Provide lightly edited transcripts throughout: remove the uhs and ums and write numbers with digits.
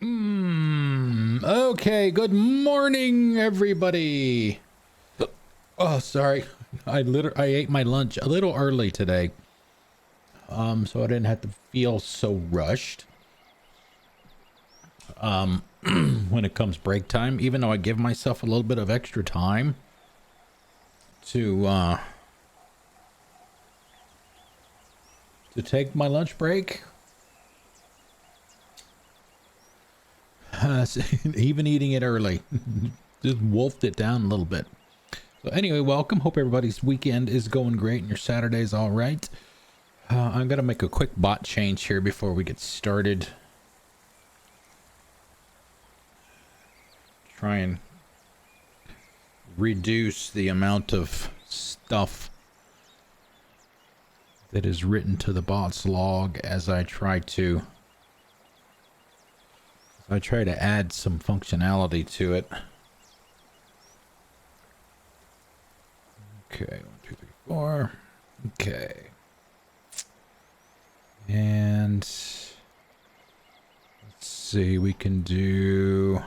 Okay, good morning, everybody. Oh, sorry. I ate my lunch a little early today. So I didn't have to feel so rushed. When it comes break time, even though I give myself a little bit of extra time to take my lunch break. Even eating it early. Just wolfed it down a little bit. So anyway, welcome. Hope everybody's weekend is going great and your Saturday's all right. I'm going to make a quick bot change here before we get started. Try and reduce the amount of stuff that is written to the bot's log as I try to add some functionality to it. Okay, 1, 2, 3, 4. Okay. And let's see, we can do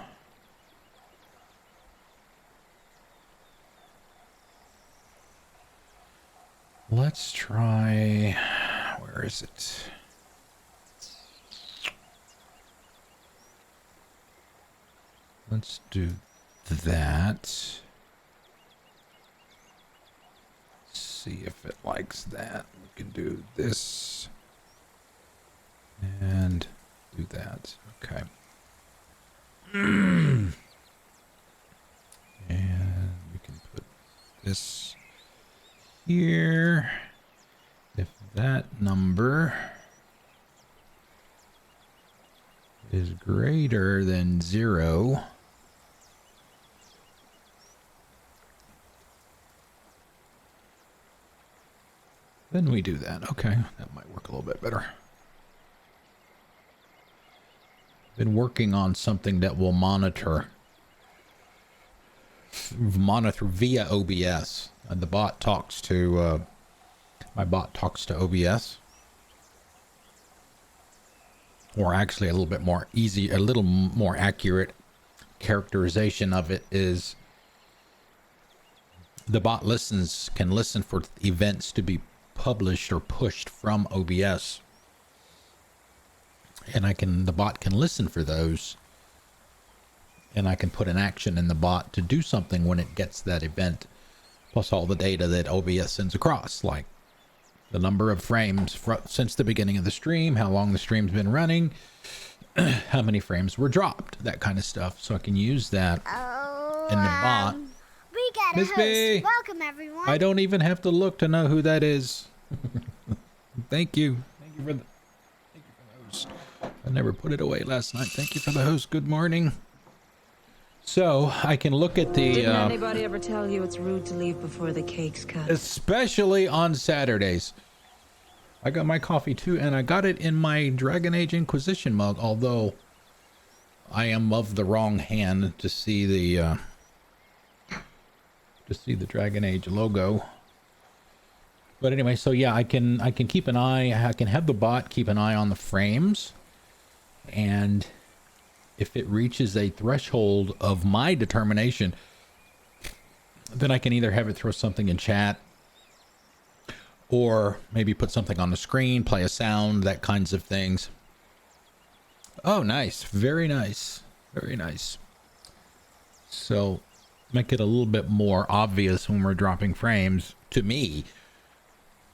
let's try, where is it? Let's do that. See if it likes that. We can do this and do that. Okay. And we can put this here. If that number is greater than 0, then we do that. Okay, that might work a little bit better. Been working on something that will monitor via OBS. And the bot talks to my bot talks to OBS. Or actually a little more accurate characterization of it is the bot can listen for events to be published or pushed from OBS, and the bot can listen for those, and I can put an action in the bot to do something when it gets that event, plus all the data that OBS sends across, like the number of frames since the beginning of the stream, how long the stream's been running, how many frames were dropped, that kind of stuff. So I can use that in the bot. We got a host. B. Welcome, everyone. I don't even have to look to know who that is. Thank you. Thank you for the host. I never put it away last night. Thank you for the host. Good morning. So I can look at the. Didn't anybody ever tell you it's rude to leave before the cake's cut? Especially on Saturdays. I got my coffee too, and I got it in my Dragon Age Inquisition mug. Although I am of the wrong hand to see the Dragon Age logo. But anyway, so yeah, I can keep an eye. I can have the bot keep an eye on the frames, and if it reaches a threshold of my determination, then I can either have it throw something in chat, or maybe put something on the screen, play a sound, that kinds of things. Oh, nice. Very nice. Very nice. So make it a little bit more obvious when we're dropping frames to me,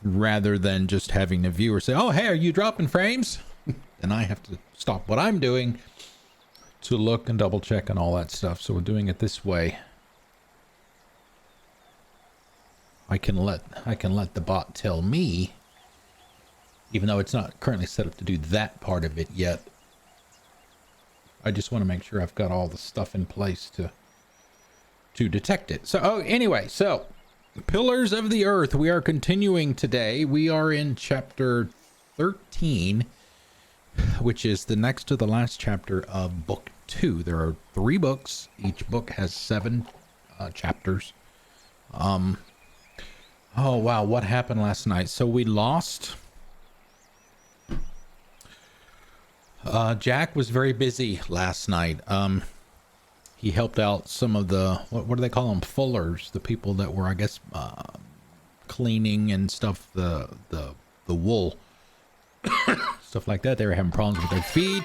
rather than just having the viewer say, oh, hey, are you dropping frames? And I have to stop what I'm doing to look and double check and all that stuff. So we're doing it this way. I can let the bot tell me, even though it's not currently set up to do that part of it yet. I just want to make sure I've got all the stuff in place to detect it. So anyway, so Pillars of the Earth, we are continuing today. We are in chapter 13, which is the next to the last chapter of book 2. There are 3 books. Each book has 7 chapters. Oh wow, what happened last night? So we lost Jack was very busy last night. He helped out some of the, what do they call them? Fullers, the people that were, I guess, cleaning and stuff, the wool, stuff like that. They were having problems with their feet.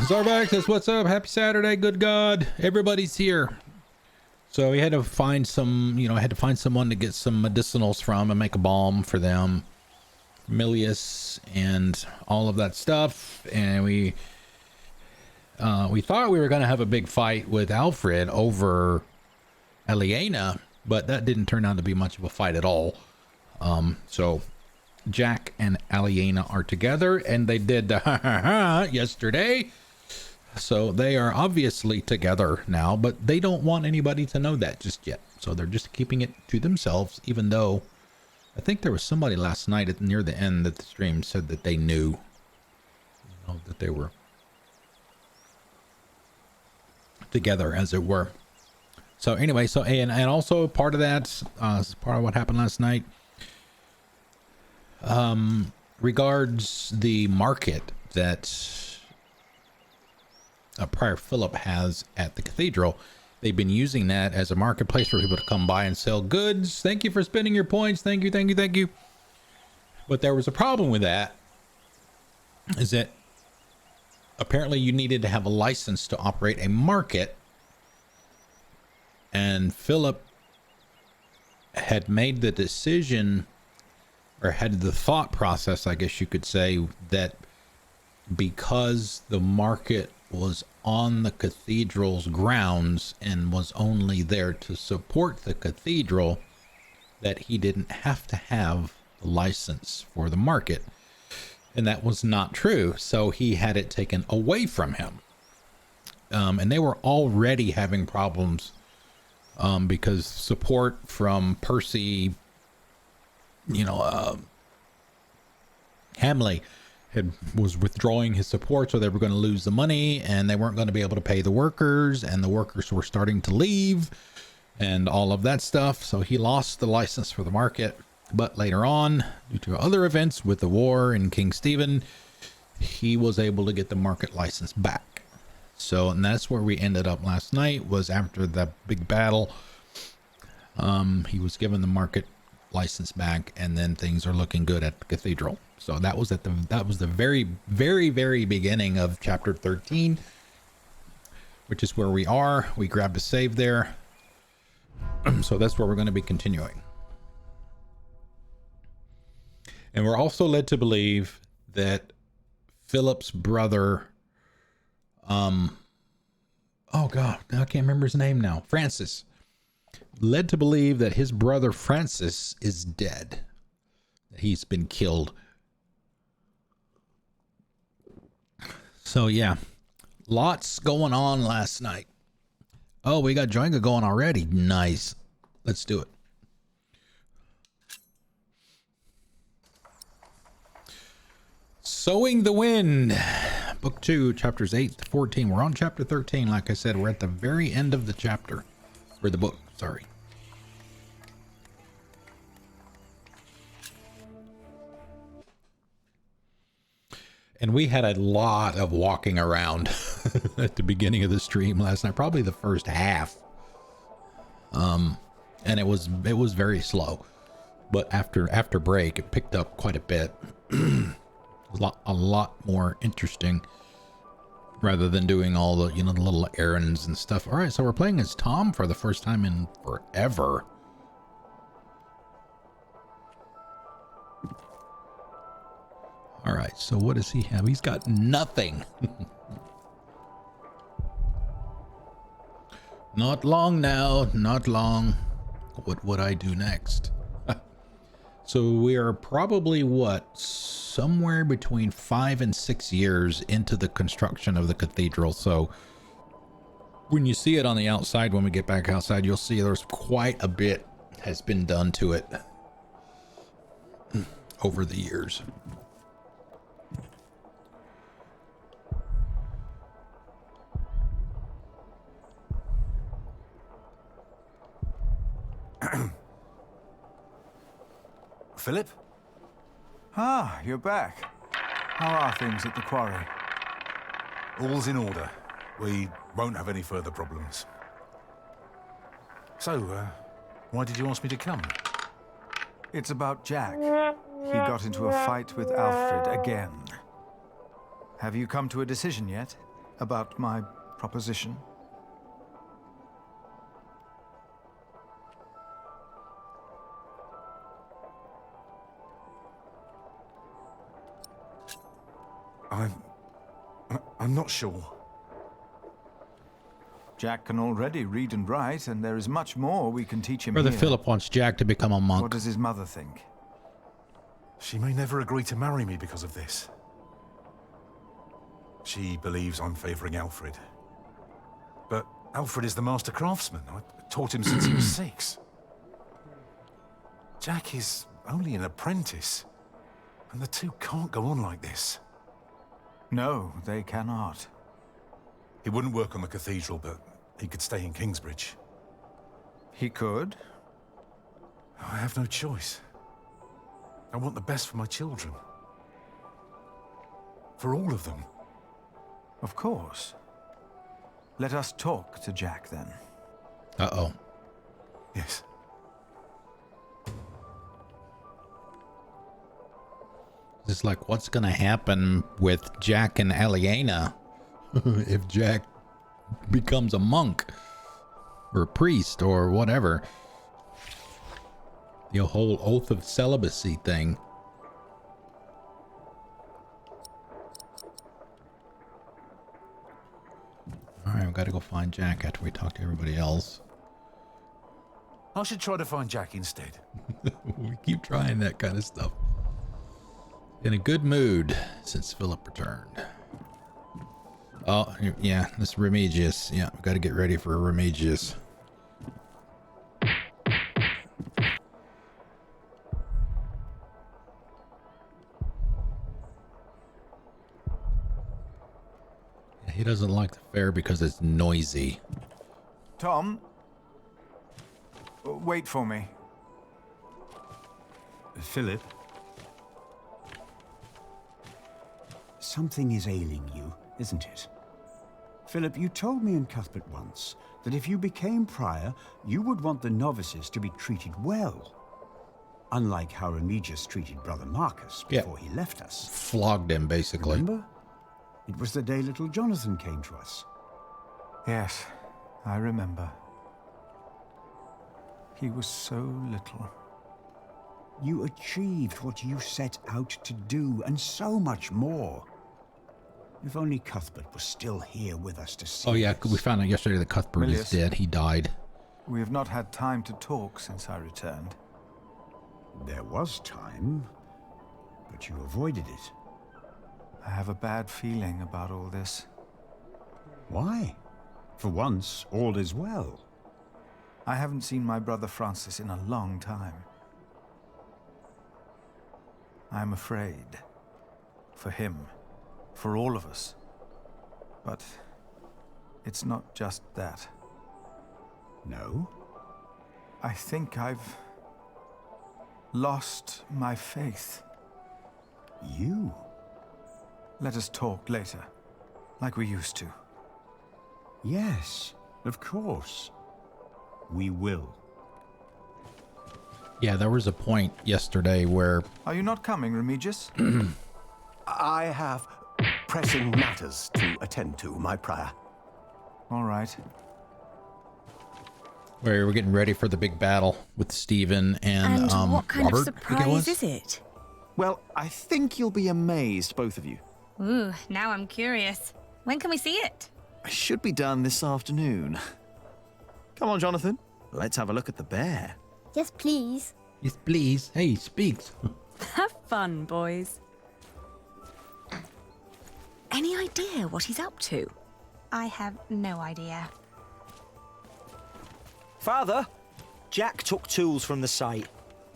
Zarvax says, what's up? Happy Saturday. Good God. Everybody's here. So we had to find some, I had to find someone to get some medicinals from and make a balm for them. Milius and all of that stuff. And we thought we were going to have a big fight with Alfred over Eliana, but that didn't turn out to be much of a fight at all. So Jack and Eliana are together, and they did yesterday. So they are obviously together now, but they don't want anybody to know that just yet. So they're just keeping it to themselves, even though I think there was somebody last night near the end that the stream said that they knew, that they were together, as it were. So anyway, and also part of that, part of what happened last night, regards the market that Prior Philip has at the cathedral. They've been using that as a marketplace for people to come by and sell goods. Thank you for spending your points. Thank you. But there was a problem with that, is that apparently you needed to have a license to operate a market. And Philip had made the decision, or had the thought process, I guess you could say, that because the market was on the cathedral's grounds and was only there to support the cathedral, that he didn't have to have the license for the market. And that was not true. So he had it taken away from him. And they were already having problems because support from Percy, Hamley was withdrawing his support, so they were going to lose the money, and they weren't going to be able to pay the workers, and the workers were starting to leave and all of that stuff. So he lost the license for the market. But later on, due to other events with the war and King Stephen, he was able to get the market license back. So, and that's where we ended up last night, was after the big battle. He was given the market license back, and then things are looking good at the cathedral. So that was the very, very, very beginning of chapter 13, which is where we are. We grabbed a save there. So that's where we're going to be continuing. And we're also led to believe that Philip's brother, oh God, I can't remember his name now. Francis. Led to believe that his brother Francis is dead. He's been killed. So yeah, lots going on last night. Oh, we got Joinga going already. Nice. Let's do it. Sowing the Wind, book 2, chapters 8 to 14. We're on chapter 13. Like I said, we're at the very end of the chapter, or the book, sorry. And we had a lot of walking around at the beginning of the stream last night, probably the first half. And it was very slow, but after break, it picked up quite a bit. A lot more interesting, rather than doing all the, the little errands and stuff. All right, so we're playing as Tom for the first time in forever. All right, so what does he have? He's got nothing. Not long now, not long. What would I do next? So we are probably, somewhere between 5 and 6 years into the construction of the cathedral. So when you see it on the outside, when we get back outside, you'll see there's quite a bit has been done to it over the years. Philip? Ah, you're back. How are things at the quarry? All's in order. We won't have any further problems. So, why did you ask me to come? It's about Jack. He got into a fight with Alfred again. Have you come to a decision yet about my proposition? I'm not sure. Jack can already read and write, and there is much more we can teach him Brother here. Philip wants Jack to become a monk. What does his mother think? She may never agree to marry me because of this. She believes I'm favoring Alfred. But Alfred is the master craftsman. I taught him since he was 6. Jack is only an apprentice. And the two can't go on like this. No, they cannot. He wouldn't work on the cathedral, but he could stay in Kingsbridge. He could. I have no choice. I want the best for my children. For all of them. Of course. Let us talk to Jack then. Uh-oh. Yes. It's like, what's going to happen with Jack and Aliena if Jack becomes a monk or a priest or whatever? The whole oath of celibacy thing. Alright, we've got to go find Jack after we talk to everybody else. I should try to find Jack instead. We keep trying that kind of stuff. In a good mood since Philip returned. Oh, yeah, this Remigius. Yeah, we got to get ready for Remigius. He doesn't like the fair because it's noisy. Tom? Wait for me. Philip? Something is ailing you, isn't it? Philip, you told me in Cuthbert once that if you became prior, you would want the novices to be treated well. Unlike how Remigius treated Brother Marcus before he left us. Flogged him, basically. Remember? It was the day little Jonathan came to us. Yes, I remember. He was so little. You achieved what you set out to do, and so much more. If only Cuthbert was still here with us to see. Oh yeah, this. we found out yesterday that Cuthbert is Milius. dead. He died. We have not had time to talk since I returned. There was time, but you avoided it. I have a bad feeling about all this. Why? For once, all is well. I haven't seen my brother Francis in a long time. I'm afraid. For him. For all of us. But it's not just that. No? I think I've lost my faith. You? Let us talk later, like we used to. Yes, of course. We will. Yeah, there was a point yesterday where... Are you not coming, Remigius? I have pressing matters to attend to, my prior. All right. Where we're getting ready for the big battle with Stephen and what kind Robert, of I think it was. surprise is it? Well, I think you'll be amazed, both of you. Ooh, now I'm curious. When can we see it? I should be done this afternoon. Come on, Jonathan. Let's have a look at the bear. Yes, please. Yes, please. Hey, he speaks. Have fun, boys. Any idea what he's up to? I have no idea. Father, Jack took tools from the site.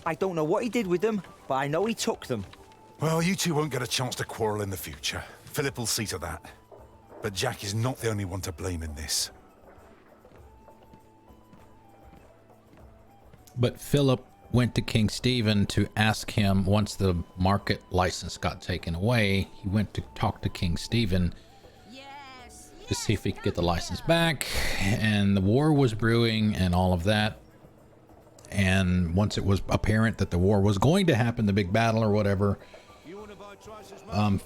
I don't know what he did with them, but I know he took them. Well, you two won't get a chance to quarrel in the future. Philip will see to that. But Jack is not the only one to blame in this. But Philip went to King Stephen to ask him, once the market license got taken away, he went to talk to King Stephen to see if he could get the license back. And the war was brewing and all of that. And once it was apparent that the war was going to happen, the big battle or whatever,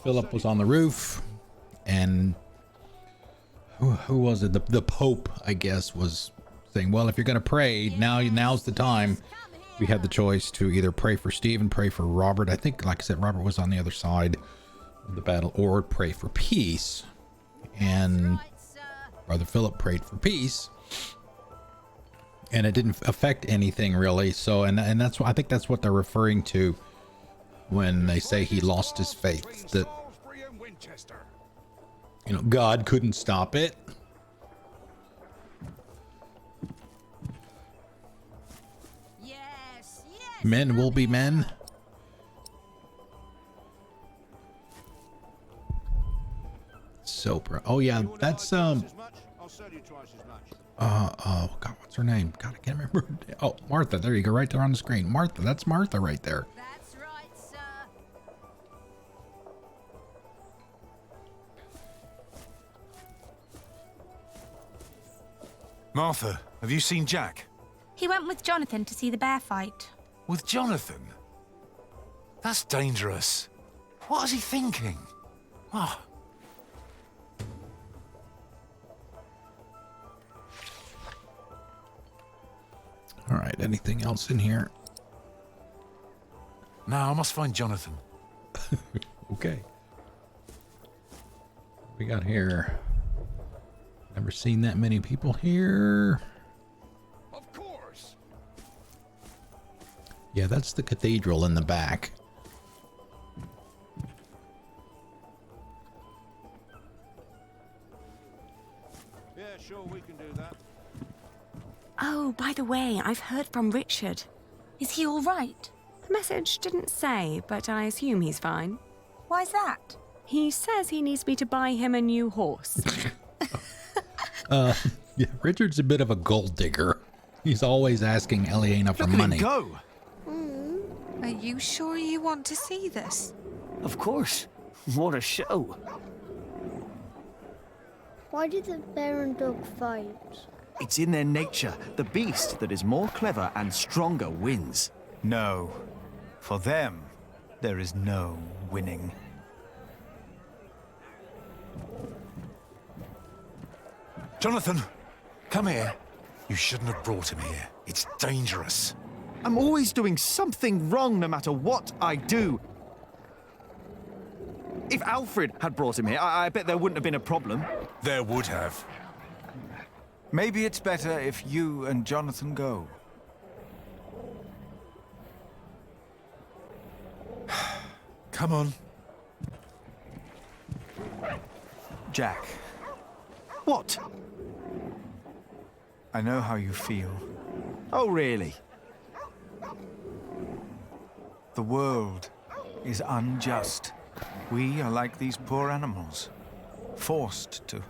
Philip was on the roof, and who was it? The Pope, I guess, was saying, well, if you're going to pray, now's the time. We had the choice to either pray for Stephen, pray for Robert. I think, like I said, Robert was on the other side of the battle, or pray for peace. And Brother Philip prayed for peace, and it didn't affect anything really. So, and that's what I think that's what they're referring to when they say he lost his faith, that, you know, God couldn't stop it. Men will be men. Sopra. Oh yeah, that's God, what's her name? God, I can't remember. Oh, Martha. There you go, right there on the screen. Martha. That's Martha right there. That's right, sir. Martha, have you seen Jack? He went with Jonathan to see the bear fight. With Jonathan? That's dangerous. What is he thinking? Oh. All right, anything else in here? No, I must find Jonathan. Okay. What we got here? Never seen that many people here. Of course. Yeah, that's the cathedral in the back. Yeah, sure, we can do that. Oh, by the way, I've heard from Richard. Is he all right? The message didn't say, but I assume he's fine. Why's that? He says he needs me to buy him a new horse. Yeah, Richard's a bit of a gold digger. He's always asking Eliana for Look at money. him go! Are you sure you want to see this? Of course. What a show. Why did the bear and dog fight? It's in their nature. The beast that is more clever and stronger wins. No. For them, there is no winning. Jonathan, come here. You shouldn't have brought him here. It's dangerous. I'm always doing something wrong no matter what I do. If Alfred had brought him here, I bet there wouldn't have been a problem. There would have. Maybe it's better if you and Jonathan go. Come on. Jack, What? I know how you feel. Oh, really? The world is unjust. We are like these poor animals, forced to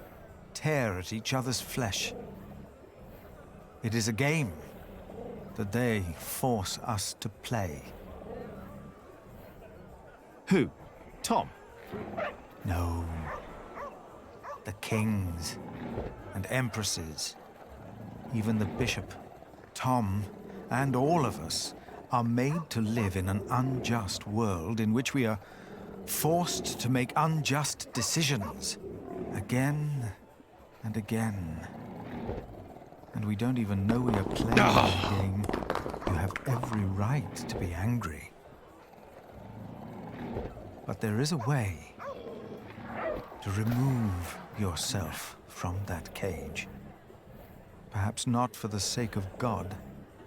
tear at each other's flesh. It is a game that they force us to play. Who? Tom? No. The kings and empresses, even the bishop, Tom, and all of us are made to live in an unjust world in which we are forced to make unjust decisions again and again. And we don't even know we are playing the game. You have every right to be angry. But there is a way to remove yourself from that cage. Perhaps not for the sake of God,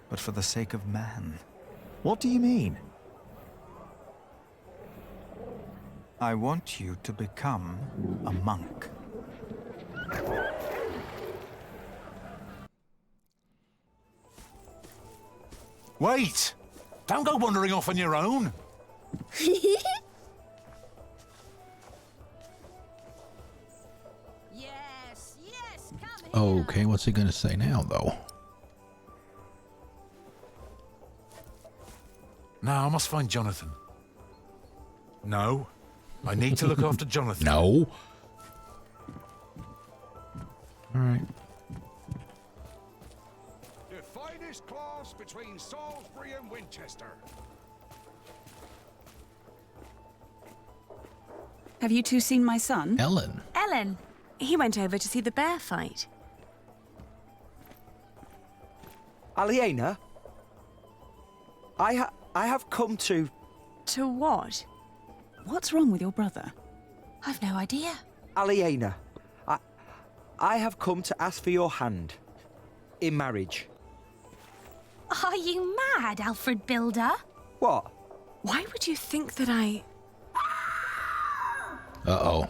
but for the sake of man. What do you mean? I want you to become a monk. Wait! Don't go wandering off on your own. Okay, what's he gonna say now, though? Now I must find Jonathan. No, I need to look after Jonathan. No. All right. The finest class between Salisbury and Winchester. Have you two seen my son? Ellen. Ellen. He went over to see the bear fight. Aliena? I have come to... To what? What's wrong with your brother? I've no idea. Aliena, I have come to ask for your hand. In marriage. Are you mad, Alfred Builder? What? Why would you think that I... Uh-oh.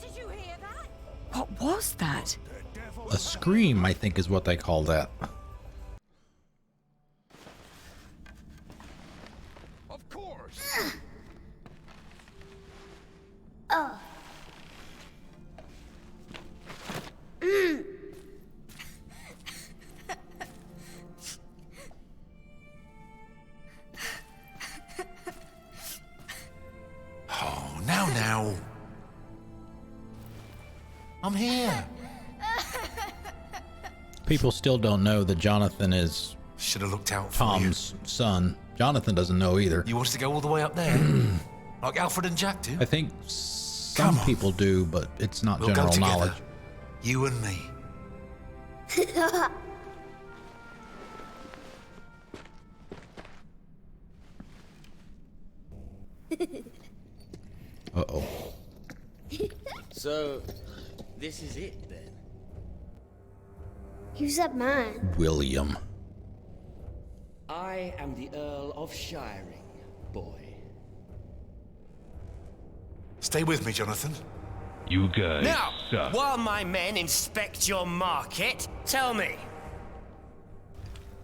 Did you hear that? What was that? A scream, I think, is what they call that. Of course. Oh, now. I'm here. People still don't know that Jonathan is Should have looked out for Tom's son. Jonathan doesn't know either. you. You want us to go all the way up there? Like Alfred and Jack do? I think some people do, but it's not We'll go general together. knowledge. You and me. Uh-oh. So, this is it then? Who's that man? William. I am the Earl of Shiring, boy. Stay with me, Jonathan. You guys Now, suck. while my men inspect your market, tell me,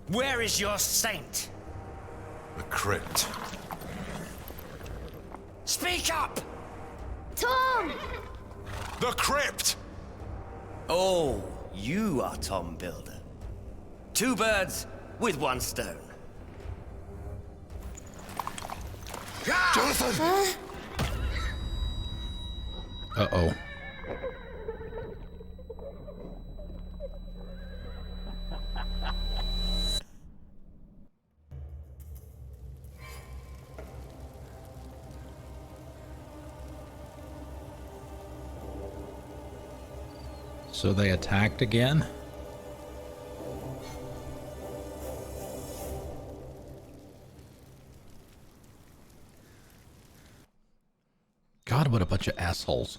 where is your saint? The crypt. Speak up! Tom! The crypt! Oh, you are Tom Builder. Two birds with one stone. Jonathan! Uh-oh. So they attacked again? God, what a bunch of assholes.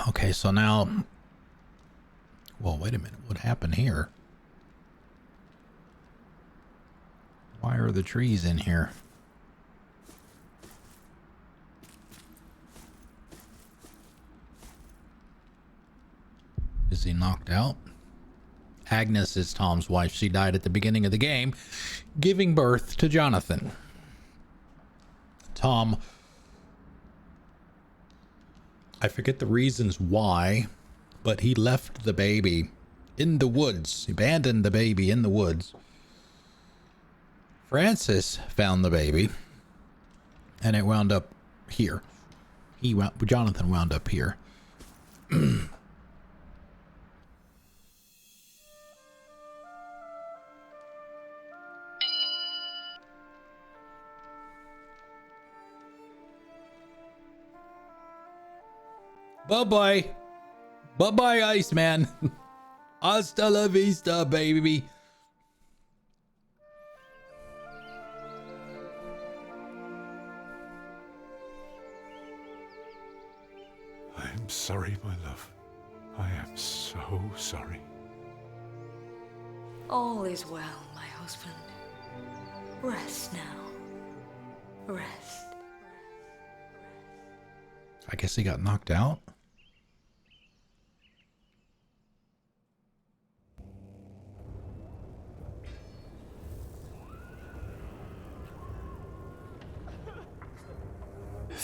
Okay, so now... Well, wait a minute. What happened here? Why are the trees in here? Is he knocked out? Agnes is Tom's wife. She died at the beginning of the game, giving birth to Jonathan. Tom, I forget the reasons why, but he left the baby in the woods. He abandoned the baby in the woods. Francis found the baby, and it wound up here. Jonathan wound up here. Bye-bye. Bye-bye, Iceman. Hasta la vista, baby. I am sorry, my love. I am so sorry. All is well, my husband. Rest now. Rest. I guess he got knocked out.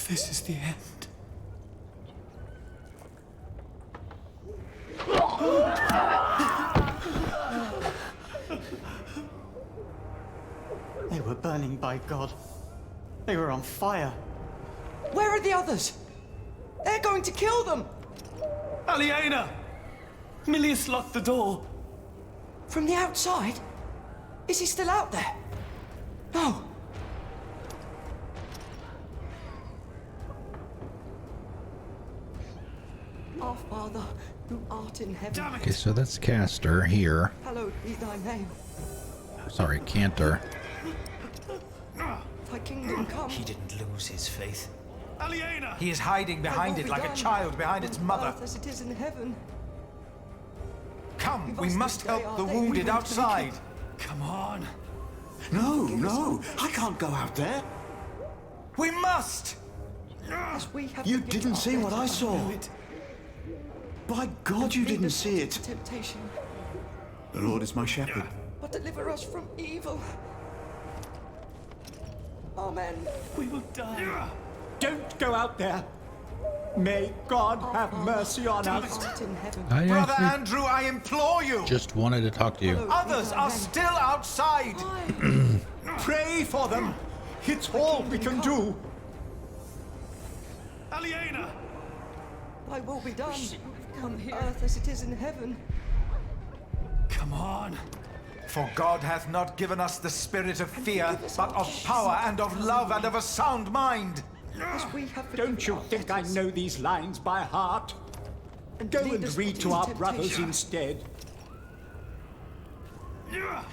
This is the end. They were burning by God. They were on fire. Where are the others? They're going to kill them! Aliena! Milius locked the door. From the outside? Is he still out there? No. Our Father, who art in heaven. Okay, so that's Castor here. Hallowed be thy name. Sorry, Cantor. Thy kingdom come. He didn't lose his faith. Aliena! He is hiding behind it like a child behind its mother. Earth as it is in heaven. Come, we must help the wounded outside. Come on. No, I can't go out there. We must! As we have You forgiven didn't our see what I debtors. saw. By God, you Lead didn't us see not it. into temptation, The Lord is my shepherd. but deliver us from evil. Amen. We will die. Don't go out there. May God have mercy on us. Art in heaven. I Brother actually Andrew, I implore you! just wanted to talk to you. Others are still outside! Pray for them. It's all we can do. Aliena! Thy will be done on earth as it is in heaven. Come on. For God hath not given us the spirit of fear, but of power and of love and of a sound mind. As we have Don't you think I know these lines by heart? Go and read to our brothers instead.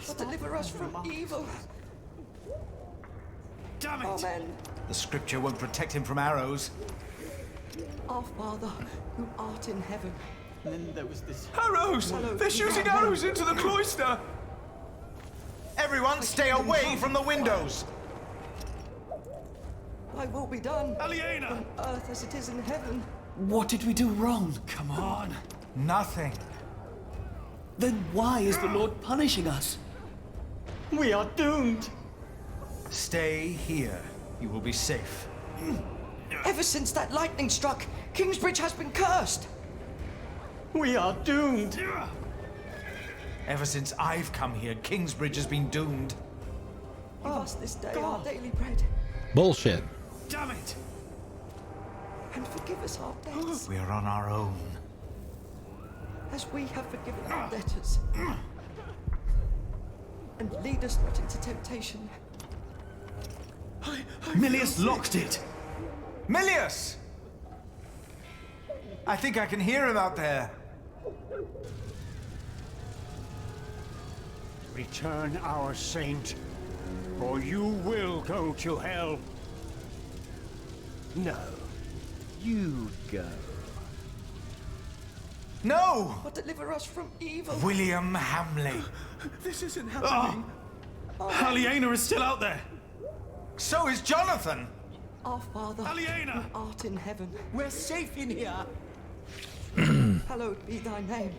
But deliver us from evil. Damn it! Amen. The scripture won't protect him from arrows. Our Father, who art in heaven. And then there was this. Arrows! They're shooting arrows into the cloister! Everyone stay away from the windows! Thy will be done Aliena! on earth as it is in heaven. What did we do wrong? Come on. Nothing. Then why is the Lord punishing us? We are doomed. Stay here. You will be safe. Ever since that lightning struck, Kingsbridge has been cursed. We are doomed. Ever since I've come here, Kingsbridge has been doomed. Give us this day our daily bread, Bullshit. Damn it! and forgive us our debts, We are on our own. as we have forgiven our debtors. And lead us not into temptation. Milius locked it. Milius! I think I can hear him out there. Return our saint, or you will go to hell. No, you go. No! But deliver us from evil. William Hamley. This isn't happening. Aliena is still out there. So is Jonathan. Our Father, Aliena! who art in heaven. We're safe in here. Hallowed be thy name.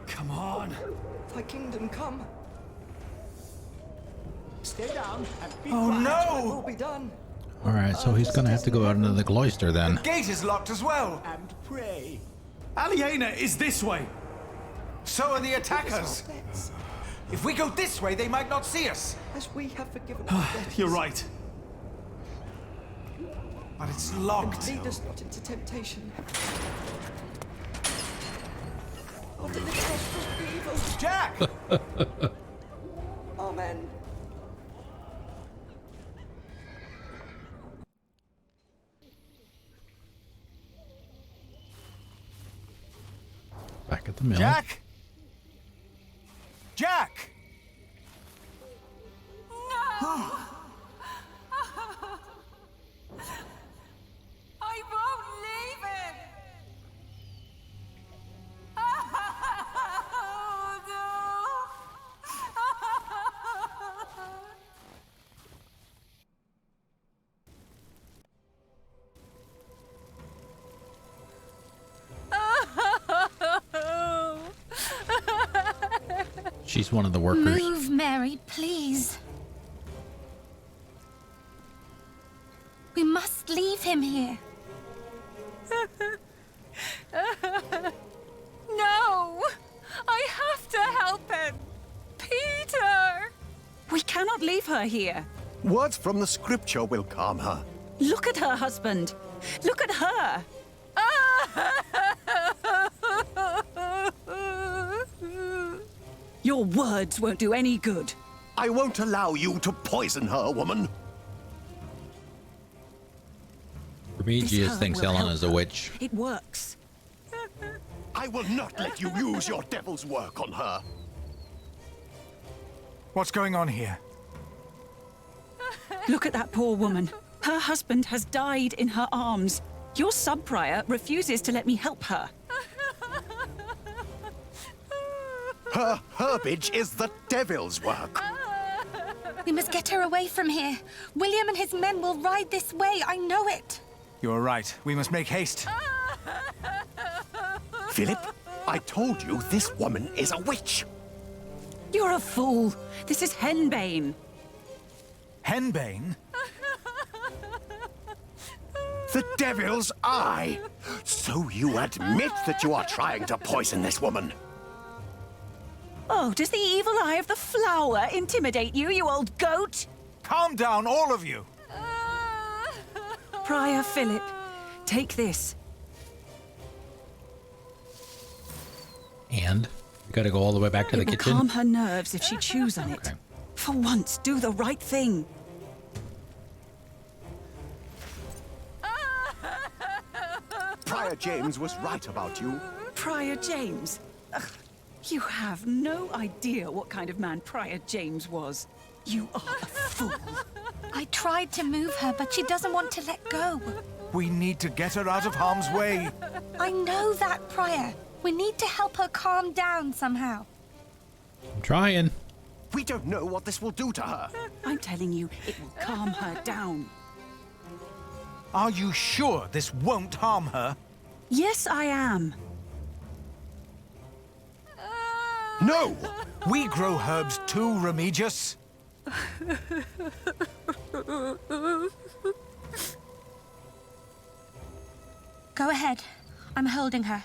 Come on. Thy kingdom come. Stay down and be Oh quiet. Thy will no! be done. All right, so he's gonna have to go out into the cloister then. The gate is locked as well. And pray. Aliena is this way. So are the attackers. Debts, If we go this way, they might not see us. as we have forgiven our debtors. You're right. But it's locked. Lead us not into temptation. But deliver us from evil. Jack! Amen. Back at the mill. Jack! Jack! I won't leave him! Oh, no! She's one of the workers. Move, Mary, please. We must leave him here. No! I have to help him! Peter! We We cannot leave her here. Words from the scripture will calm her. Look at her, husband. Look at her. Your words won't do any good. I won't allow you to poison her, woman. Prometheus thinks Ellen is a witch. It works. I will not let you use your devil's work on her. What's going on here? Look at that poor woman. Her husband has died in her arms. Your sub-prior refuses to let me help her. Her herbage is the devil's work. We must get her away from here. William and his men will ride this way. I know it. You're right. We must make haste. Philip, I told you this woman is a witch. You're a fool. This is henbane. Henbane? The devil's eye. So you admit that you are trying to poison this woman. Oh, does the evil eye of the flower intimidate you, you old goat? Calm down, all of you. Prior Philip, take this. And we gotta go all the way back to the It will kitchen. calm her nerves if she chews on it. Okay. For once, do the right thing. Prior James was right about you. Prior James? Ugh, you have no idea what kind of man Prior James was. You are a fool. I tried to move her, but she doesn't want to let go. We need to get her out of harm's way. I know that, Prior. We need to help her calm down somehow. I'm trying. We don't know what this will do to her. I'm telling you, it will calm her down. Are you sure this won't harm her? Yes, I am. No! We grow herbs too, Remigius. Go ahead. I'm holding her.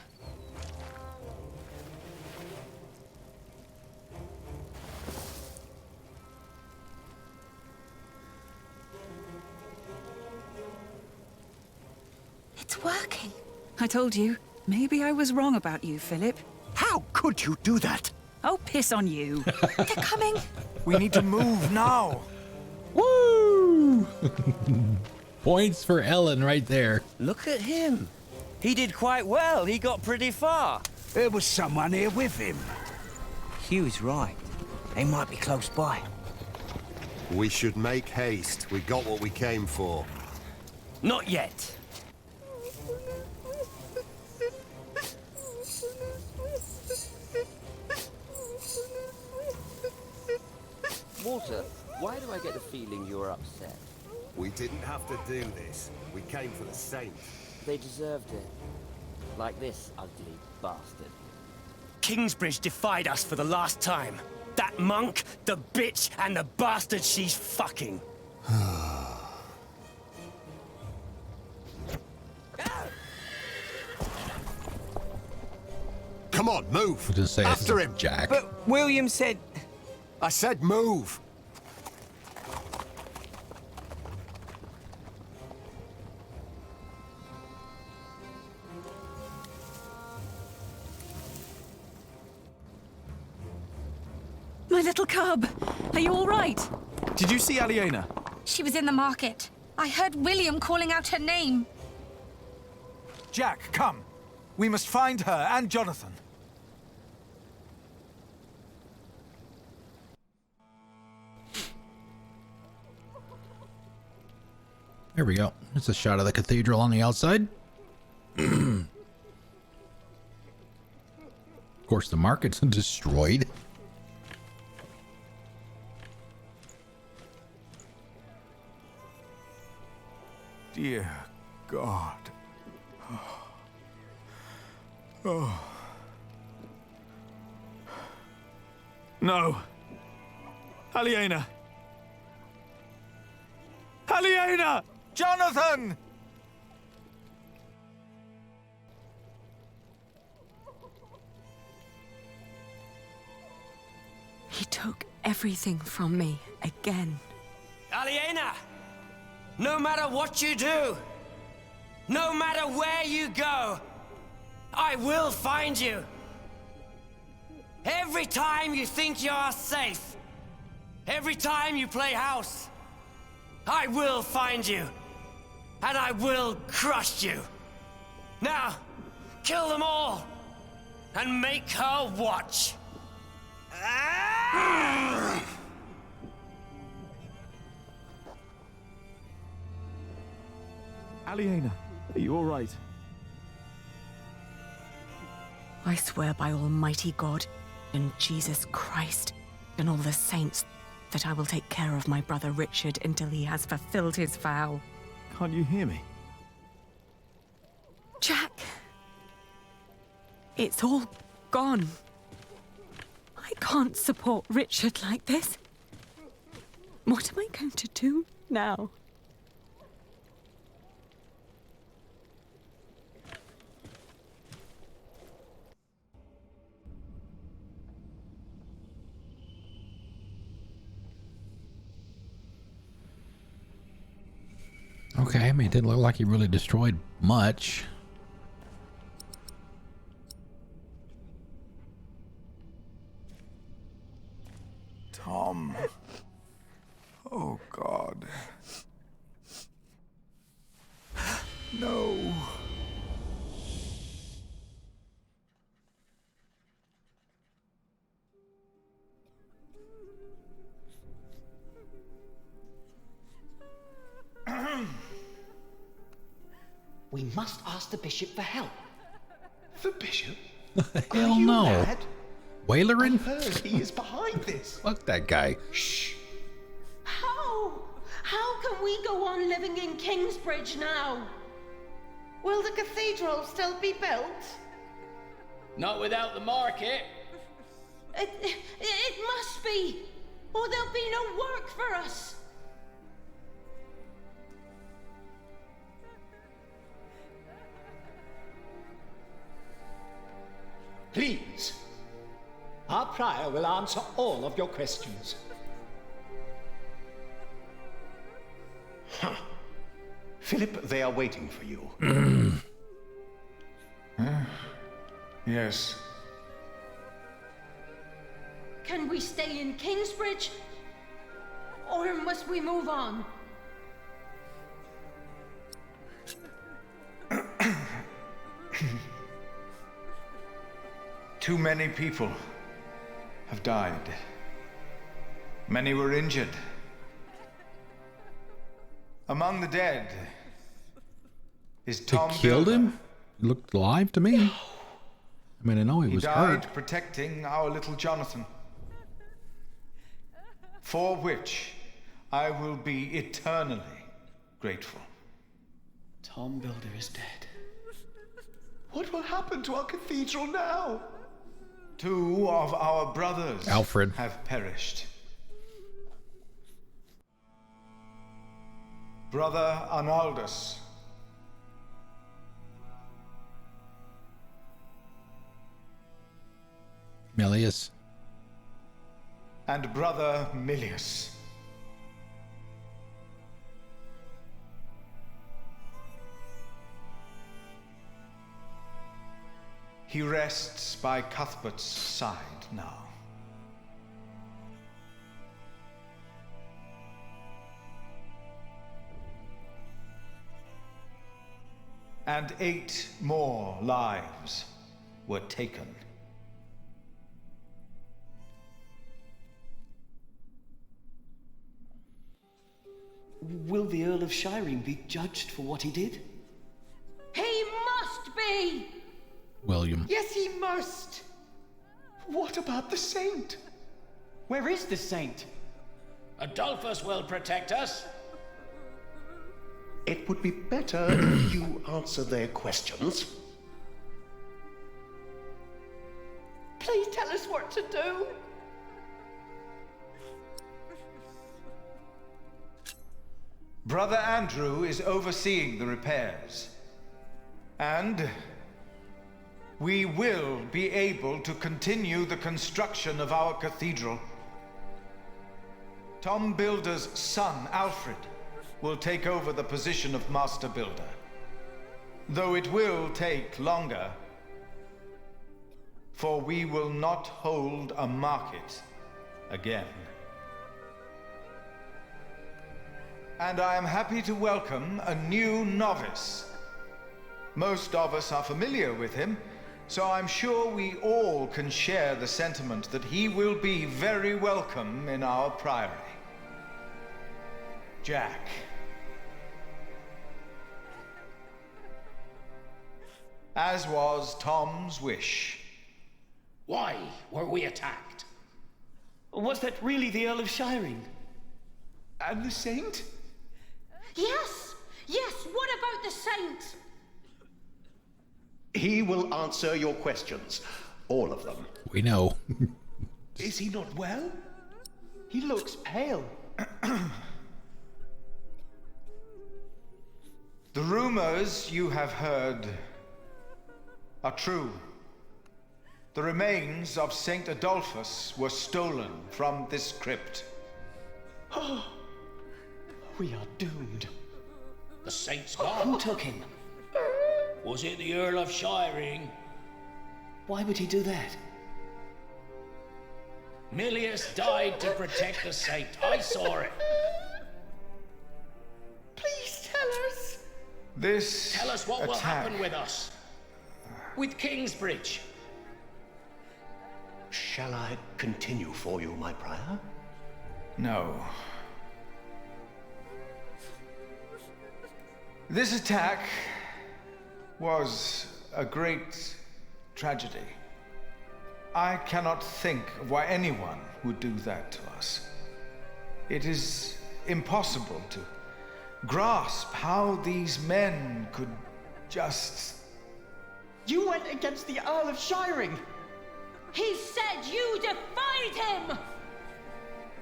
It's working. I told you, maybe I was wrong about you, Philip. How could you do that? Oh, piss on you. They're coming. We need to move now. Woo! Points for Ellen right there. Look at him. He did quite well. He got pretty far. There was someone here with him. Hugh's right. They might be close by. We should make haste. We got what we came for. Not yet. Walter, why do I get the feeling you're upset? We didn't have to do this. We came for the Saint. They deserved it. Like this ugly bastard. Kingsbridge defied us for the last time. That monk, the bitch, and the bastard she's fucking. Come on, move. I was gonna say, after him, Jack. But William said... I said move. My little cub, are you all right? Did you see Aliena? She was in the market. I heard William calling out her name. Jack, come. We must find her and Jonathan. There we go. It's a shot of the cathedral on the outside. Of course, the market's destroyed. Dear God. Oh. No. Aliena! Aliena! Jonathan! He took everything from me, again. Aliena! No matter what you do, no matter where you go, I will find you. Every time you think you're safe, every time you play house, I will find you, and I will crush you. Now, kill them all, and make her watch. Aliena, are you all right? I swear by Almighty God and Jesus Christ and all the saints that I will take care of my brother Richard until he has fulfilled his vow. Can't you hear me? Jack! It's all gone. I can't support Richard like this. What am I going to do now? Okay, I mean, it didn't look like he really destroyed much. Tom. Oh, God. No. We must ask the bishop for help. The bishop? Hell no. Mad? Wailerin? I heard he is behind this. Fuck that guy. Shh. How can we go on living in Kingsbridge now? Will the cathedral still be built? Not without the market. It must be, or there'll be no work for us. Please. Our prior will answer all of your questions. Huh. Philip, they are waiting for you. Yes. Can we stay in Kingsbridge? Or must we move on? Too many people have died. Many were injured. Among the dead is Tom. They killed him? He looked alive to me. I mean, I know he was died hurt. protecting our little Jonathan. For which I will be eternally grateful. Tom Builder is dead. What will happen to our cathedral now? 2 of our brothers Alfred have perished. Brother Arnaldus. Melius. And Brother Milius. He rests by Cuthbert's side now. And 8 more lives were taken. Will the Earl of Shireen be judged for what he did? He must be! William. Yes, he must! What about the saint? Where is the saint? Adolphus will protect us. It would be better if you answer their questions. Please tell us what to do. Brother Andrew is overseeing the repairs. And we will be able to continue the construction of our cathedral. Tom Builder's son, Alfred, will take over the position of Master Builder. Though it will take longer, for we will not hold a market again. And I am happy to welcome a new novice. Most of us are familiar with him, so I'm sure we all can share the sentiment that he will be very welcome in our priory. Jack. As was Tom's wish. Why were we attacked? Was that really the Earl of Shiring? And the Saint? Yes! Yes, what about the Saint? He will answer your questions. All of them. We know. Is he not well? He looks pale. The rumors you have heard are true. The remains of Saint Adolphus were stolen from this crypt. Oh, we are doomed. The Saint's gone. Who took him? Was it the Earl of Shiring? Why would he do that? Milius died to protect the Saint. I saw it. Please tell us. This Tell us what will attack happen with us. With Kingsbridge. Shall I continue for you, my prior? No. This attack was a great tragedy. I cannot think of why anyone would do that to us. It is impossible to grasp how these men could just... You went against the Earl of Shiring! He said you defied him!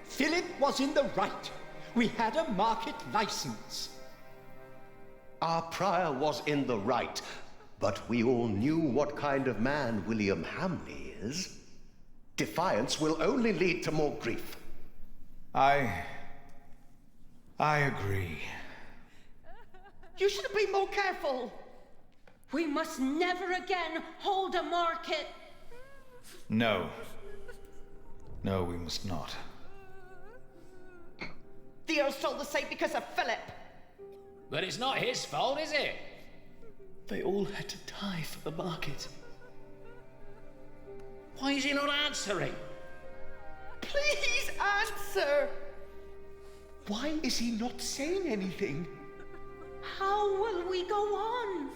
Philip was in the right. We had a market license. Our prior was in the right, but we all knew what kind of man William Hamley is. Defiance will only lead to more grief. I agree. You should have been more careful. We must never again hold a market. No. No, we must not. The Earl stole the Saint because of Philip. But it's not his fault, is it? They all had to die for the market. Why is he not answering? Please answer! Why is he not saying anything? How will we go on?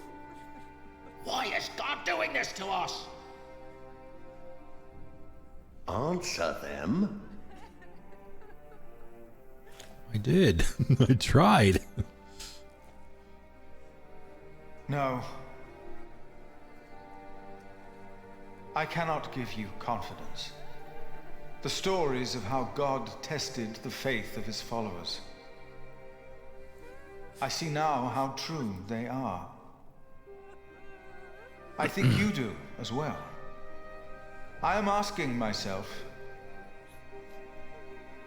Why is God doing this to us? Answer them. I did. I tried. No. I cannot give you confidence. The stories of how God tested the faith of his followers. I see now how true they are. I think you do as well. I am asking myself,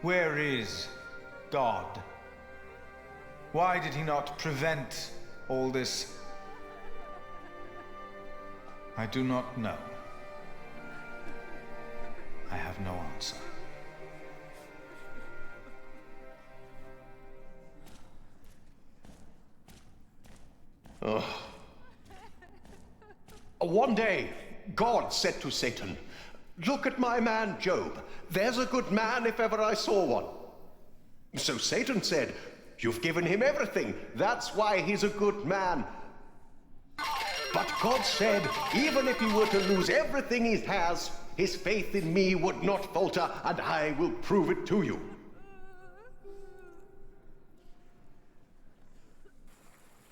where is God? Why did he not prevent all this? I do not know. I have no answer. Oh. One day, God said to Satan, "Look at my man Job. There's a good man if ever I saw one." So Satan said, "You've given him everything. That's why he's a good man." But God said, even if he were to lose everything he has, his faith in me would not falter, and I will prove it to you.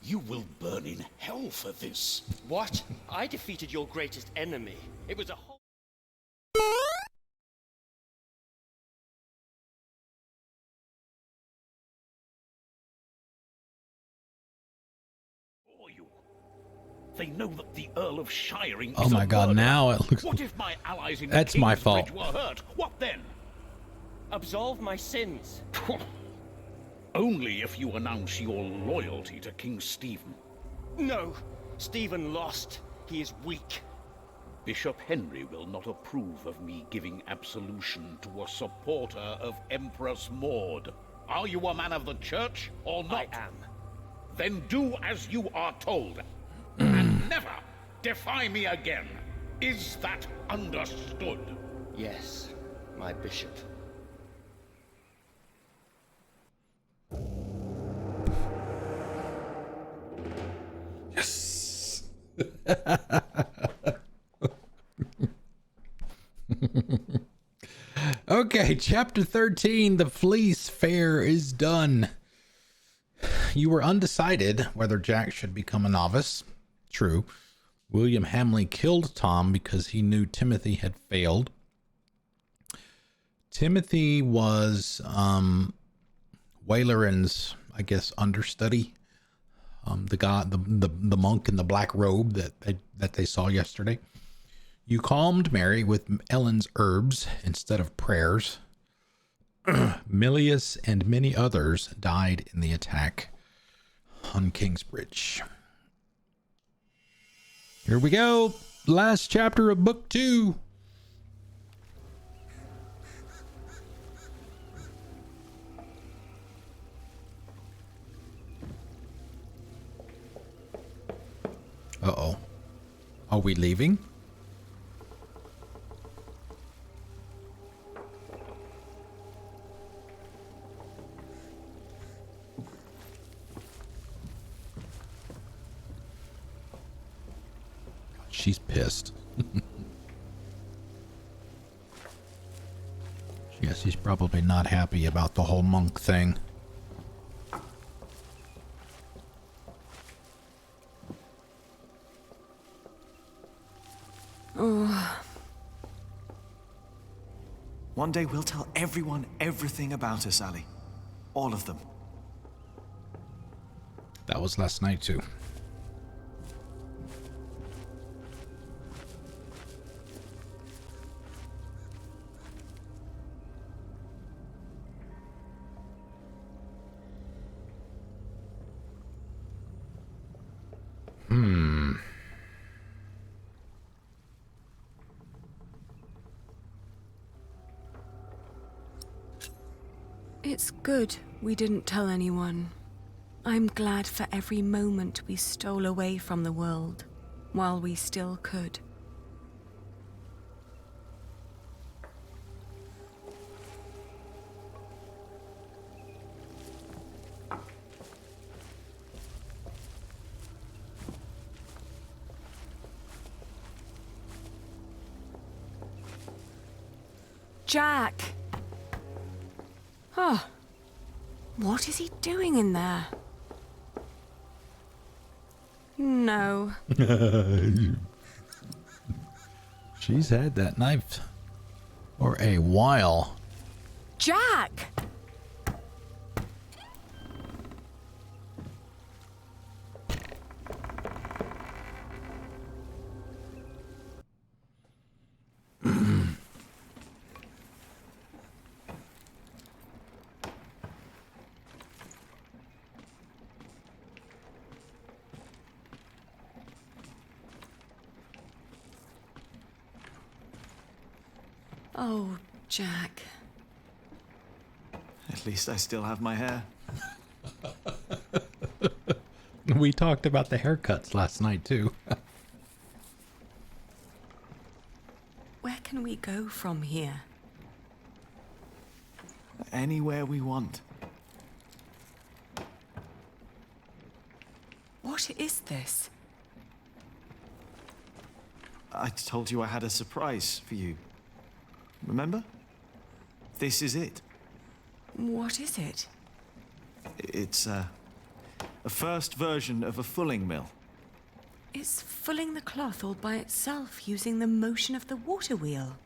You will burn in hell for this. What? I defeated your greatest enemy. It was a whole... They know that the Earl of Shiring Oh is my a God, murderer. now it looks... What if my allies in That's my fault. Kingsbridge were hurt? What then? absolve my sins. Only if you announce your loyalty to King Stephen. No, Stephen lost. He is weak. Bishop Henry will not approve of me giving absolution to a supporter of Empress Maud. Are you a man of the church or not? I am. Then do as you are told. And never defy me again. Is that understood? Yes, my bishop. Yes. Okay, chapter 13, the Fleece Fair is done. You were undecided whether Jack should become a novice. True. William Hamley killed Tom because he knew Timothy had failed. Timothy was Waylarin's, I guess, understudy. The guy, the monk in the black robe that they saw yesterday. You calmed Mary with Ellen's herbs instead of prayers. Milius and many others died in the attack on Kingsbridge. Here we go. Last chapter of book 2. Uh-oh. Are we leaving? She's pissed. Yes, she's probably not happy about the whole monk thing. Oh. One day we'll tell everyone everything about us, Ali. All of them. That was last night too. It's good we didn't tell anyone. I'm glad for every moment we stole away from the world, while we still could. Jack! Oh, what is he doing in there? No. She's had that knife for a while. Jack! Oh, Jack. At least I still have my hair. We talked about the haircuts last night too. Where can we go from here? Anywhere we want. What is this? I told you I had a surprise for you. Remember? This is it. What is it? It's a first version of a fulling mill. It's fulling the cloth all by itself using the motion of the water wheel.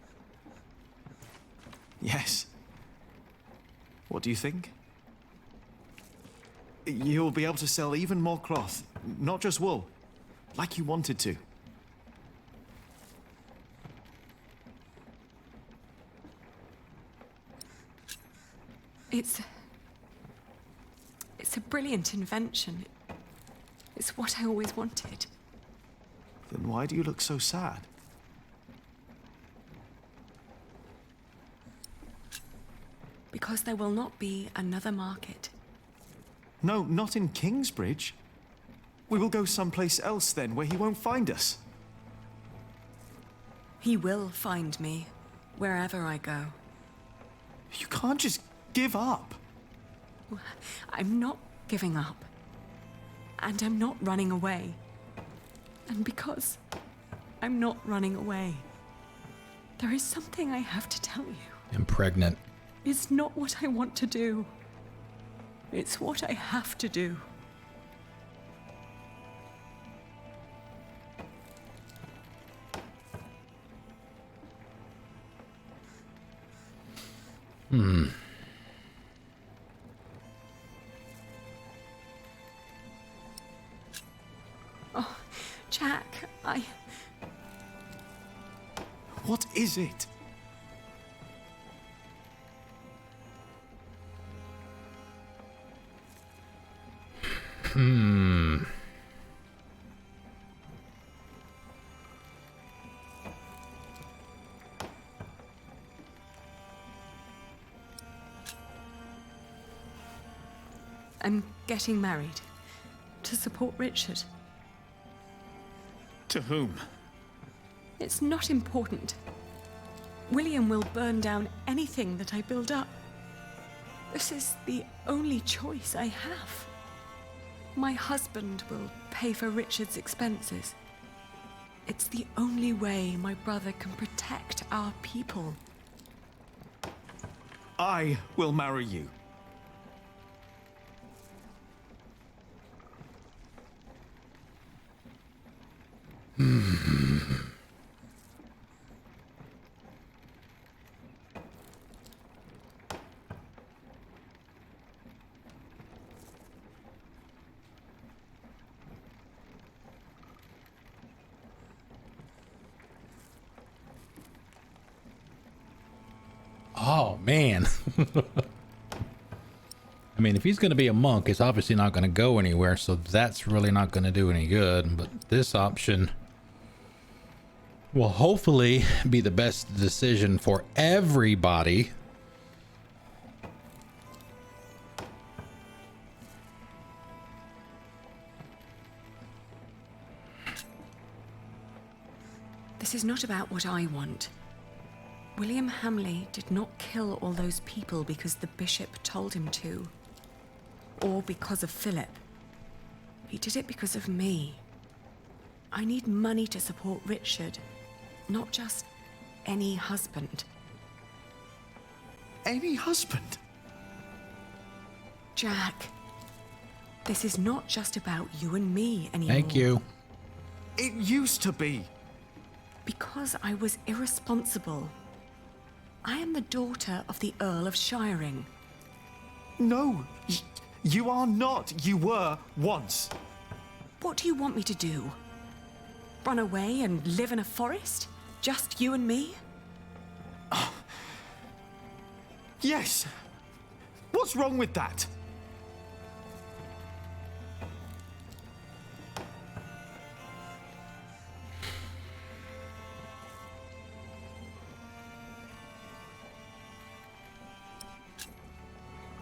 Yes. What do you think? You'll be able to sell even more cloth, not just wool, like you wanted to. It's a brilliant invention. It's what I always wanted. Then why do you look so sad? Because there will not be another market. No, not in Kingsbridge. We will go someplace else then, where he won't find us. He will find me, wherever I go. You can't just give up. I'm not giving up. And I'm not running away. And because I'm not running away, there is something I have to tell you. I'm pregnant. It's not what I want to do. It's what I have to do. Oh, Jack, What is it? I'm getting married to support Richard. To whom? It's not important. William will burn down anything that I build up. This is the only choice I have. My husband will pay for Richard's expenses. It's the only way my brother can protect our people. I will marry you. Oh, man. I mean, if he's going to be a monk, it's obviously not going to go anywhere, so that's really not going to do any good. But this option will hopefully be the best decision for everybody. This is not about what I want. William Hamley did not kill all those people because the bishop told him to, or because of Philip. He did it because of me. I need money to support Richard, not just any husband. Any husband? Jack, this is not just about you and me anymore. Thank you. It used to be. Because I was irresponsible. I am the daughter of the Earl of Shiring. No, you are not. You were once. What do you want me to do? Run away and live in a forest? Just you and me? Yes. What's wrong with that?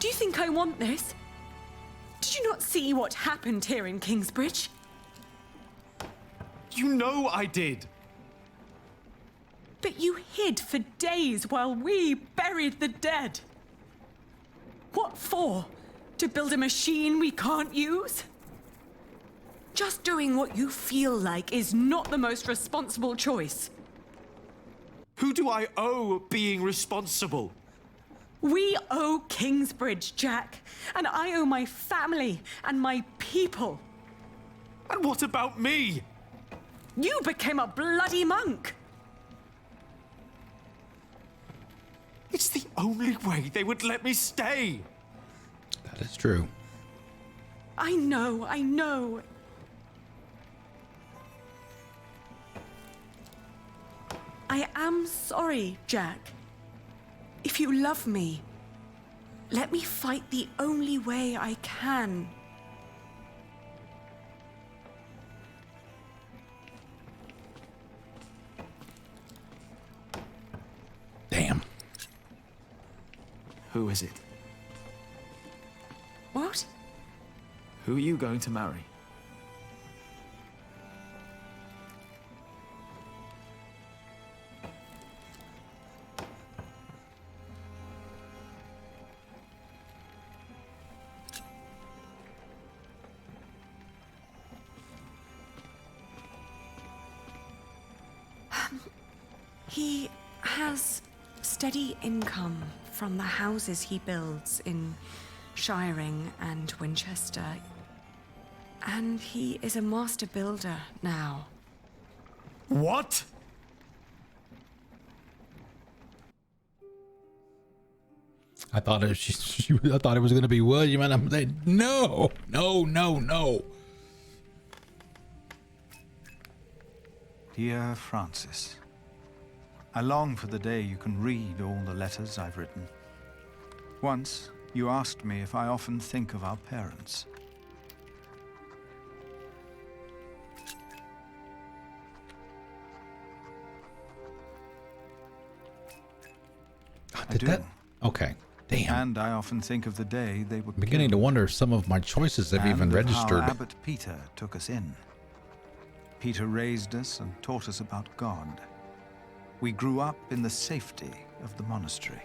Do you think I want this? Did you not see what happened here in Kingsbridge? You know I did. But you hid for days while we buried the dead. What for? To build a machine we can't use? Just doing what you feel like is not the most responsible choice. Who do I owe being responsible? We owe Kingsbridge, Jack, and I owe my family and my people. And what about me? You became a bloody monk. It's the only way they would let me stay. That is true. I know. I am sorry, Jack. If you love me, Let me fight the only way I can. Damn. Who is it? What? Who are you going to marry? He has steady income from the houses he builds in Shiring and Winchester. And he is a master builder now. What? I thought it was, I thought it was going to be William, and I'm like, no. Dear Francis, I long for the day you can read all the letters I've written. Once, you asked me if I often think of our parents. Did that? Okay. Damn. And I often think of the day they were I'm beginning to wonder if some of my choices have even registered. How Abbot Peter took us in. Peter raised us and taught us about God. We grew up in the safety of the monastery.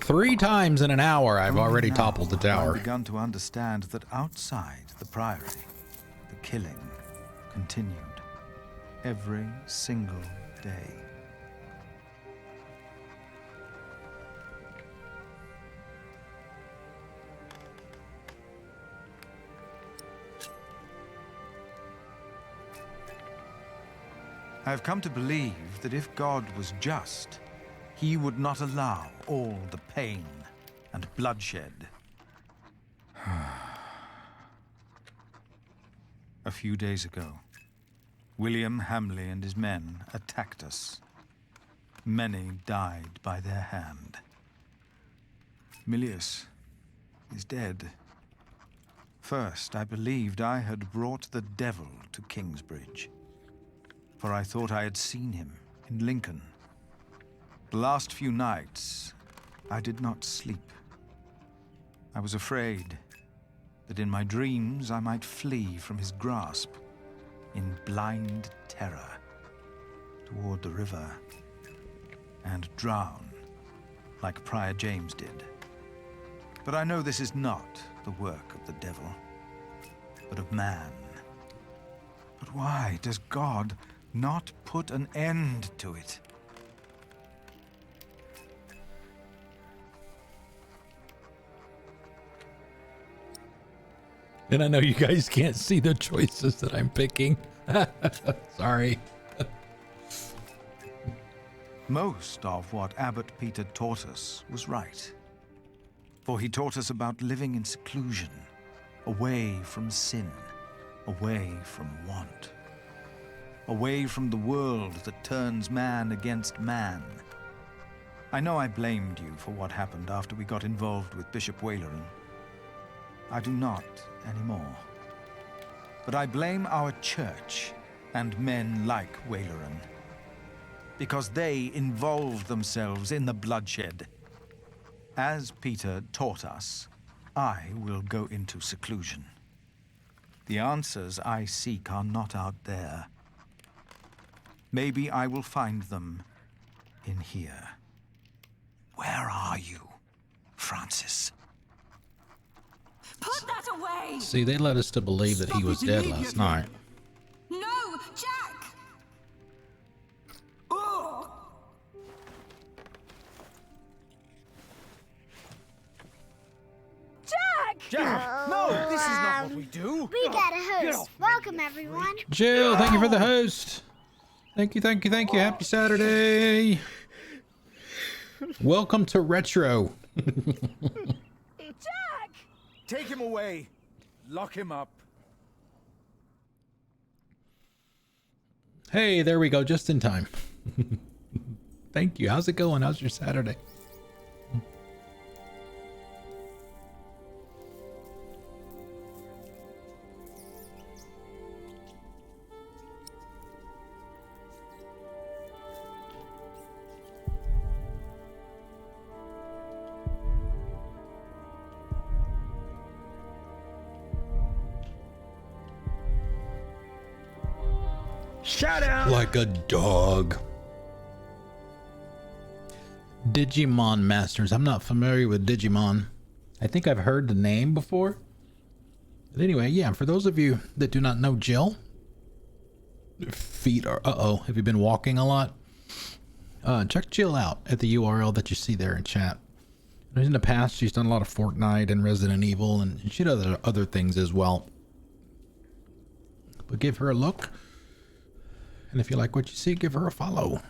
3 times in an hour, I've already Now, toppled the tower. I've begun to understand that outside the priory, the killing continued every single day. I have come to believe that if God was just, he would not allow all the pain and bloodshed. A few days ago, William Hamley and his men attacked us. Many died by their hand. Milius is dead. First, I believed I had brought the devil to Kingsbridge, for I thought I had seen him in Lincoln. The last few nights, I did not sleep. I was afraid that in my dreams I might flee from his grasp in blind terror toward the river and drown like Prior James did. But I know this is not the work of the devil, but of man. But why does God not put an end to it? And I know you guys can't see the choices that I'm picking. Sorry. Most of what Abbot Peter taught us was right. For he taught us about living in seclusion, away from sin, away from want, away from the world that turns man against man. I know I blamed you for what happened after we got involved with Bishop Waleran. I do not anymore. But I blame our church and men like Waleran, because they involved themselves in the bloodshed. As Peter taught us, I will go into seclusion. The answers I seek are not out there. Maybe I will find them in here. Where are you, Francis? Put that away! See, they led us to believe that he was dead last night. No, Jack! Oh. Jack! Jack! No, this is not what we do. We got a host. Welcome, everyone. Jill, thank you for the host. Thank you. Happy Saturday. Welcome to Retro. Jack! Take him away. Lock him up. Hey, there we go, just in time. Thank you. How's it going? How's your Saturday? Shut up! Like a dog. Digimon Masters. I'm not familiar with Digimon. I think I've heard the name before. But anyway, yeah, for those of you that do not know Jill, feet are, have you been walking a lot? Check Jill out at the URL that you see there in chat. In the past, she's done a lot of Fortnite and Resident Evil, and she does other things as well. But give her a look. And if you like what you see, give her a follow.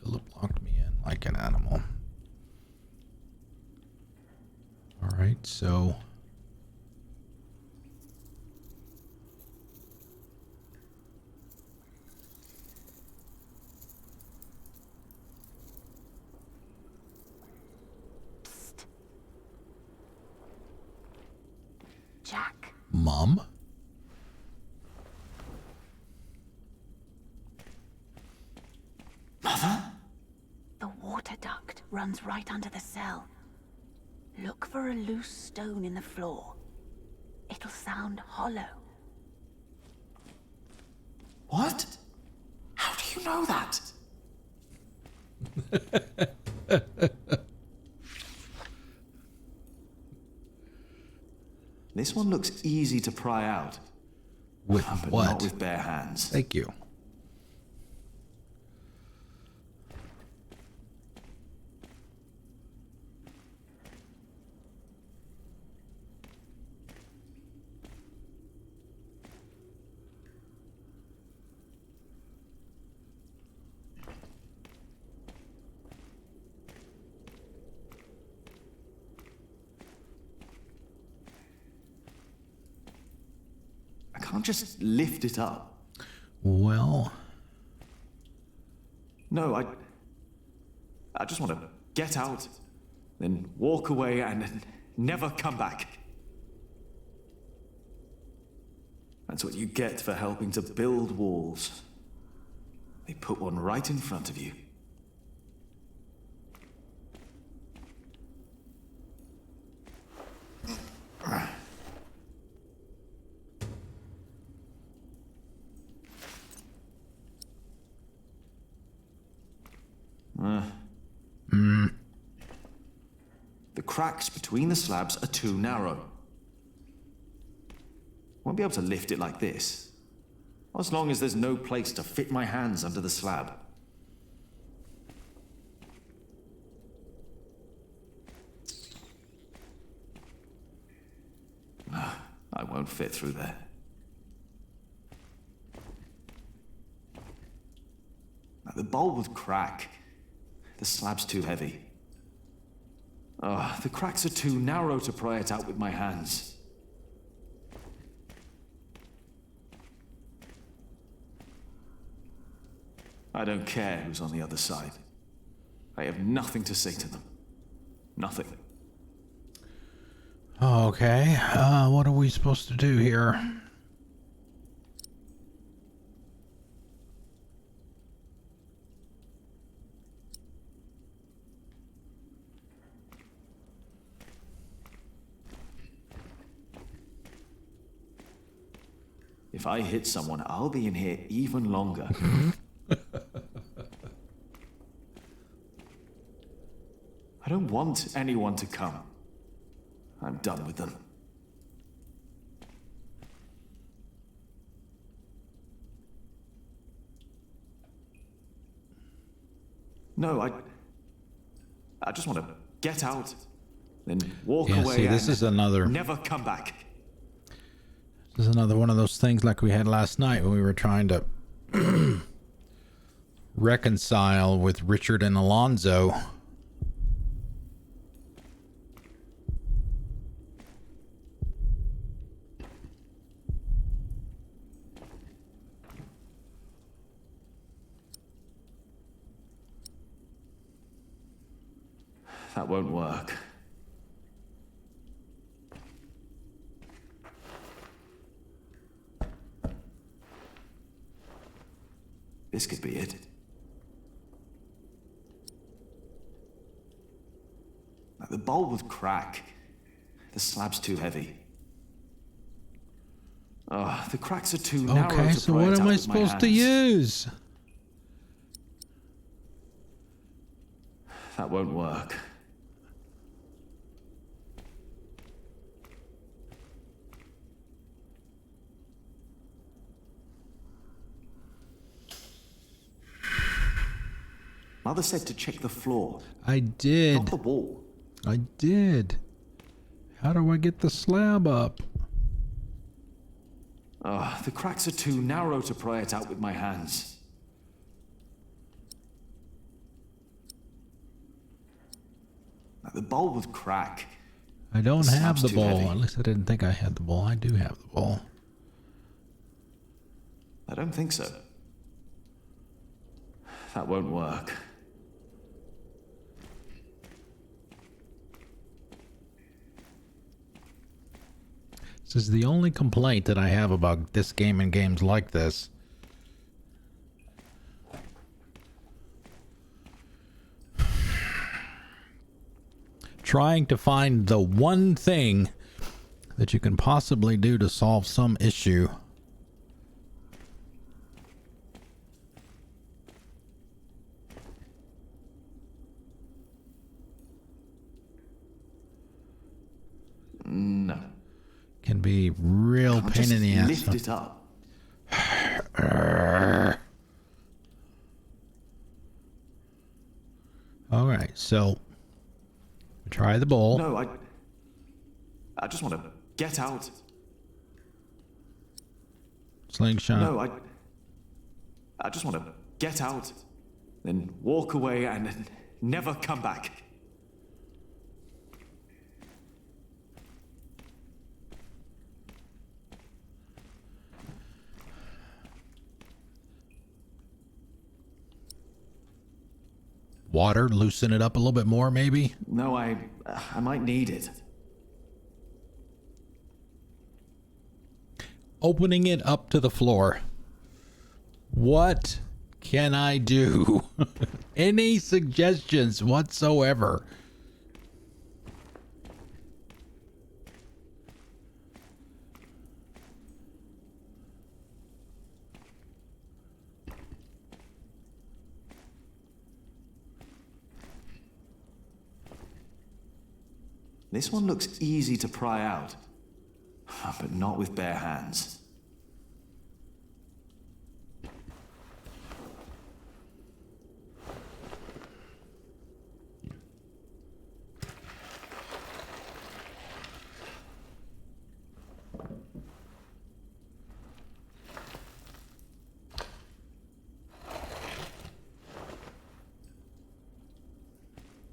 Philip locked me in like an animal. All right, so Jack. Mom? Mother? The water duct runs right under the cell. Look for a loose stone in the floor. It'll sound hollow. What? How do you know that? This one looks easy to pry out. With but what? Not with bare hands. Thank you. I can't just lift it up. Well, No, I just want to get out, then walk away and then never come back. That's what you get for helping to build walls. They put one right in front of you. The cracks between the slabs are too narrow. Won't be able to lift it like this. As long as there's no place to fit my hands under the slab. I won't fit through there. The bowl would crack. The slab's too heavy. The cracks are too narrow to pry it out with my hands. I don't care who's on the other side. I have nothing to say to them. Nothing. okay. What are we supposed to do here? If I hit someone, I'll be in here even longer. I don't want anyone to come. I'm done with them. No, I just want to get out, then walk Yeah, away see, this and is another- never come back. This is another one of those things like we had last night when we were trying to reconcile with Richard and Alonzo. That won't work. This could be it. The bowl would crack. The slab's too heavy. Oh, the cracks are too narrow. Okay, so what am I supposed to use? That won't work. Mother said to check the floor. I did. Not the wall. I did. How do I get the slab up? Oh, the cracks are too narrow to pry it out with my hands. The bowl would crack. I don't have the too bowl. heavy. At least I didn't think I had the bowl. I do have the bowl. I don't think so. That won't work. This is the only complaint that I have about this game and games like this. Trying to find the one thing that you can possibly do to solve some issue. No. Can be real Can't pain in the ass. Lift it up. All right, so try the bowl. No, I just want to get out. Slingshot. No, I just want to get out, then walk away and never come back. Water, loosen it up a little bit more, maybe? No, I might need it. Opening it up to the floor. What can I do? Any suggestions whatsoever? This one looks easy to pry out, but not with bare hands.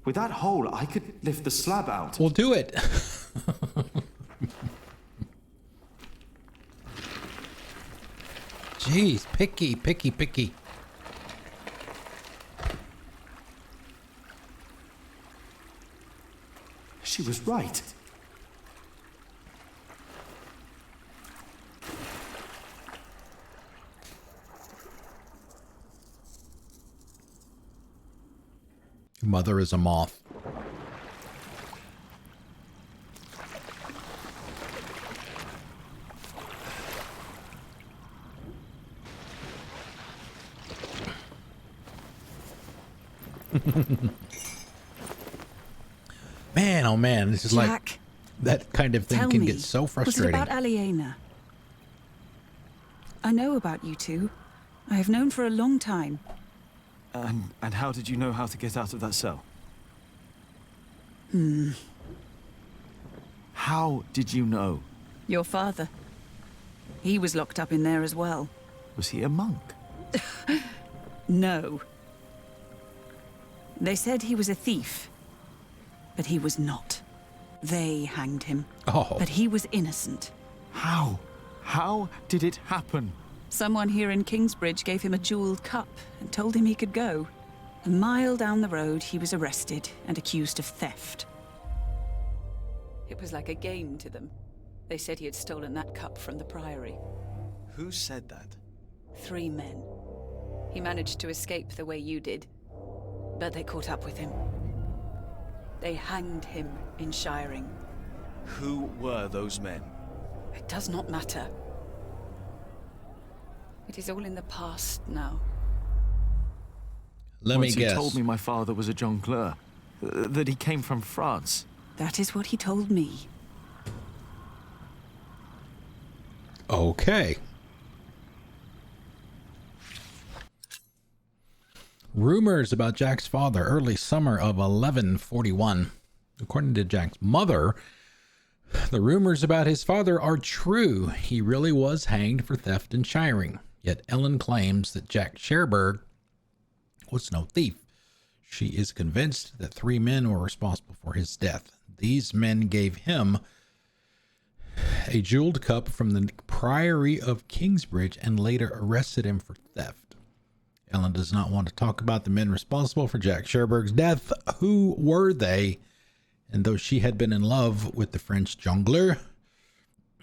With that hole, I could lift the slab out. We'll do it. Jeez, picky, picky, picky. She was right. Your mother is a moth. Man, oh man, this is Jack, like that kind of thing tell can me, get so frustrating. Was it about Aliena? I know about you two. I have known for a long time. And how did you know how to get out of that cell? How did you know? Your father. He was locked up in there as well. Was he a monk? No. They said he was a thief, but he was not. They hanged him. Oh. But he was innocent. How? How did it happen? Someone here in Kingsbridge gave him a jeweled cup and told him he could go. A mile down the road, he was arrested and accused of theft. It was like a game to them. They said he had stolen that cup from the priory. Who said that? 3 men. He managed to escape the way you did, but they caught up with him. They hanged him in Shiring. Who were those men? It does not matter. It is all in the past now. Let me Once guess. He told me my father was a jongleur, that he came from France. That is what he told me. Okay. Rumors about Jack's father early summer of 1141. According to Jack's mother, the rumors about his father are true. He really was hanged for theft and shiring. Yet Ellen claims that Jack Sherberg was no thief. She is convinced that 3 men were responsible for his death. These men gave him a jeweled cup from the Priory of Kingsbridge and later arrested him for theft. Ellen does not want to talk about the men responsible for Jack Sherberg's death. Who were they? And though she had been in love with the French jongleur,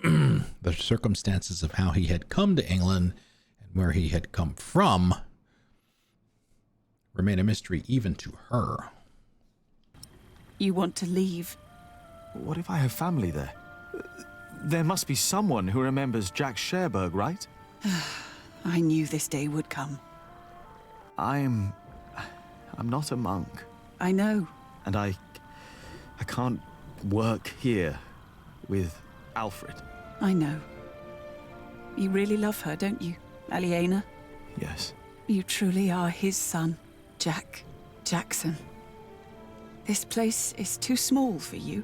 the circumstances of how he had come to England and where he had come from remain a mystery even to her. You want to leave? What if I have family there? There must be someone who remembers Jack Sherberg, right? I knew this day would come. I'm not a monk. I know. And I can't work here with Alfred. I know. You really love her, don't you, Aliena? Yes. You truly are his son, Jack Jackson. This place is too small for you.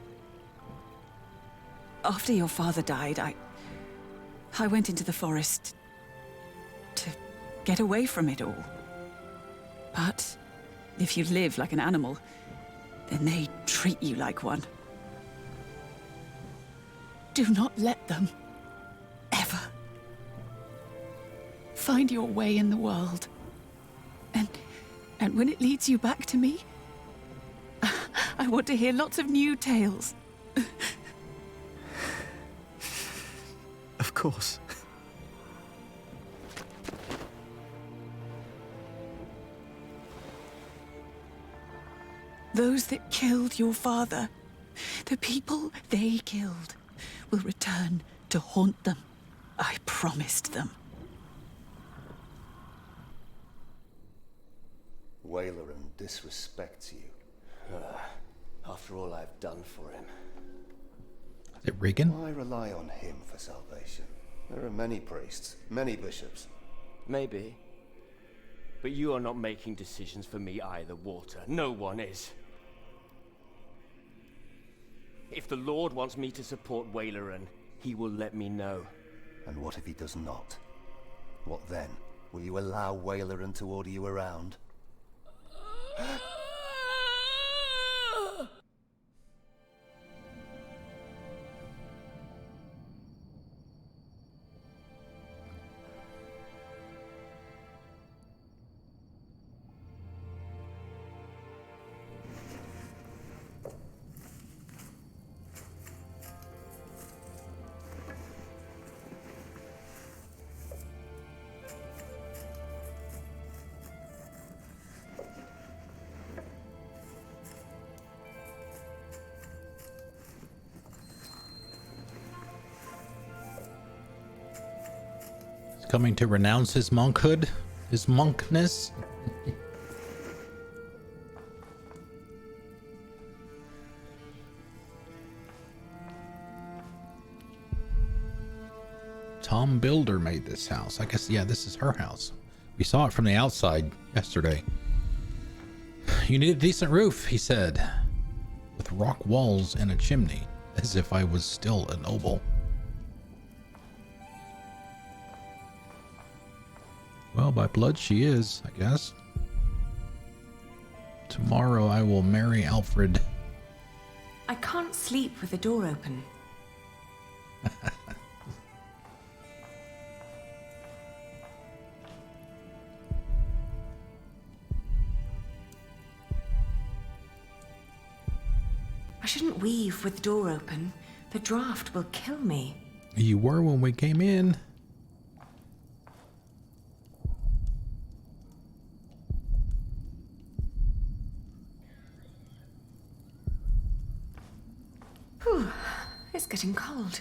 After your father died, I went into the forest to get away from it all. But if you live like an animal, then they treat you like one. Do not let them, ever. Find your way in the world. And when it leads you back to me, I want to hear lots of new tales. Of course. Those that killed your father, the people they killed, will return to haunt them. I promised them. Wayleran disrespects you. After all I've done for him. Is it Regan? Why rely on him for salvation? There are many priests, many bishops. Maybe. But you are not making decisions for me either, Walter. No one is. If the Lord wants me to support Wayleran, he will let me know. And what if he does not? What then? Will you allow Wayleran to order you around? Coming to renounce his monkhood, his monkness. Tom Builder made this house. I guess, yeah, this is her house. We saw it from the outside yesterday. You need a decent roof, he said, with rock walls and a chimney, as if I was still a noble. Well, by blood she is, I guess. Tomorrow I will marry Alfred. I can't sleep with the door open. shouldn't weave with the door open. The draft will kill me. You were when we came in. Whew, it's getting cold.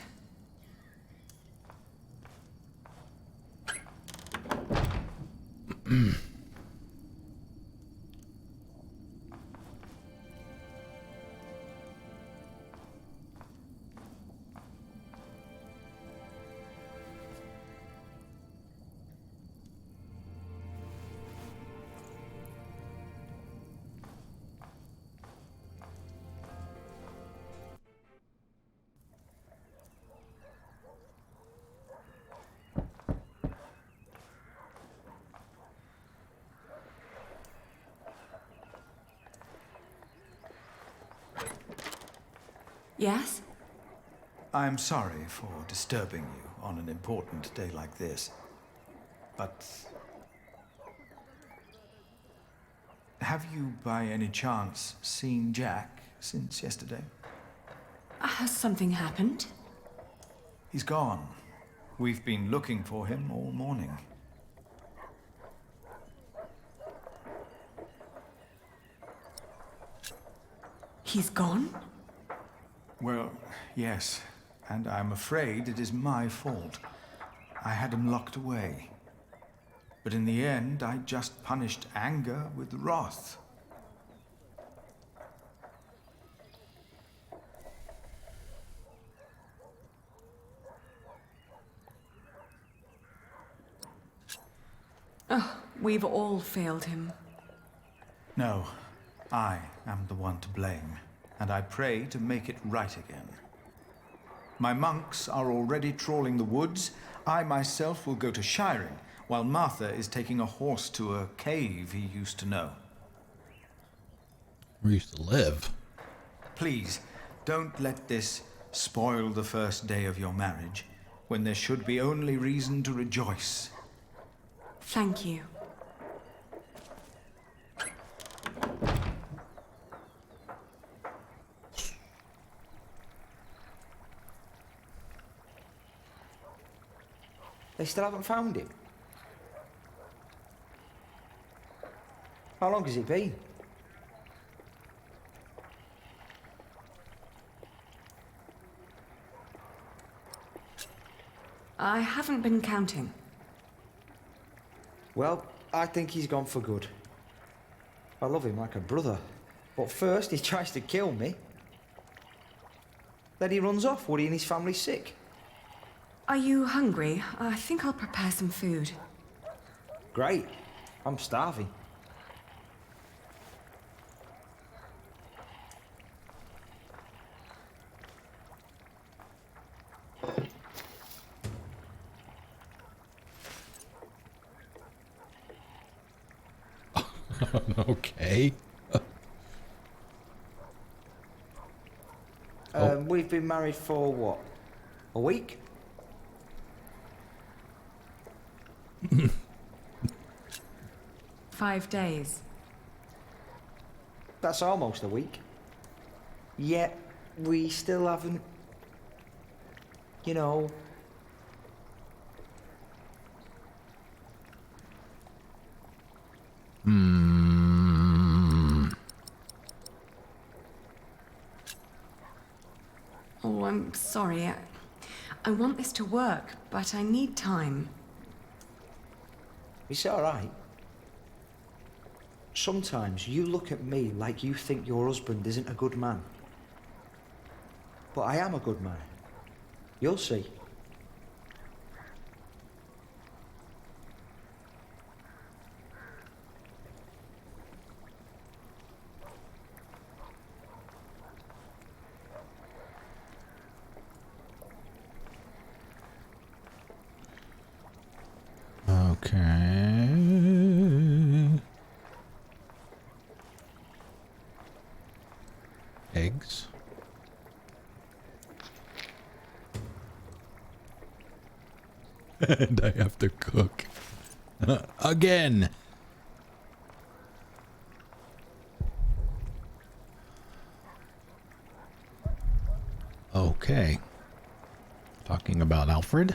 Yes? I'm sorry for disturbing you on an important day like this, but have you by any chance seen Jack since yesterday? Has something happened? He's gone. We've been looking for him all morning. He's gone? Well, yes, and I'm afraid it is my fault. I had him locked away. But in the end, I just punished anger with wrath. Oh, we've all failed him. No, I am the one to blame, and I pray to make it right again. My monks are already trawling the woods. I myself will go to shiring, while Martha is taking a horse to a cave he used to know. We used to live. Please, don't let this spoil the first day of your marriage, when there should be only reason to rejoice. Thank you. They still haven't found him? How long has it been? I haven't been counting. Well, I think he's gone for good. I love him like a brother. But first he tries to kill me. Then he runs off, worrying his family's sick. Are you hungry? I think I'll prepare some food. Great. I'm starving. Okay. We've been married for what? A week? 5 days. That's almost a week. Yet we still haven't, you know... Oh, I'm sorry. I want this to work, but I need time. It's all right. Sometimes you look at me like you think your husband isn't a good man. But I am a good man. You'll see. Okay. Eggs. And I have to cook. Again. Okay. Talking about Alfred.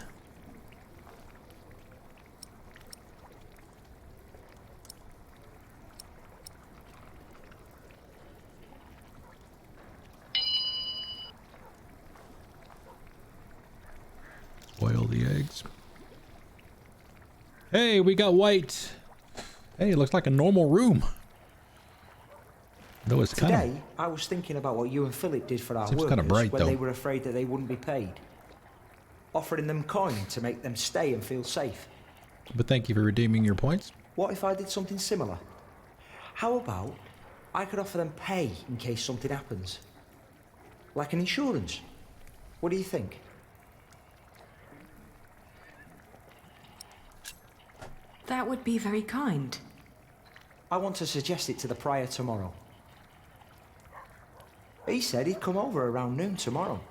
Boil the eggs. Hey, we got white. Hey, it looks like a normal room. Though it's kind of... Today, I was thinking about what you and Philip did for our Seems workers kinda bright, when though. they were afraid that they wouldn't be paid. Offering them coin to make them stay and feel safe. But thank you for redeeming your points. What if I did something similar? How about I could offer them pay in case something happens? Like an insurance. What do you think? That would be very kind. I want to suggest it to the prior tomorrow. He said he'd come over around noon tomorrow.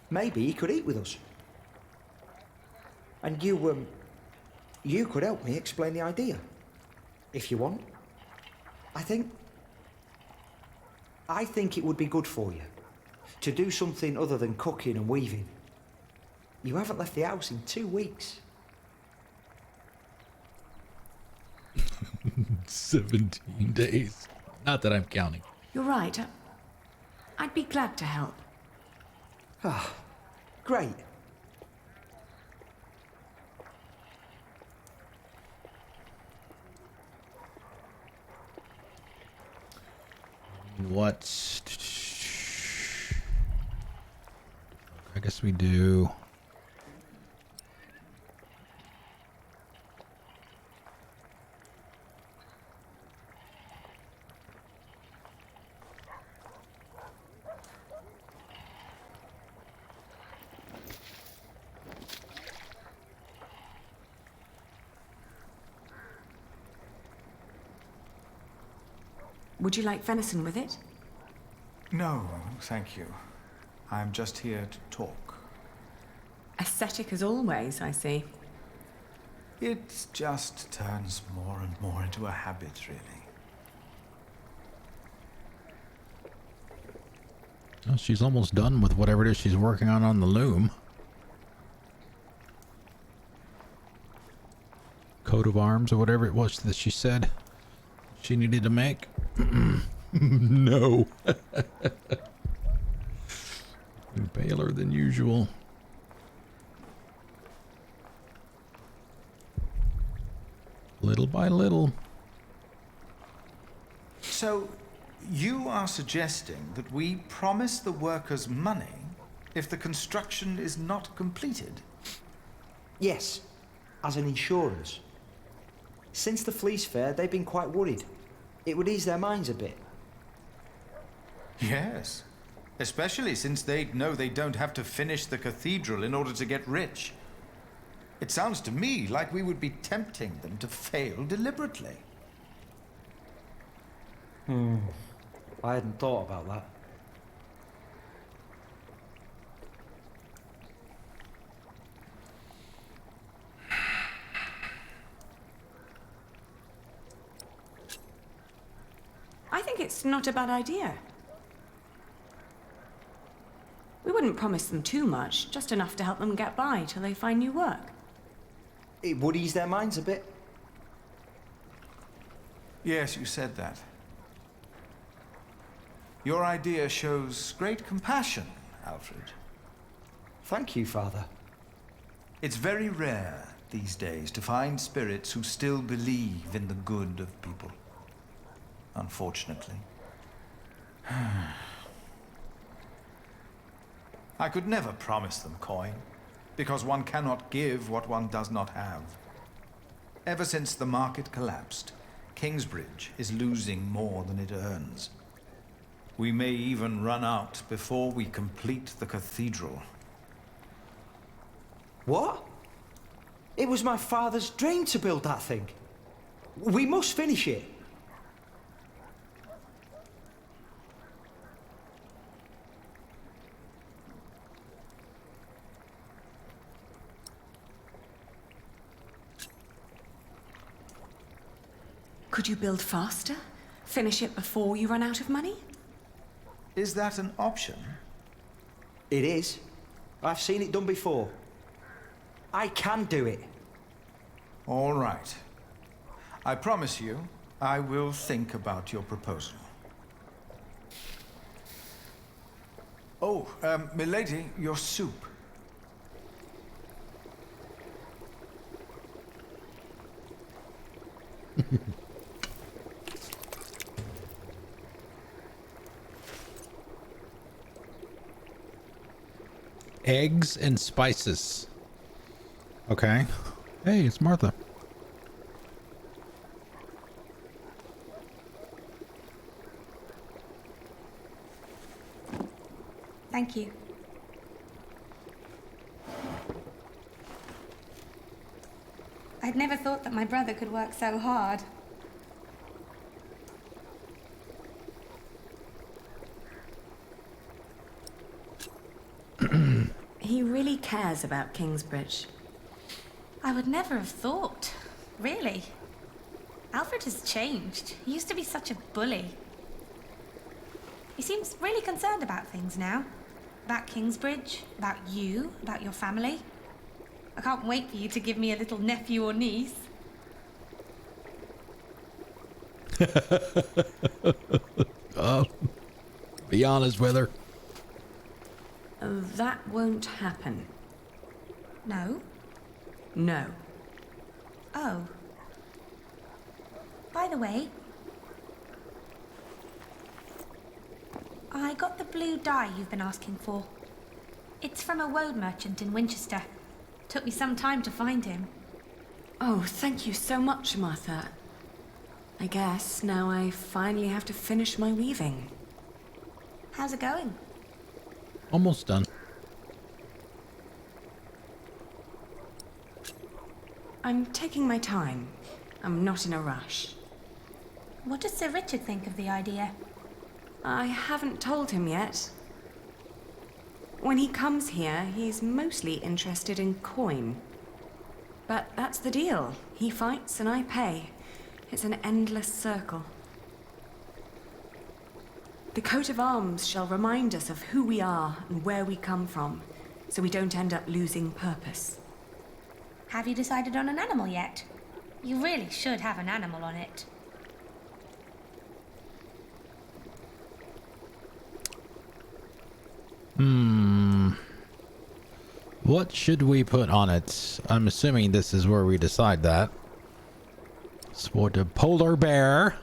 Maybe he could eat with us. And you could help me explain the idea. If you want. I think it would be good for you. To do something other than cooking and weaving. You haven't left the house in 2 weeks. 17 days. Not that I'm counting. You're right. I'd be glad to help. Ah, great. What? I guess we do. Would you like venison with it? No, thank you. I'm just here to talk. Ascetic as always, I see. It just turns more and more into a habit, really. Well, she's almost done with whatever it is she's working on the loom. Coat of arms or whatever it was that she said she needed to make. No. Paler than usual. Little by little. So, you are suggesting that we promise the workers money if the construction is not completed? Yes, as an insurance. Since the Fleece Fair, they've been quite worried. It would ease their minds a bit. Yes. Especially since they'd know they don't have to finish the cathedral in order to get rich. It sounds to me like we would be tempting them to fail deliberately. I hadn't thought about that. I think it's not a bad idea. We wouldn't promise them too much, just enough to help them get by till they find new work. It would ease their minds a bit. Yes, you said that. Your idea shows great compassion, Alfred. Thank you, Father. It's very rare these days to find spirits who still believe in the good of people. Unfortunately. I could never promise them coin, because one cannot give what one does not have. Ever since the market collapsed, Kingsbridge is losing more than it earns. We may even run out before we complete the cathedral. What? It was my father's dream to build that thing. We must finish it. Could you build faster? Finish it before you run out of money? Is that an option? It is. I've seen it done before. I can do it. All right. I promise you, I will think about your proposal. Oh, milady, your soup. Eggs and spices. Okay. Hey, it's Martha. Thank you. I'd never thought that my brother could work so hard. He really cares about Kingsbridge. I would never have thought. Really. Alfred has changed. He used to be such a bully. He seems really concerned about things now. About Kingsbridge, about you, about your family. I can't wait for you to give me a little nephew or niece. Be honest with her. That won't happen. No? No. Oh. By the way, I got the blue dye you've been asking for. It's from a woad merchant in Winchester. Took me some time to find him. Oh, thank you so much, Martha. I guess now I finally have to finish my weaving. How's it going? Almost done. I'm taking my time. I'm not in a rush. What does Sir Richard think of the idea? I haven't told him yet. When he comes here, he's mostly interested in coin. But that's the deal. He fights and I pay. It's an endless circle. The coat of arms shall remind us of who we are and where we come from, so we don't end up losing purpose. Have you decided on an animal yet? You really should have an animal on it. What should we put on it? I'm assuming this is where we decide that. Sport a polar bear.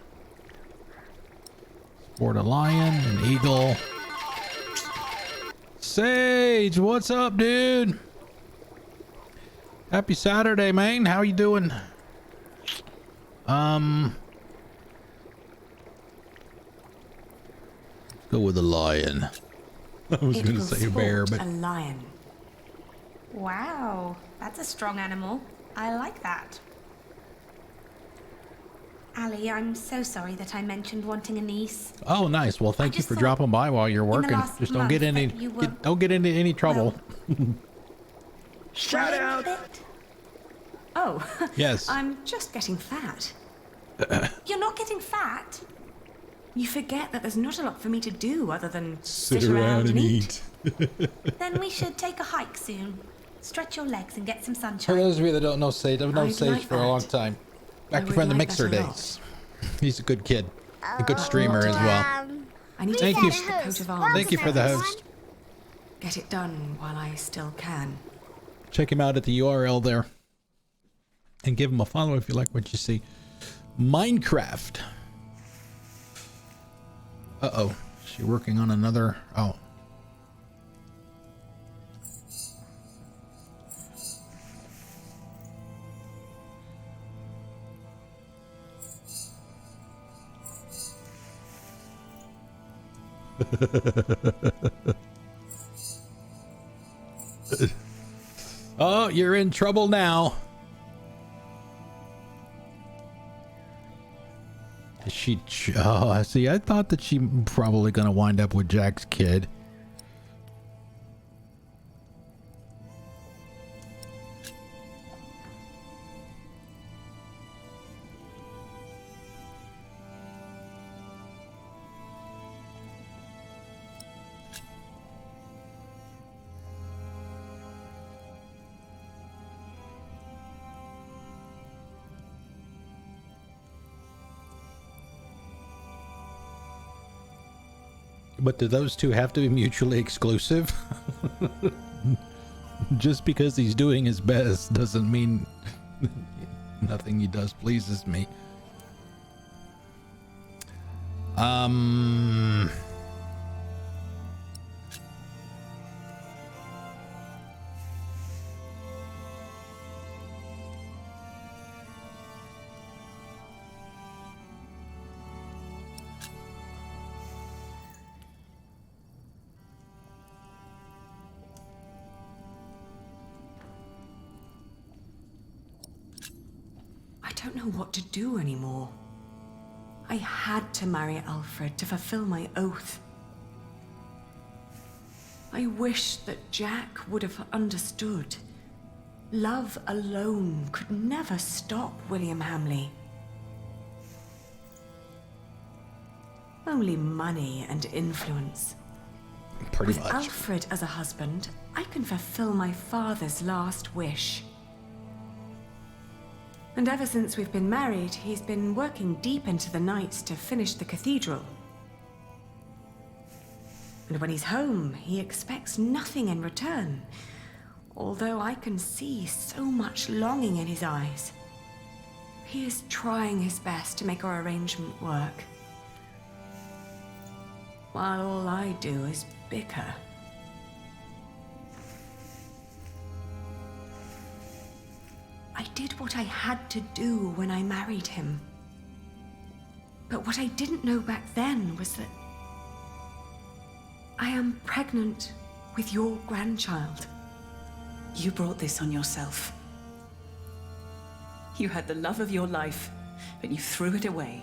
Sport a lion, an eagle. Sage, what's up, dude? Happy Saturday, man. How you doing? Let's go with a lion. I was going to say a bear, but a lion. Wow, that's a strong animal. I like that. Ali, I'm so sorry that I mentioned wanting a niece. oh, nice. Well, thank you for dropping by while you're working. last Just don't get month any, that you were- don't get into any trouble. Shout out! Oh, Yes. I'm just getting fat. You're not getting fat? You forget that there's not a lot for me to do other than Sit around and eat. Then we should take a hike soon. Stretch your legs and get some For sunshine. those of you that don't know Sage, I've known I'd Sage like for a that. long time. Back would from the like Mixer that a lot. days. He's a good kid. A good streamer as well. I need Thank to you. finish the coat of arms. Thank you for the host. Get it done while I still can. Check him out at the URL there. And give him a follow if you like what you see. Minecraft. Uh-oh. She working on another... Oh. Oh, you're in trouble now. Is she? Oh, I see. I thought that she probably gonna wind up with Jack's kid. But do those two have to be mutually exclusive? Just because he's doing his best doesn't mean nothing he does pleases me. I don't know what to do anymore. I had to marry Alfred to fulfill my oath. I wish that Jack would have understood. Love alone could never stop William Hamley. Only money and influence. Pretty With much. Alfred as a husband, I can fulfill my father's last wish. And ever since we've been married, he's been working deep into the nights to finish the cathedral. And when he's home, he expects nothing in return, although I can see so much longing in his eyes. He is trying his best to make our arrangement work, while all I do is bicker. I did what I had to do when I married him. But what I didn't know back then was that I am pregnant with your grandchild. You brought this on yourself. You had the love of your life, but you threw it away.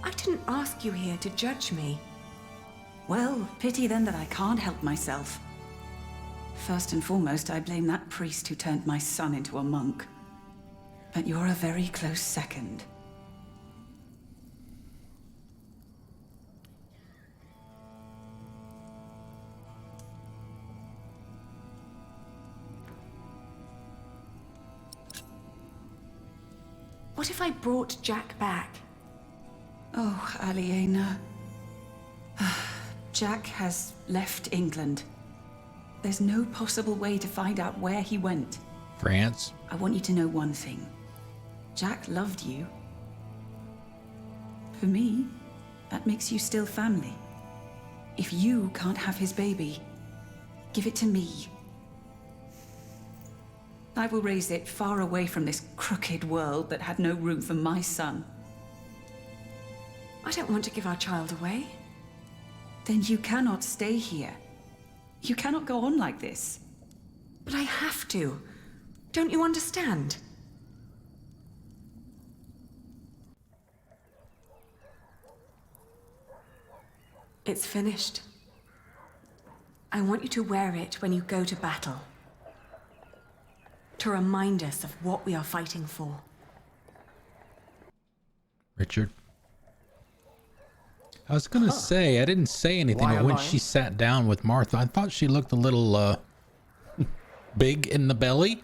I didn't ask you here to judge me. Well, pity then that I can't help myself. First and foremost, I blame that priest who turned my son into a monk. But you're a very close second. What if I brought Jack back? Oh, Aliena. Jack has left England. There's no possible way to find out where he went. France. I want you to know one thing. Jack loved you. For me, that makes you still family. If you can't have his baby, give it to me. I will raise it far away from this crooked world that had no room for my son. I don't want to give our child away. Then you cannot stay here. You cannot go on like this. But I have to. Don't you understand? It's finished. I want you to wear it when you go to battle. To remind us of what we are fighting for. Richard. I was gonna say, I didn't say anything, but when she sat down with Martha, I thought she looked a little, big in the belly.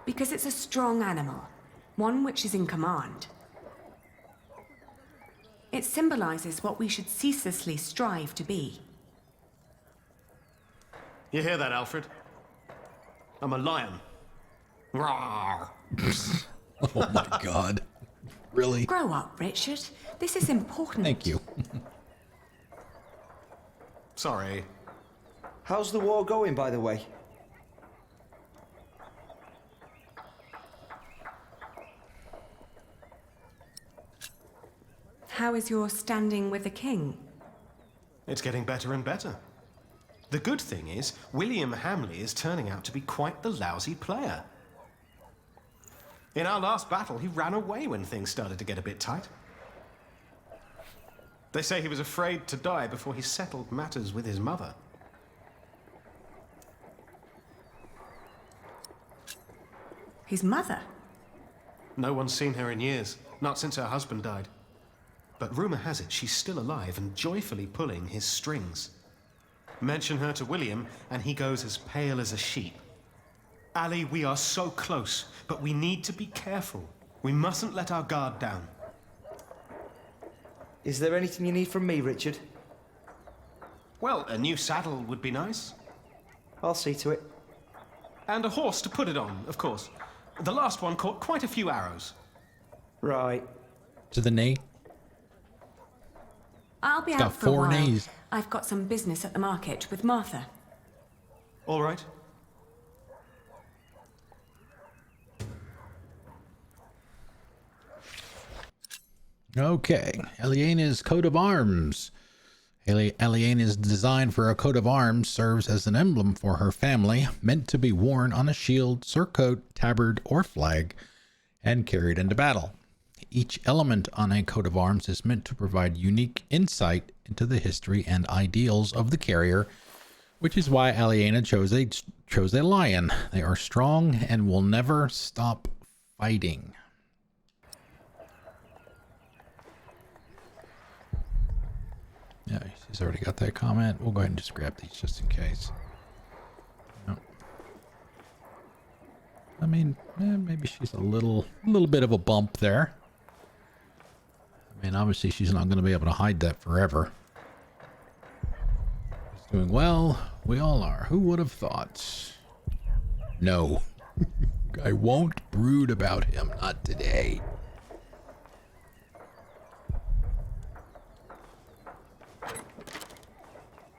Because it's a strong animal, one which is in command. It symbolizes what we should ceaselessly strive to be. You hear that, Alfred? I'm a lion. Rawr. Oh my god. Really? Grow up, Richard. This is important. Thank you. Sorry. How's the war going, by the way? How is your standing with the king? It's getting better and better. The good thing is, William Hamley is turning out to be quite the lousy player. In our last battle, he ran away when things started to get a bit tight. They say he was afraid to die before he settled matters with his mother. His mother? No one's seen her in years, not since her husband died. but rumor has it she's still alive and joyfully pulling his strings. Mention her to William, and he goes as pale as a sheep. Ali, we are so close, but we need to be careful. We mustn't let our guard down. Is there anything you need from me, Richard? Well, a new saddle would be nice. I'll see to it. And a horse to put it on, of course. The last one caught quite a few arrows. Right. To the knee. I'll be It's out got for a 4 while. knees. I've got some business at the market with Martha. All right. Okay, Eliena's coat of arms. Eliena's design for a coat of arms serves as an emblem for her family, meant to be worn on a shield, surcoat, tabard, or flag, and carried into battle. Each element on a coat of arms is meant to provide unique insight into the history and ideals of the carrier, which is why Aliena chose a lion. They are strong and will never stop fighting. Yeah, she's already got that comment. We'll go ahead and just grab these just in case. No. I mean, maybe she's a little bit of a bump there. I mean, obviously she's not going to be able to hide that forever. She's doing well. We all are. Who would have thought? No. I won't brood about him. Not today.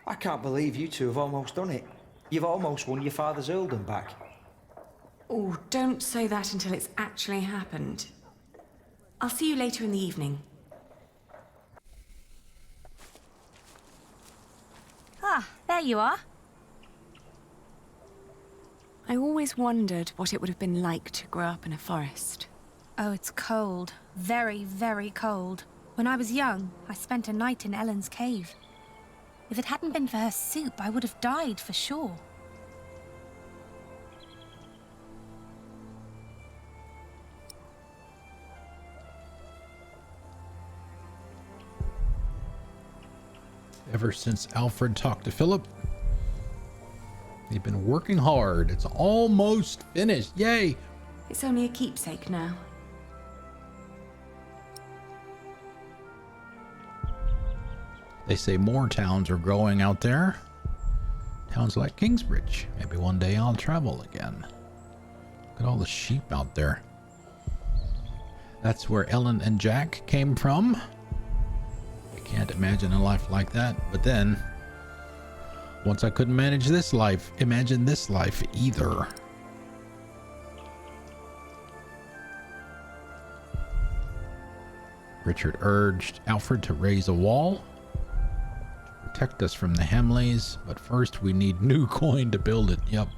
I can't believe you two have almost done it. You've almost won your father's earldom back. Oh, don't say that until it's actually happened. I'll see you later in the evening. Ah, there you are. I always wondered what it would have been like to grow up in a forest. Oh, it's cold. Very, very cold. When I was young, I spent a night in Ellen's cave. If it hadn't been for her soup, I would have died for sure. Ever since Alfred talked to Philip, they've been working hard. It's almost finished. Yay! It's only a keepsake now. They say more towns are growing out there. Towns like Kingsbridge. Maybe one day I'll travel again. Look at all the sheep out there. That's where Ellen and Jack came from. I can't imagine a life like that. But then, once I couldn't manage this life, imagine this life either. Richard urged Alfred to raise a wall. Protect us from the Hamleys, but first we need new coin to build it. Yep.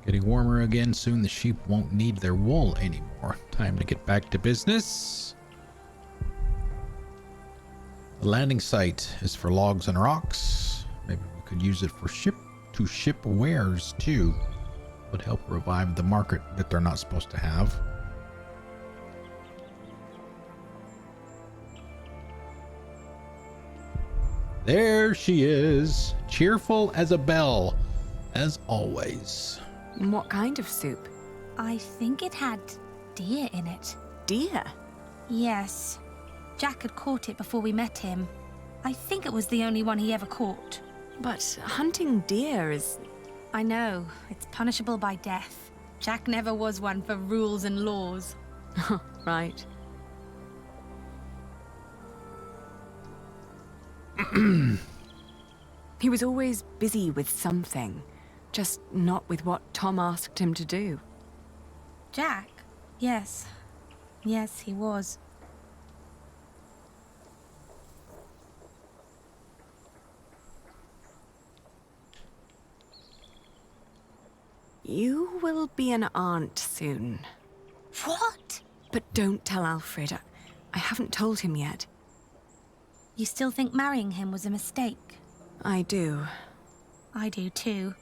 Getting warmer again. Soon the sheep won't need their wool anymore. Time to get back to business. The landing site is for logs and rocks. Maybe we could use it for ship wares too. Would help revive the market that they're not supposed to have. There she is, cheerful as a bell, as always. What kind of soup? I think it had deer in it. Deer? Yes. Jack had caught it before we met him. I think it was the only one he ever caught. But hunting deer is... I know. It's punishable by death. Jack never was one for rules and laws. Right. He was always busy with something, just not with what Tom asked him to do. Jack? Yes. Yes, he was. You will be an aunt soon. What? But don't tell Alfred. I haven't told him yet. You still think marrying him was a mistake? I do. I do too.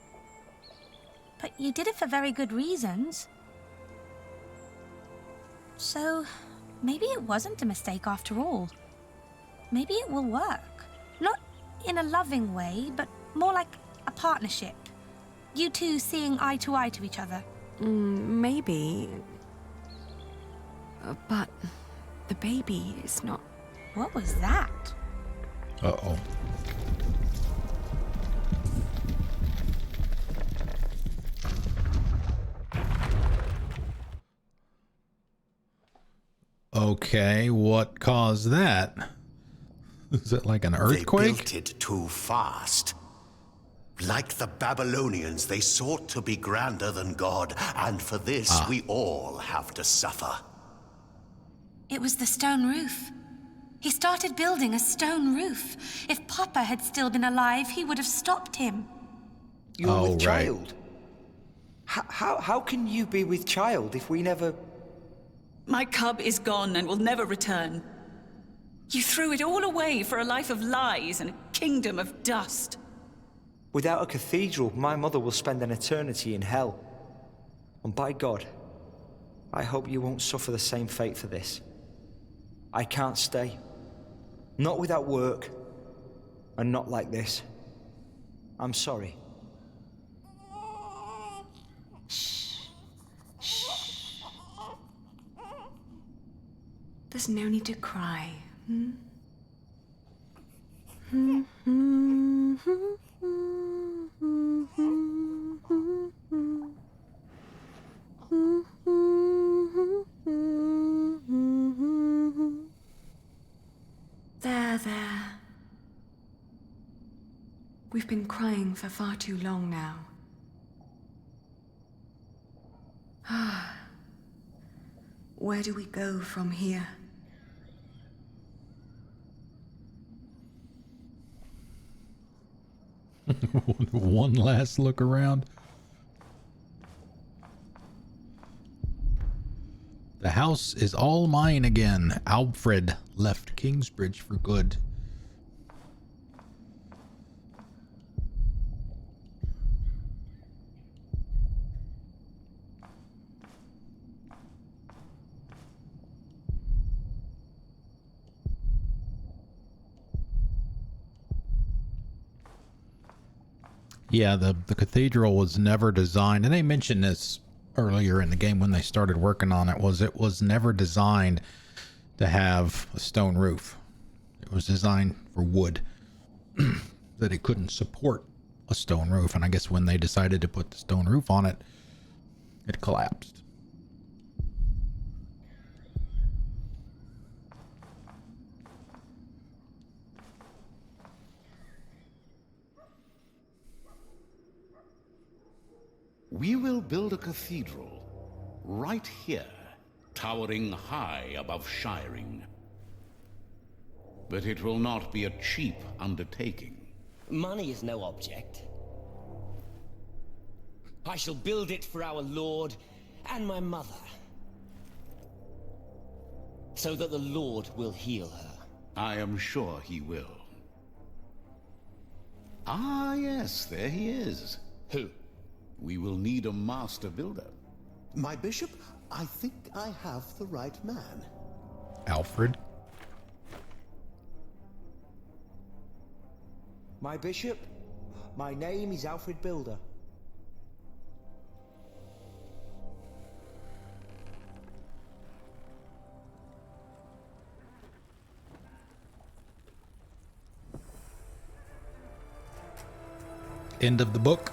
But you did it for very good reasons. So, Maybe it wasn't a mistake after all. Maybe it will work. Not in a loving way, but more like a partnership. You two seeing eye to each other. Maybe. But the baby is not... What was that? Uh-oh. Okay, what caused that? Is it like an earthquake? They built it too fast. Like the Babylonians, they sought to be grander than God, and for this we all have to suffer. It was the stone roof. He started building a stone roof. If Papa had still been alive, he would have stopped him. You're with child. How can you be with child if we never... My cub is gone and will never return. You threw it all away for a life of lies and a kingdom of dust. Without a cathedral, my mother will spend an eternity in hell. And by God, I hope you won't suffer the same fate for this. I can't stay. Not without work, and not like this. I'm sorry. There's no need to cry. There. We've been crying for far too long now. Where do we go from here? One last look around. The house is all mine again. Alfred left Kingsbridge for good. Yeah, the cathedral was never designed, and they mentioned this earlier in the game when they started working on it, it was never designed to have a stone roof. It was designed for wood, that it couldn't support a stone roof, and I guess when they decided to put the stone roof on it, it collapsed. We will build a cathedral right here, towering high above Shiring. But it will not be a cheap undertaking. Money is no object. I shall build it for our Lord and my mother, so that the Lord will heal her. I am sure he will. Ah, yes, there he is. Who? We will need a master builder. My bishop, I think I have the right man. Alfred? My bishop, my name is Alfred Builder. End of the book.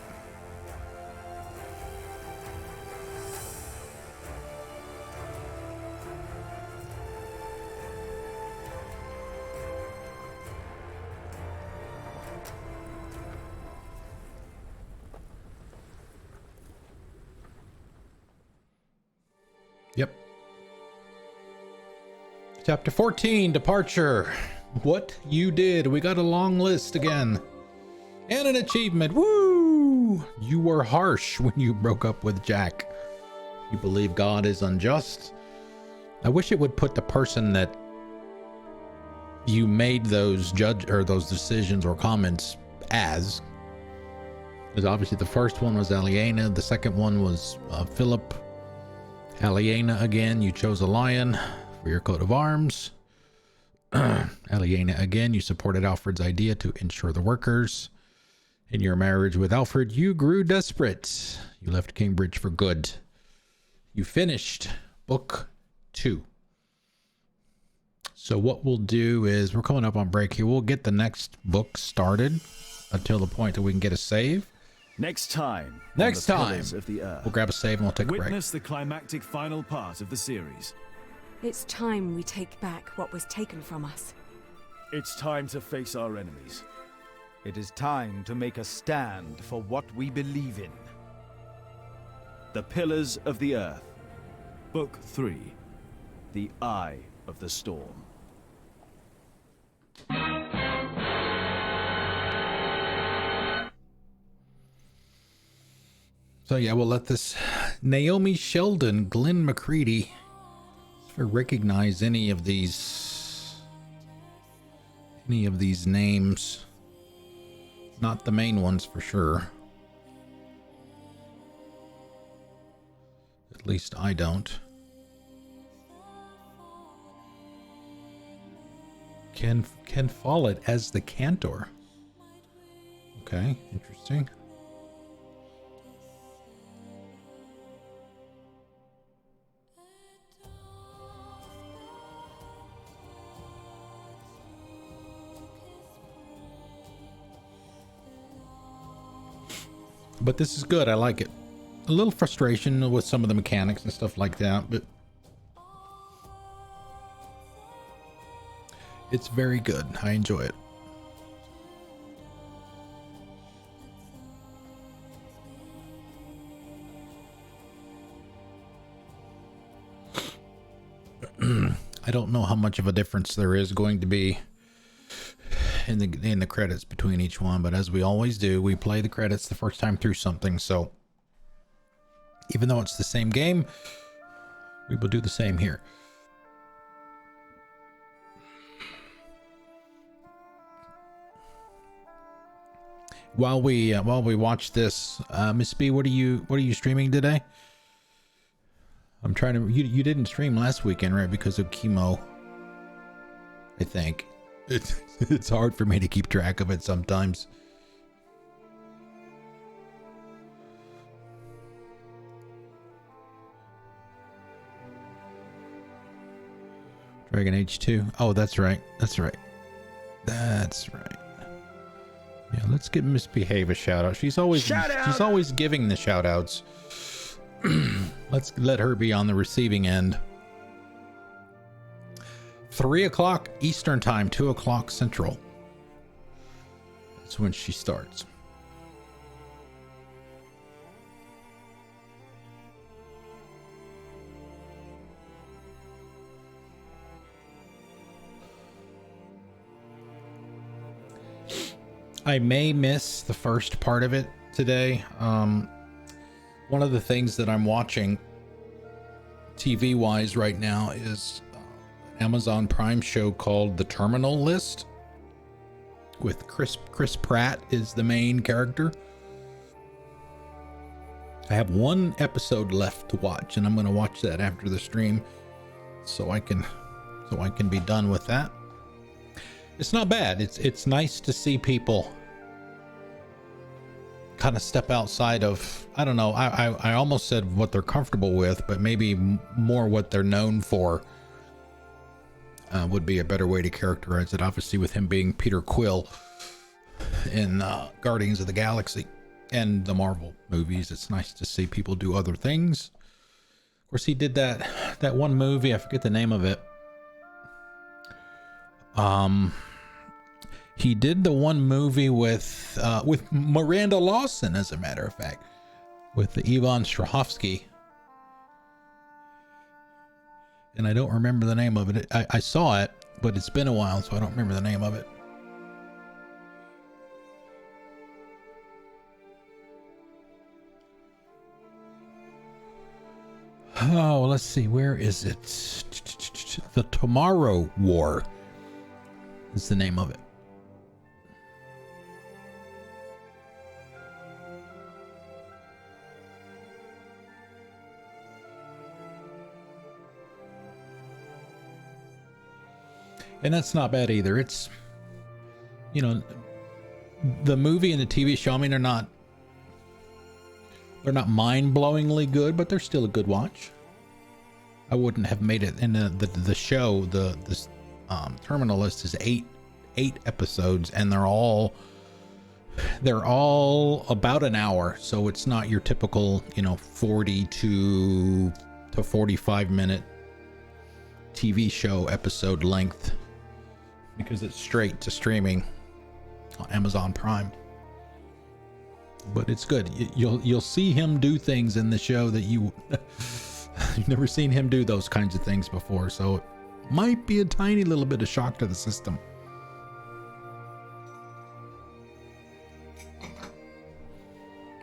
Yep. Chapter 14, Departure. What you did. We got a long list again. And an achievement. Woo! You were harsh when you broke up with Jack. You believe God is unjust. I wish it would put the person that you made those those decisions or comments as. Because obviously the first one was Aliena. The second one was Philip. Aliena again, you chose a lion. for your coat of arms. Aliena, again, you supported Alfred's idea to insure the workers. In your marriage with Alfred, you grew desperate. You left Kingbridge for good. You finished book 2. So what we'll do is, we're coming up on break here. We'll get the next book started until the point that we can get a save. Next time. Next on the time. Pillars of the Earth. We'll grab a save and we'll take a break. Witness the climactic final part of the series. It's time we take back what was taken from us. It's time to face our enemies. It is time to make a stand for what we believe in. The Pillars of the Earth. Book 3. The Eye of the Storm. So yeah, we'll let this Naomi Sheldon, Glenn McCready, if I recognize any of these names. Not the main ones for sure. At least I don't. Ken Follett as the Cantor. Okay, interesting. But this is good. I like it. A little frustration with some of the mechanics and stuff like that, but it's very good. I enjoy it. I don't know how much of a difference there is going to be in the credits between each one, but as we always do, we play the credits the first time through something. So even though it's the same game, we will do the same here. While we watch this, Miss B, what are you streaming today? I'm trying to. You didn't stream last weekend, right? Because of chemo, I think. It's hard for me to keep track of it sometimes. Dragon Age 2. Oh, that's right. That's right. That's right. Yeah, let's give Miss Behave a shout out. She's always giving the shout outs. Let's let her be on the receiving end. 3 o'clock Eastern time, 2 o'clock Central. That's when she starts. I may miss the first part of it today. One of the things that I'm watching TV wise right now is Amazon Prime show called The Terminal List with Chris Pratt is the main character. I have one episode left to watch, and I'm going to watch that after the stream so I can be done with that. It's not bad. It's nice to see people kind of step outside of, I don't know, I almost said what they're comfortable with, but maybe more what they're known for. Would be a better way to characterize it. Obviously, with him being Peter Quill in Guardians of the Galaxy and the Marvel movies, it's nice to see people do other things. Of course, he did that one movie. I forget the name of it. He did the one movie with Miranda Lawson, as a matter of fact, with Yvonne Strahovski. And I don't remember the name of it. I saw it, but it's been a while, so I don't remember the name of it. Oh, let's see. Where is it? The Tomorrow War is the name of it. And that's not bad either. It's, you know, the movie and the TV show, I mean, they're not mind-blowingly good, but they're still a good watch. I wouldn't have made it in the show. The Terminal List is eight episodes, and they're all about an hour, so it's not your typical, you know, 42 to 45 minute TV show episode length, because it's straight to streaming on Amazon Prime. But it's good. You'll see him do things in the show that you've never seen him do those kinds of things before, so it might be a tiny little bit of shock to the system.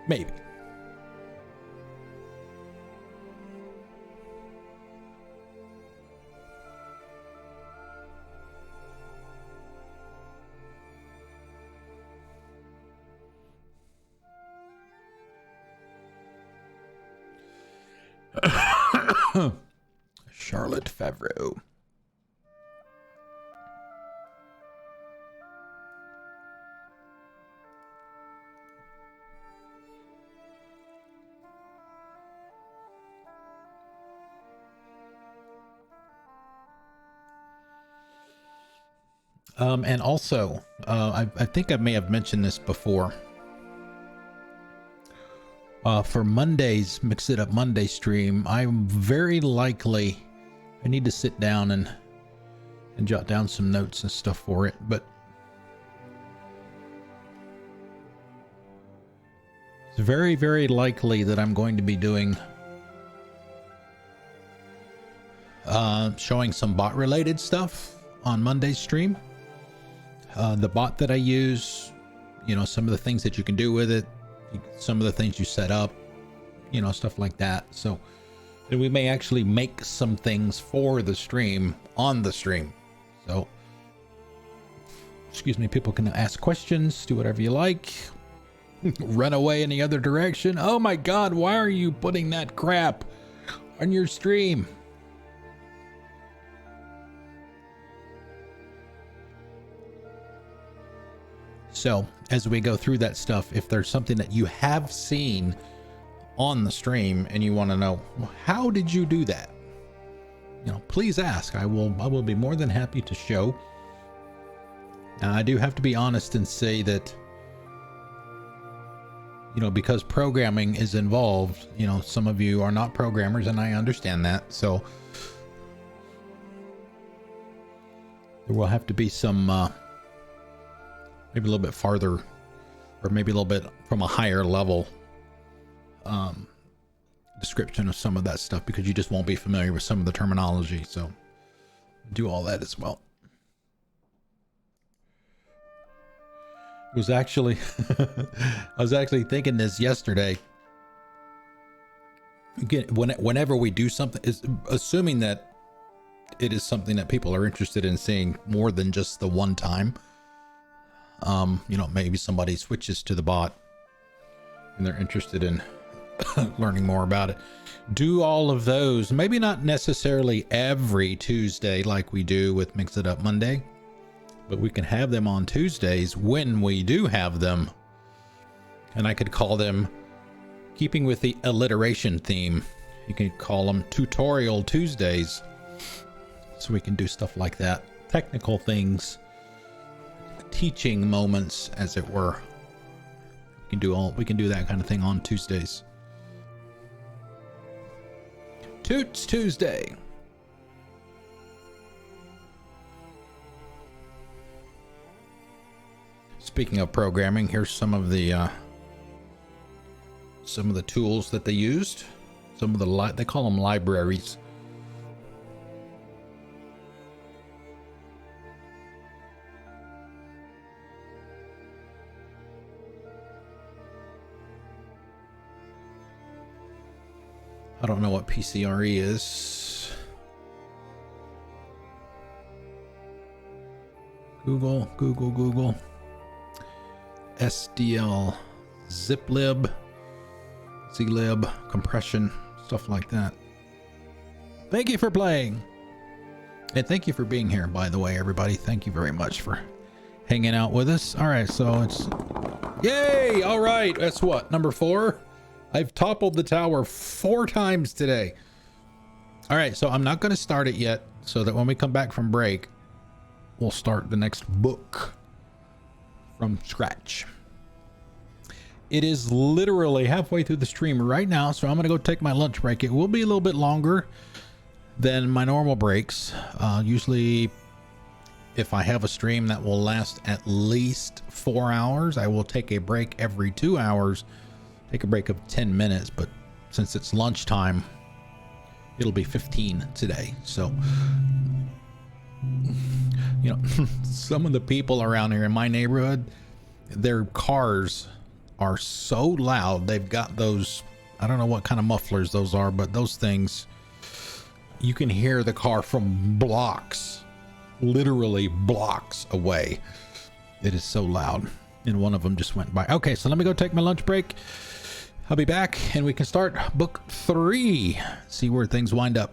Maybe. Charlotte Favreau. And also, I think I may have mentioned this before. For Monday's Mix It Up Monday stream, I'm very likely, I need to sit down and jot down some notes and stuff for it, but it's very, very likely that I'm going to be doing showing some bot related stuff on Monday's stream. The bot that I use, you know, some of the things that you can do with it, some of the things you set up, you know, stuff like that. So we may actually make some things for the stream on the stream. So, excuse me, people can ask questions, do whatever you like, run away in the other direction. Oh my God, why are you putting that crap on your stream? So as we go through that stuff, if there's something that you have seen on the stream and you want to know, well, how did you do that? You know, please ask. I will be more than happy to show. Now, I do have to be honest and say that, you know, because programming is involved, you know, some of you are not programmers, and I understand that. So there will have to be some maybe a little bit farther, or maybe a little bit from a higher level description of some of that stuff, because you just won't be familiar with some of the terminology. So do all that as well. It was actually I was actually thinking this yesterday. Again, whenever we do something, is assuming that it is something that people are interested in seeing more than just the one time. You know, maybe somebody switches to the bot and they're interested in learning more about it. Do all of those, maybe not necessarily every Tuesday like we do with Mix It Up Monday, but we can have them on Tuesdays when we do have them. And I could call them, keeping with the alliteration theme, you can call them Tutorial Tuesdays. So we can do stuff like that. Technical things. Teaching moments, as it were. We can do that kind of thing on Tuesdays. Toots Tuesday. Speaking of programming, here's some of the tools that they used. Some of the they call them libraries. I don't know what PCRE is. Google. SDL, ziplib, zlib, compression, stuff like that. Thank you for playing. And thank you for being here, by the way, everybody. Thank you very much for hanging out with us. All right, so it's... Yay! All right, that's what, number 4? I've toppled the tower 4 times today. All right, so I'm not going to start it yet, so that when we come back from break, we'll start the next book from scratch. It is literally halfway through the stream right now, so I'm going to go take my lunch break. It will be a little bit longer than my normal breaks. Usually, if I have a stream that will last at least 4 hours, I will take a break every 2 hours, take a break of 10 minutes, but since it's lunchtime, it'll be 15 today. So, you know, some of the people around here in my neighborhood, their cars are so loud. They've got those, I don't know what kind of mufflers those are, but those things, you can hear the car from blocks, literally blocks away. It is so loud. And one of them just went by. Okay, so let me go take my lunch break. I'll be back and we can start book 3. See where things wind up.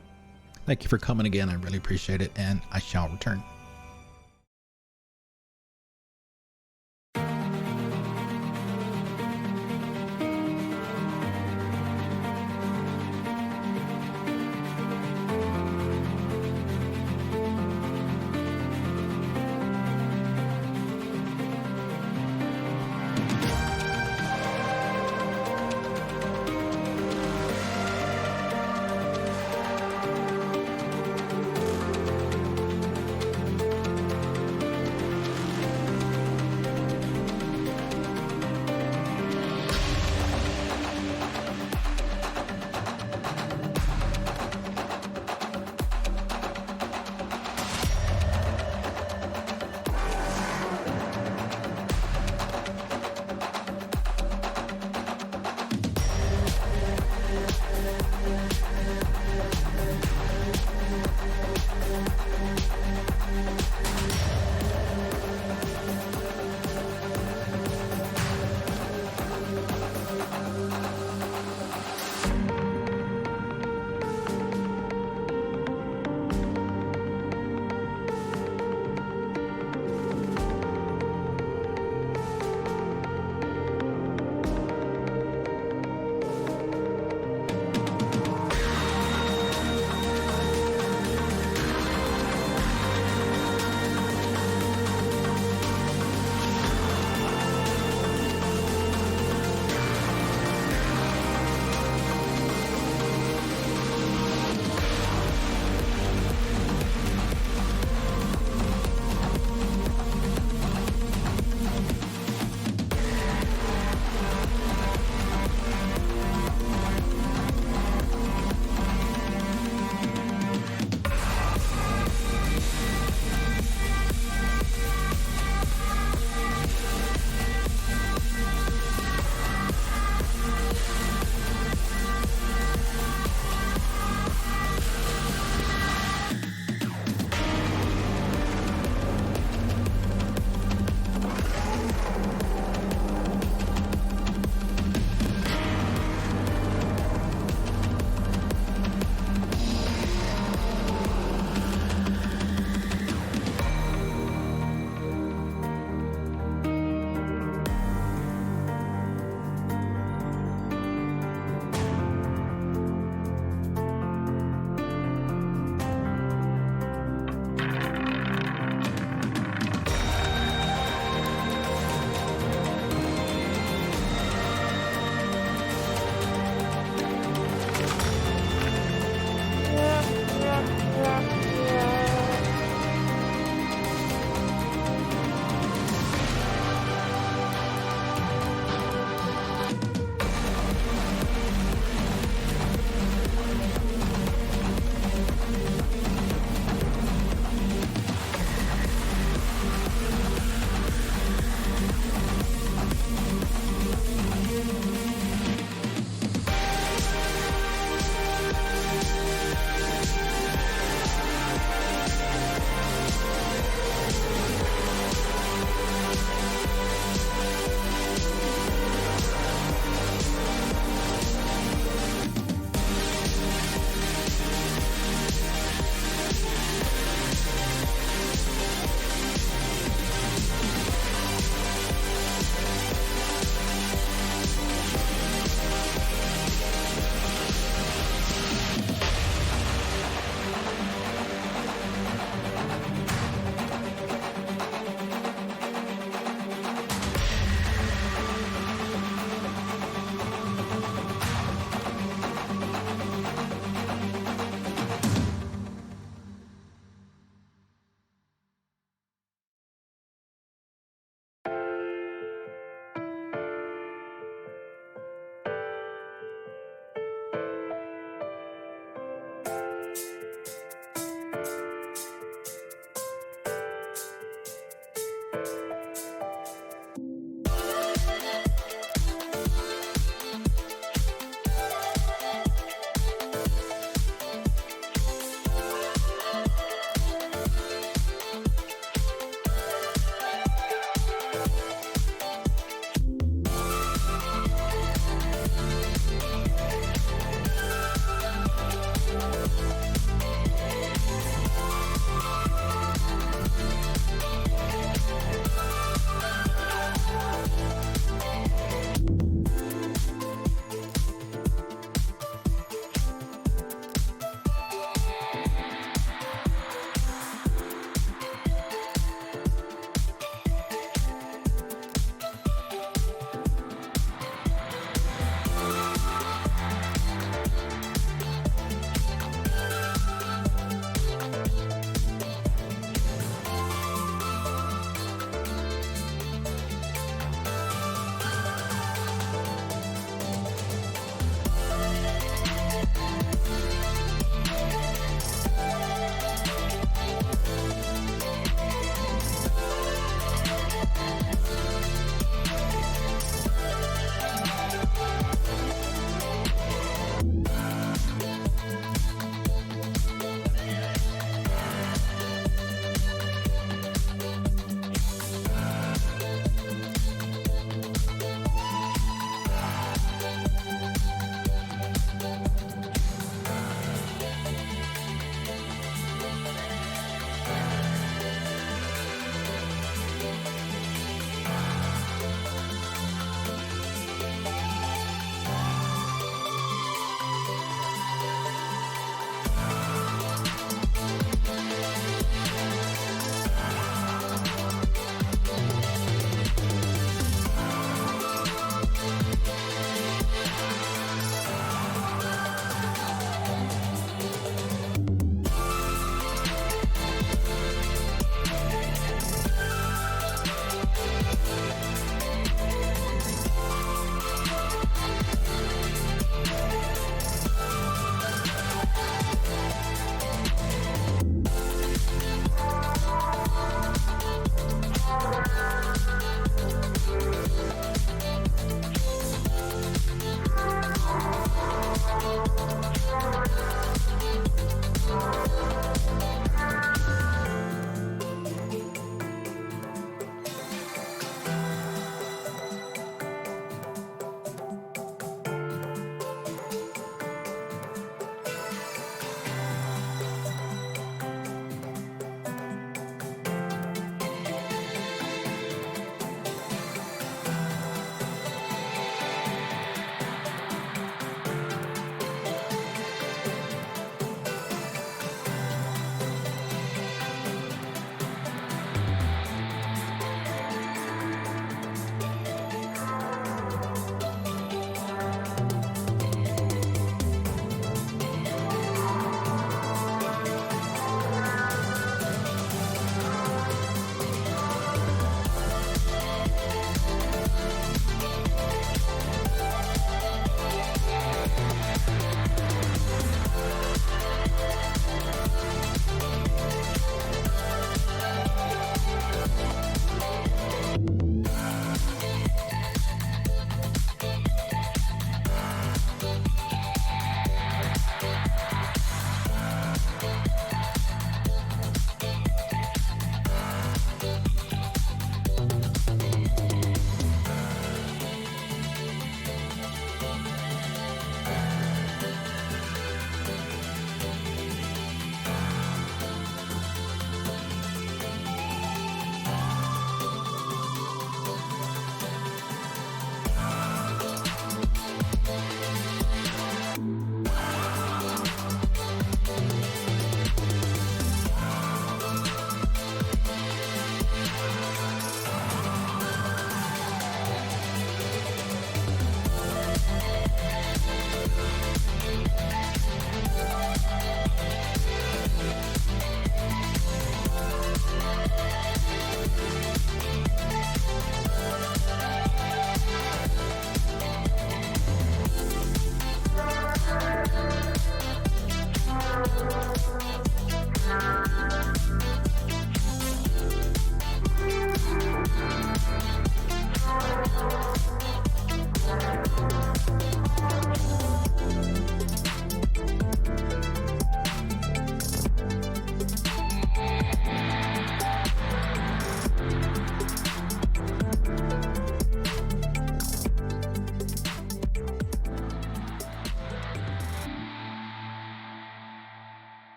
Thank you for coming again. I really appreciate it, and I shall return.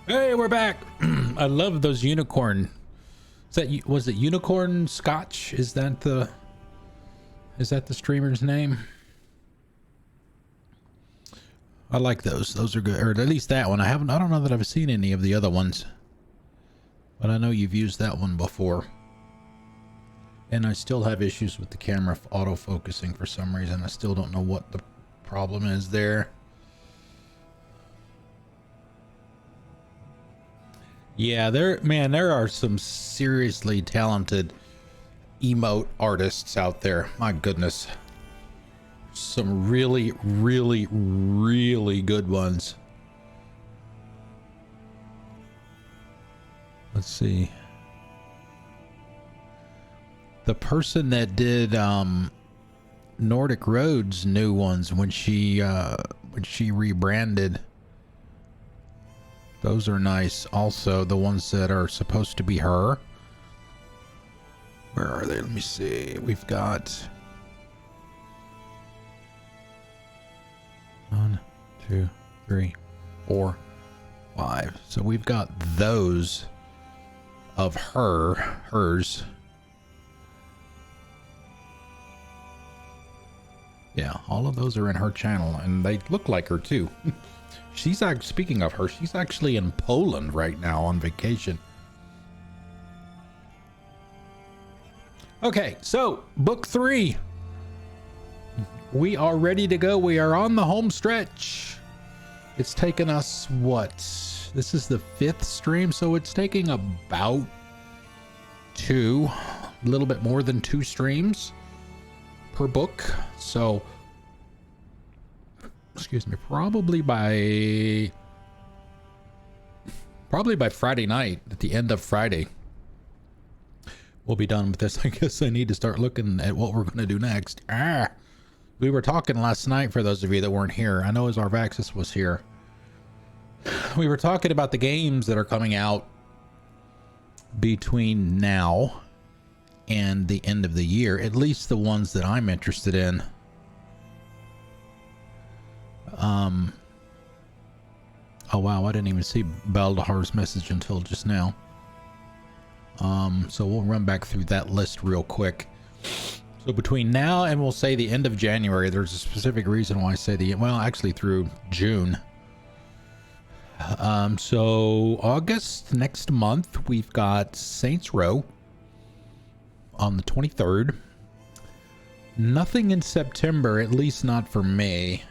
Hey, we're back. I love those unicorn. Was it unicorn scotch? Is that the streamer's name? I like those. Those are good, or at least that one. I don't know that I've seen any of the other ones, but I know you've used that one before. And I still have issues with the camera autofocusing for some reason. I still don't know what the problem is there. Yeah, there are some seriously talented emote artists out there. My goodness. Some really, really, really good ones. Let's see. The person that did Nordic Road's new ones when she rebranded. Those are nice. Also, the ones that are supposed to be her. Where are they? Let me see. We've got 1, 2, 3, 4, 5. So we've got those of hers. Yeah, all of those are in her channel, and they look like her too. She's speaking of her, she's actually in Poland right now on vacation. Okay, so book 3. We are ready to go. We are on the home stretch. It's taken us what? This is the 5th stream, so it's taking about a little bit more than 2 streams per book. So excuse me, probably by Friday night, at the end of Friday, we'll be done with this. I guess I need to start looking at what we're going to do next. We were talking last night, for those of you that weren't here. I know as Arvaxis was here. We were talking about the games that are coming out between now and the end of the year, at least the ones that I'm interested in. Oh wow, I didn't even see Baldahar's message until just now. So we'll run back through that list real quick. So between now and we'll say the end of January, there's a specific reason why I say actually through June. So August, next month, we've got Saints Row on the 23rd. Nothing in September, at least not for me.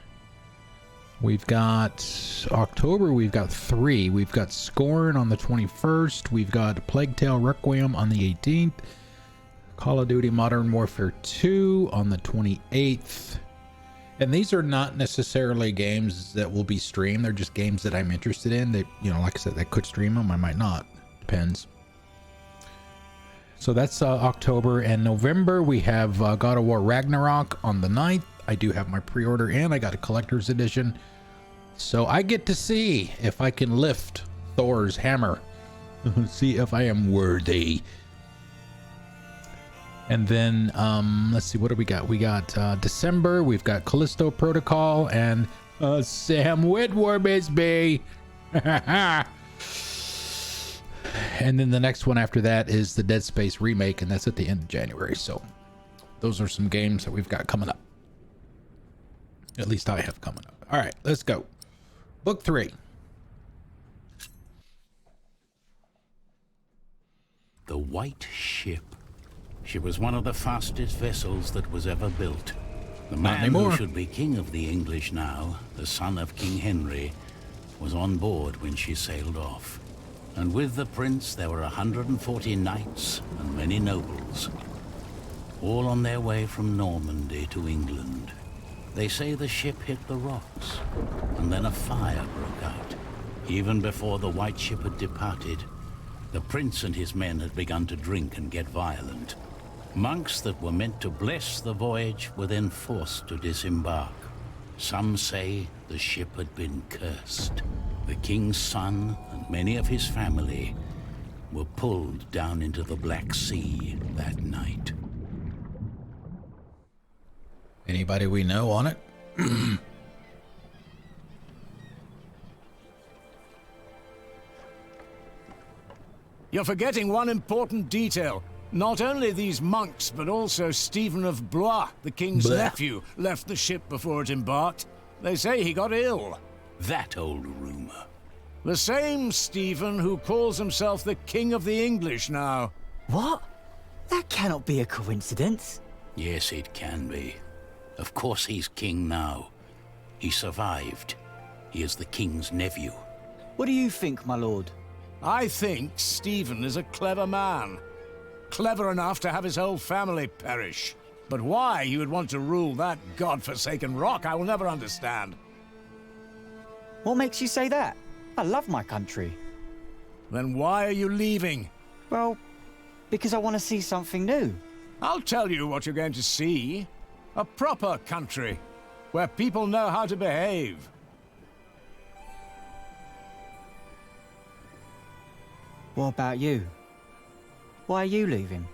We've got October, we've got 3. We've got Scorn on the 21st. We've got Plague Tale Requiem on the 18th. Call of Duty Modern Warfare 2 on the 28th. And these are not necessarily games that will be streamed. They're just games that I'm interested in. That, like I said, I could stream them. I might not. Depends. So that's October. And November, we have God of War Ragnarok on the 9th. I do have my pre-order, and I got a collector's edition. So I get to see if I can lift Thor's hammer. See if I am worthy. And then, let's see, what do we got? We got December, we've got Callisto Protocol, and Sam Witwer, and then the next one after that is the Dead Space remake, and that's at the end of January. So those are some games that we've got coming up. At least I have coming up. All right, let's go. Book 3. The White Ship. She was one of the fastest vessels that was ever built. The man who should be king of the English now, the son of King Henry, was on board when she sailed off. And with the prince there were 140 knights and many nobles, all on their way from Normandy to England. They say the ship hit the rocks, and then a fire broke out. Even before the White Ship had departed, the prince and his men had begun to drink and get violent. Monks that were meant to bless the voyage were then forced to disembark. Some say the ship had been cursed. The king's son and many of his family were pulled down into the Black Sea that night. Anybody we know on it? You're forgetting one important detail. Not only these monks, but also Stephen of Blois, the king's nephew, left the ship before it embarked. They say he got ill. That old rumor. The same Stephen who calls himself the King of the English now. What? That cannot be a coincidence. Yes, it can be. Of course he's king now. He survived. He is the king's nephew. What do you think, my lord? I think Stephen is a clever man. Clever enough to have his whole family perish. But why he would want to rule that god-forsaken rock, I will never understand. What makes you say that? I love my country. Then why are you leaving? Well, because I want to see something new. I'll tell you what you're going to see. A proper country, where people know how to behave. What about you? Why are you leaving?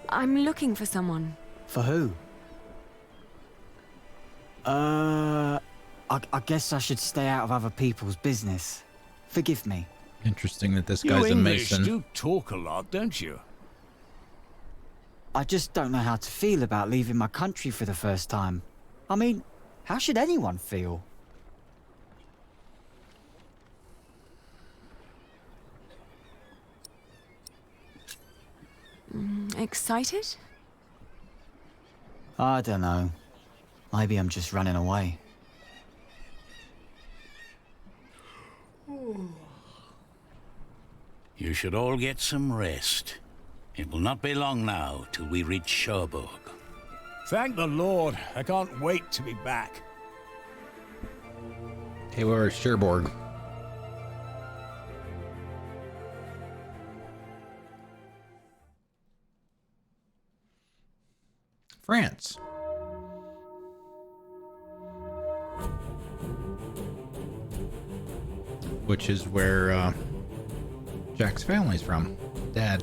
I'm looking for someone. For who? I guess I should stay out of other people's business. Forgive me. Interesting that this guy's a mason. You do talk a lot, don't you? I just don't know how to feel about leaving my country for the first time. I mean, how should anyone feel? Excited? I don't know. Maybe I'm just running away. You should all get some rest. It will not be long now till we reach Cherbourg. Thank the Lord. I can't wait to be back. Hey, we're at Cherbourg. France. Which is where Jack's family's from. Dad.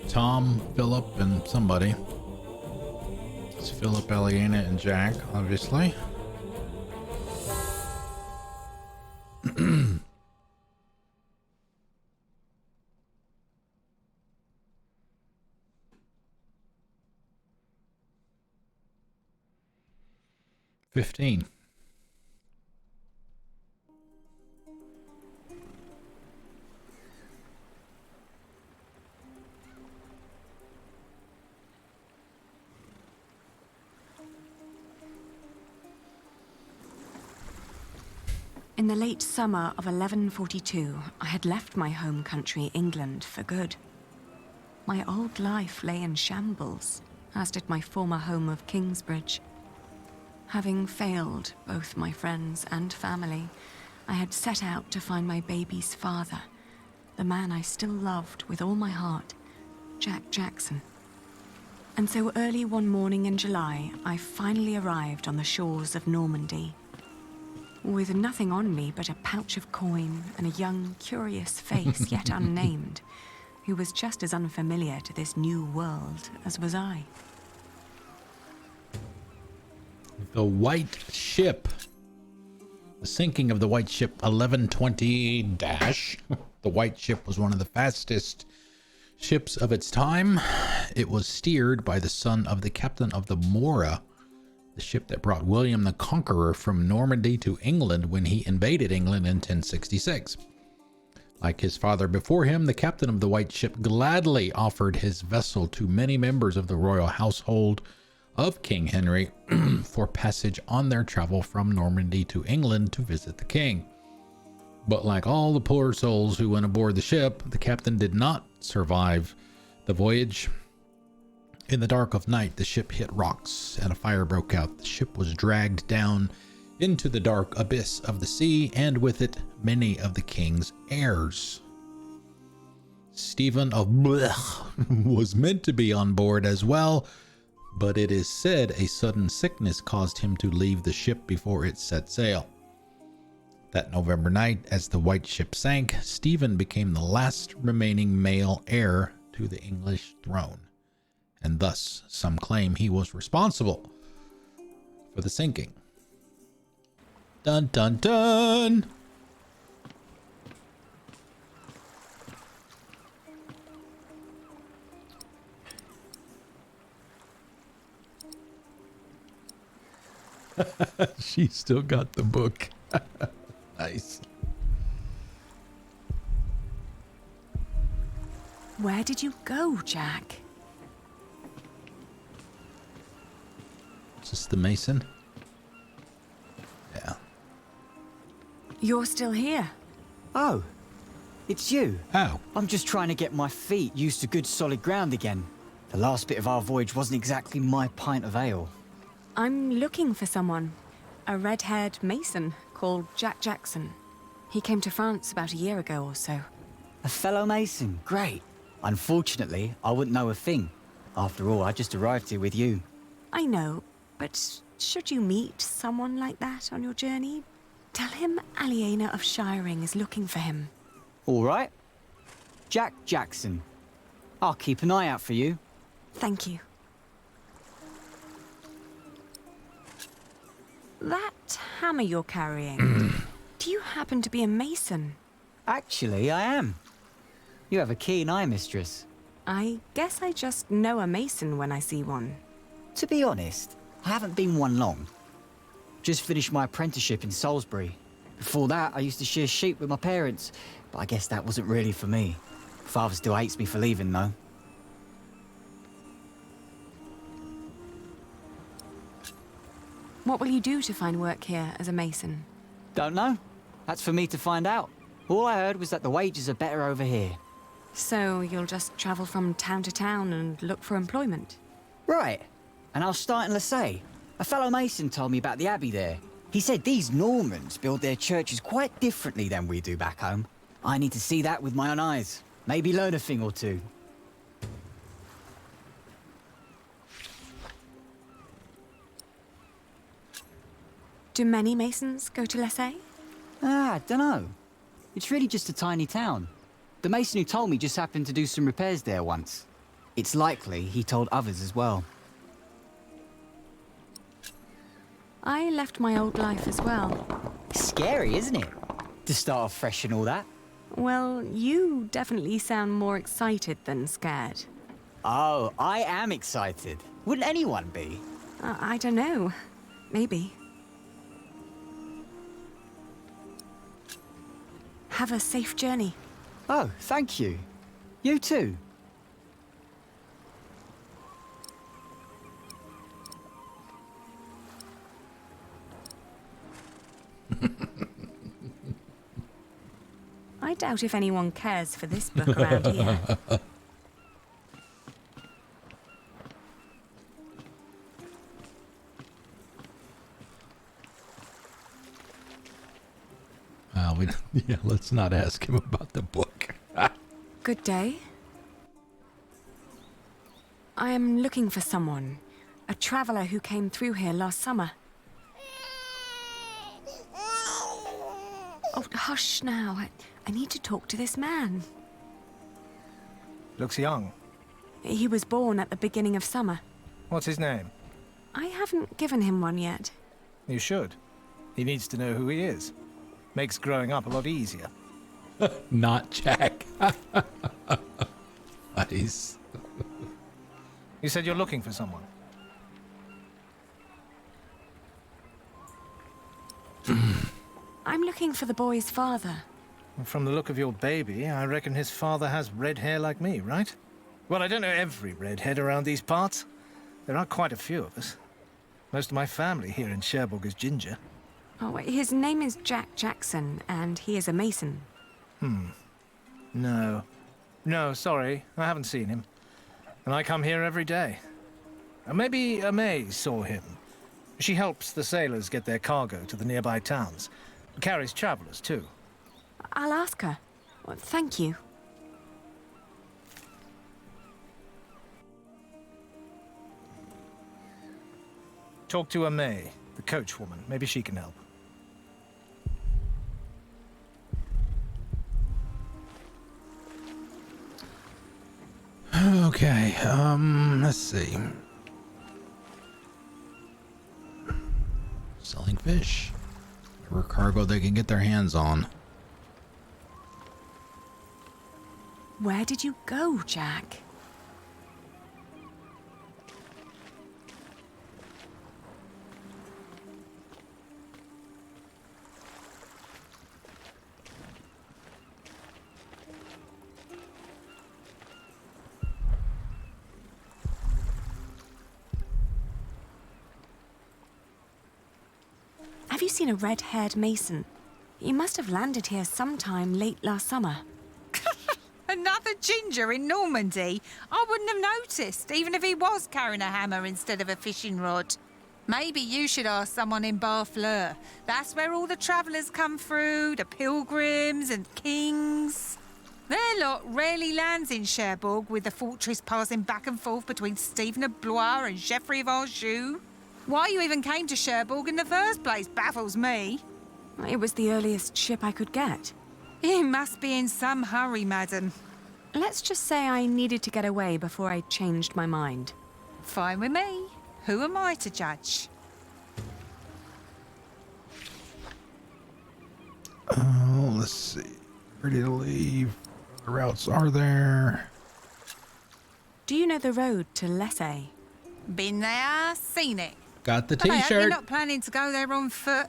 Tom, Philip, and somebody. It's Philip, Eliana, and Jack, obviously. $15. In the late summer of 1142, I had left my home country, England, for good. My old life lay in shambles, as did my former home of Kingsbridge. Having failed both my friends and family, I had set out to find my baby's father, the man I still loved with all my heart, Jack Jackson. And so early one morning in July, I finally arrived on the shores of Normandy. With nothing on me but a pouch of coin and a young, curious face yet unnamed, who was just as unfamiliar to this new world as was I. The White Ship. The sinking of the White Ship 1120 The White Ship was one of the fastest ships of its time. It was steered by the son of the captain of the Mora, the ship that brought William the Conqueror from Normandy to England when he invaded England in 1066. Like his father before him, the captain of the White Ship gladly offered his vessel to many members of the royal household, of King Henry for passage on their travel from Normandy to England to visit the king. But like all the poor souls who went aboard the ship, the captain did not survive the voyage. In the dark of night, the ship hit rocks and a fire broke out. The ship was dragged down into the dark abyss of the sea, and with it, many of the king's heirs. Stephen of Blech was meant to be on board as well, but it is said a sudden sickness caused him to leave the ship before it set sail. That November night, as the white ship sank, Stephen became the last remaining male heir to the English throne, and thus some claim he was responsible for the sinking. Dun dun dun! She still got the book. Nice. Where did you go, Jack? Is this the mason? Yeah. You're still here. Oh, it's you. How? I'm just trying to get my feet used to good solid ground again. The last bit of our voyage wasn't exactly my pint of ale. I'm looking for someone. A red-haired mason called Jack Jackson. He came to France about a year ago or so. A fellow mason, great. Unfortunately, I wouldn't know a thing. After all, I just arrived here with you. I know, but should you meet someone like that on your journey, tell him Aliena of Shiring is looking for him. All right. Jack Jackson. I'll keep an eye out for you. Thank you. That hammer you're carrying, do you happen to be a mason? Actually, I am. You have a keen eye, mistress. I guess I just know a mason when I see one. To be honest, I haven't been one long. Just finished my apprenticeship in Salisbury. Before that, I used to shear sheep with my parents, but I guess that wasn't really for me. Father still hates me for leaving, though. What will you do to find work here as a mason? Don't know. That's for me to find out. All I heard was that the wages are better over here. So you'll just travel from town to town and look for employment? Right. And I'll start in Lasay. A fellow mason told me about the abbey there. He said these Normans build their churches quite differently than we do back home. I need to see that with my own eyes. Maybe learn a thing or two. Do many masons go to Lasay? I dunno. It's really just a tiny town. The mason who told me just happened to do some repairs there once. It's likely he told others as well. I left my old life as well. Scary, isn't it? To start off fresh and all that. Well, you definitely sound more excited than scared. Oh, I am excited. Wouldn't anyone be? I don't know. Maybe. Have a safe journey. Oh, thank you. You too. I doubt if anyone cares for this book around here. Yeah, let's not ask him about the book. Good day. I am looking for someone. A traveler who came through here last summer. Oh, hush now. I need to talk to this man. Looks young. He was born at the beginning of summer. What's his name? I haven't given him one yet. You should. He needs to know who he is. Makes growing up a lot easier. Not Jack. Nice. You said you're looking for someone. I'm looking for the boy's father. From the look of your baby, I reckon his father has red hair like me, right? Well, I don't know every redhead around these parts, There are quite a few of us. Most of my family here in Cherbourg is ginger. Oh, his name is Jack Jackson, and he is a mason. No. No, sorry. I haven't seen him. And I come here every day. Maybe May saw him. She helps the sailors get their cargo to the nearby towns. Carries travellers, too. I'll ask her. Well, thank you. Talk to May, the coachwoman. Maybe she can help. Okay, let's see. Selling fish. Whatever cargo they can get their hands on. Where did you go, Jack? Have you seen a red-haired mason? He must have landed here sometime late last summer. Another ginger in Normandy? I wouldn't have noticed, even if he was carrying a hammer instead of a fishing rod. Maybe you should ask someone in Barfleur. That's where all the travellers come through, the pilgrims and kings. Their lot rarely lands in Cherbourg, with the fortress passing back and forth between Stephen of Blois and Geoffrey of Anjou. Why you even came to Cherbourg in the first place baffles me. It was the earliest ship I could get. You must be in some hurry, madam. Let's just say I needed to get away before I changed my mind. Fine with me. Who am I to judge? Oh, let's see. Ready to leave. The routes are there. Do you know the road to Lessay? Been there, seen it. Got the But I hope you're t-shirt. not planning to go there on foot.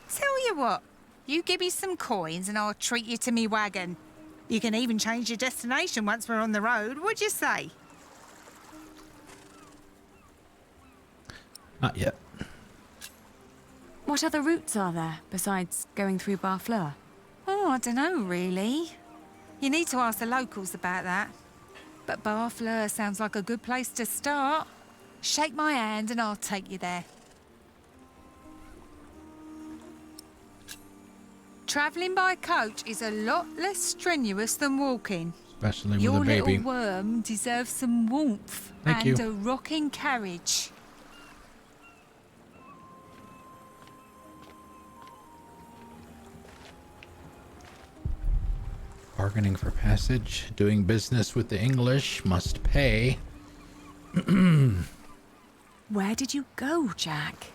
Tell you what, you give me some coins and I'll treat you to me wagon. You can even change your destination once we're on the road. What'd you say? Not yet. What other routes are there besides going through Barfleur? Oh, I don't know, really. You need to ask the locals about that. But Barfleur sounds like a good place to start. Shake my hand and I'll take you there. Travelling by coach is a lot less strenuous than walking. Especially Your with a baby. little worm deserves some warmth Thank and you. a rocking carriage. Bargaining for passage. Doing business with the English. Must pay. Where did you go, Jack?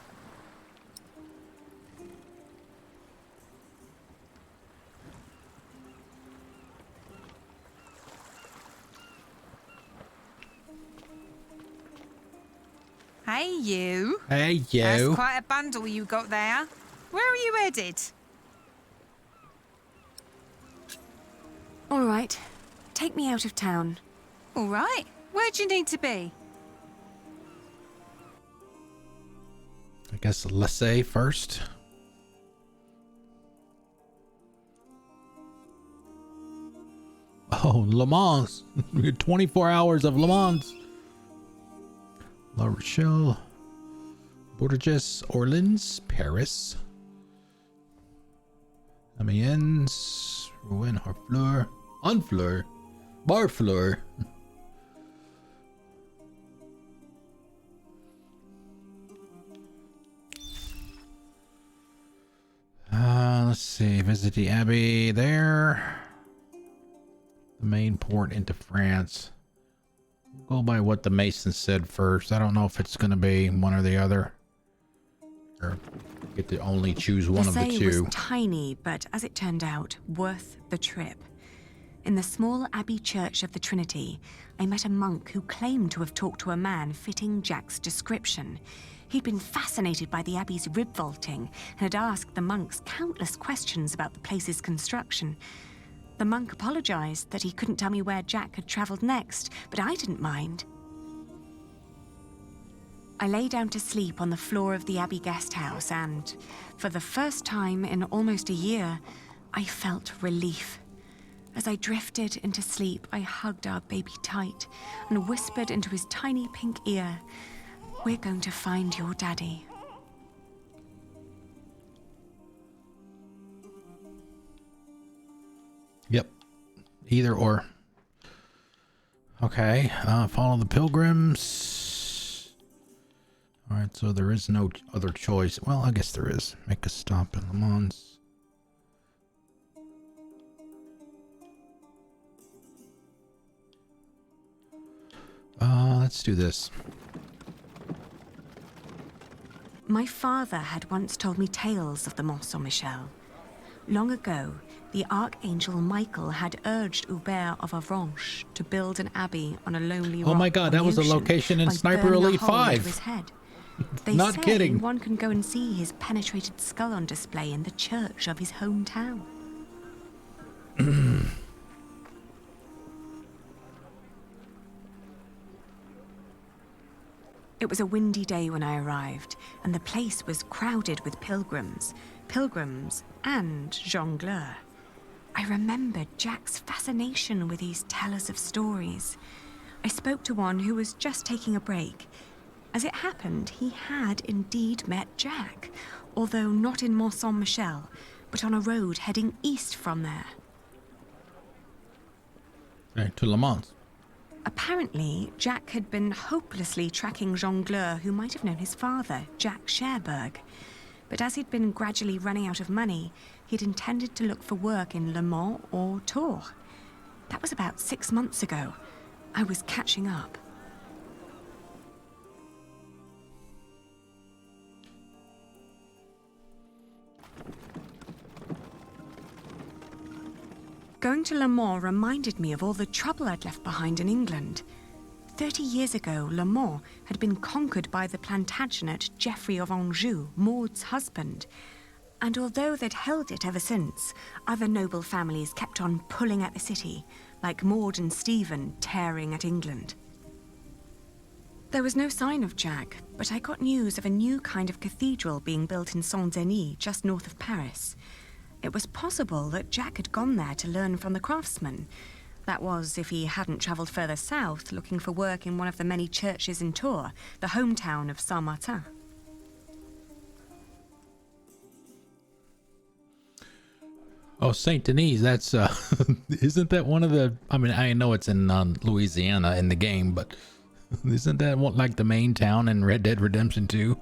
Hey, you. Hey, you. That's quite a bundle you got there. Where are you headed? All right. Take me out of town. All right. Where do you need to be? I guess Lessay first. Oh, Le Mans. We get 24 hours of Le Mans. La Rochelle, Bourges, Orleans, Paris, Amiens, Rouen, Harfleur, Honfleur, Barfleur. Let's see. Visit the Abbey there. The main port into France. We'll go by what the Mason said first. I don't know if it's going to be one or the other. Or get to only choose one of the Lessay two. was tiny, but as it turned out, worth the trip. In the small abbey church of the Trinity, I met a monk who claimed to have talked to a man fitting Jack's description. He'd been fascinated by the abbey's rib vaulting and had asked the monks countless questions about the place's construction. The monk apologized that he couldn't tell me where Jack had traveled next, but I didn't mind. I lay down to sleep on the floor of the Abbey guest house, and for the first time in almost a year, I felt relief. As I drifted into sleep, I hugged our baby tight and whispered into his tiny pink ear, "We're going to find your daddy." Yep. Either or. Okay. Follow the pilgrims. Alright, so there is no other choice. Well, I guess there is. Make a stop in Le Mans. Let's do this. My father had once told me tales of the Mont Saint-Michel. Long ago, the Archangel Michael had urged Hubert of Avranches to build an abbey on a lonely rock. Oh my god, that was a location in Sniper Elite 5. They Not say kidding. one can go and see his penetrated skull on display in the church of his hometown. It was a windy day when I arrived, and the place was crowded with pilgrims and jongleurs. I remembered Jack's fascination with these tellers of stories. I spoke to one who was just taking a break. As it happened, he had indeed met Jack, although not in Mont Saint-Michel, but on a road heading east from there. Right, to Le Mans. Apparently, Jack had been hopelessly tracking jongleur who might have known his father, Jack Cherbourg. But as he'd been gradually running out of money, he'd intended to look for work in Le Mans or Tours. That was about 6 months ago. I was catching up. Going to Le Mans reminded me of all the trouble I'd left behind in England. 30 years ago, Le Mans had been conquered by the Plantagenet Geoffrey of Anjou, Maud's husband. And although they'd held it ever since, other noble families kept on pulling at the city, like Maud and Stephen tearing at England. There was no sign of Jack, but I got news of a new kind of cathedral being built in Saint-Denis, just north of Paris. It was possible that Jack had gone there to learn from the craftsmen. That was, if he hadn't travelled further south, looking for work in one of the many churches in Tours, the hometown of Saint-Martin. Oh, Saint Denis, that's, isn't that one of the, I mean, I know it's in Louisiana in the game, but isn't that what, like the main town in Red Dead Redemption 2?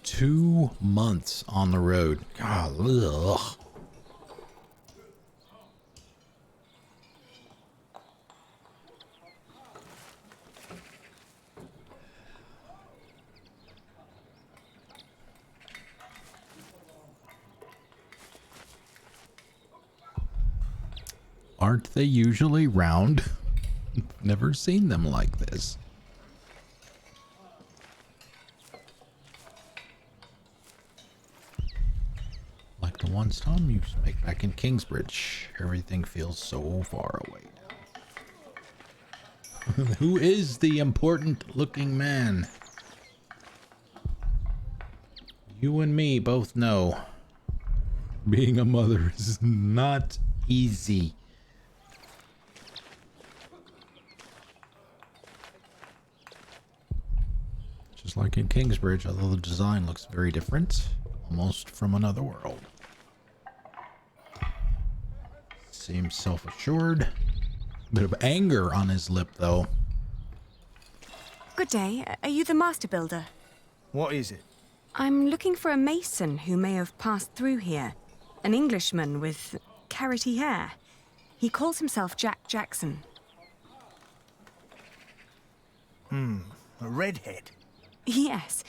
Two months on the road. God, ugh. Aren't they usually round? Never seen them like this. Like the ones Tom used to make back in Kingsbridge. Everything feels so far away now. Who is the important looking man? You and me both know being a mother is not easy. Just like in Kingsbridge, although the design looks very different, almost from another world. Seems self-assured. Bit of anger on his lip, though. Good day. Are you the master builder? What is it? I'm looking for a mason who may have passed through here. An Englishman with carroty hair. He calls himself Jack Jackson. A redhead? Yes.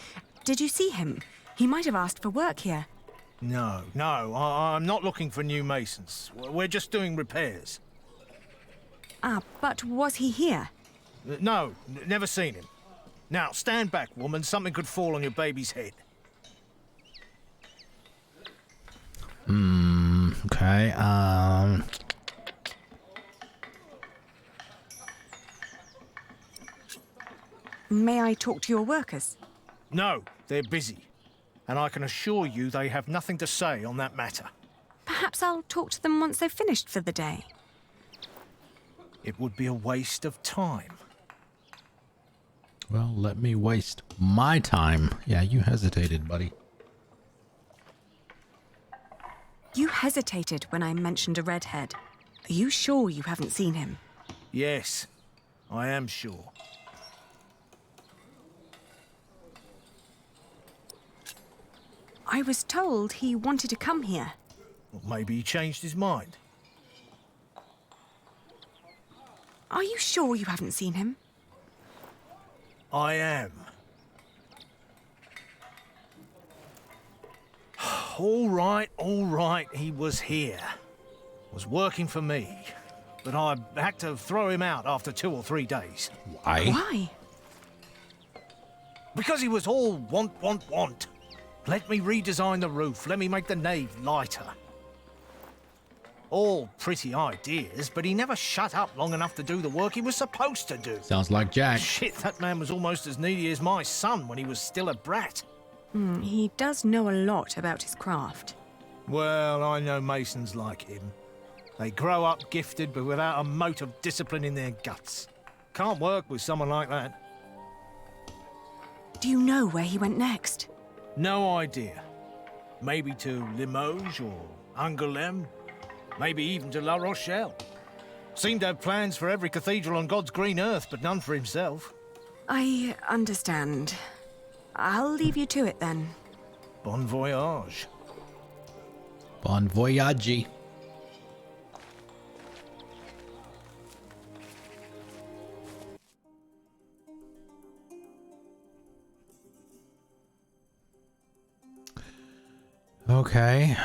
Did you see him? He might have asked for work here. No, I'm not looking for new masons. We're just doing repairs. Ah, but was he here? No, never seen him. Now, stand back, woman. Something could fall on your baby's head. Okay, May I talk to your workers? No, they're busy. And I can assure you they have nothing to say on that matter. Perhaps I'll talk to them once they've finished for the day. It would be a waste of time. well, let me waste my time. Yeah, you hesitated, buddy. You hesitated when I mentioned a redhead. Are you sure you haven't seen him? Yes, I am sure. I was told he wanted to come here. Well, maybe he changed his mind. Are you sure you haven't seen him? I am. All right, he was here. Was working for me. But I had to throw him out after 2 or 3 days. Why? Why? Because he was all want. Let me redesign the roof, let me make the nave lighter. All pretty ideas, but he never shut up long enough to do the work he was supposed to do. Sounds like Jack. Shit, that man was almost as needy as my son when he was still a brat. He does know a lot about his craft. Well, I know masons like him. They grow up gifted, but without a mote of discipline in their guts. Can't work with someone like that. Do you know where he went next? No idea. Maybe to Limoges or Angoulême. Maybe even to La Rochelle. Seemed to have plans for every cathedral on God's green earth, but none for himself. I understand. I'll leave you to it then. Bon voyage. Bon voyage. Okay,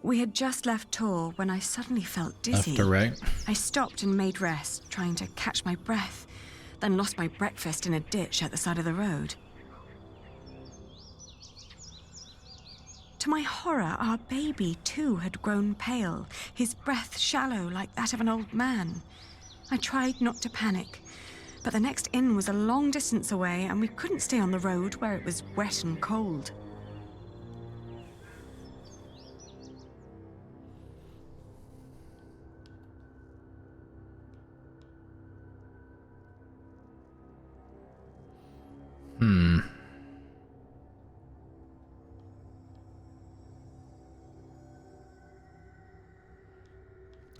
We had just left Tours when I suddenly felt dizzy. left to right. I stopped and made rest, trying to catch my breath, then lost my breakfast in a ditch at the side of the road. To my horror, our baby too had grown pale, his breath shallow like that of an old man. I tried not to panic, but the next inn was a long distance away and we couldn't stay on the road where it was wet and cold.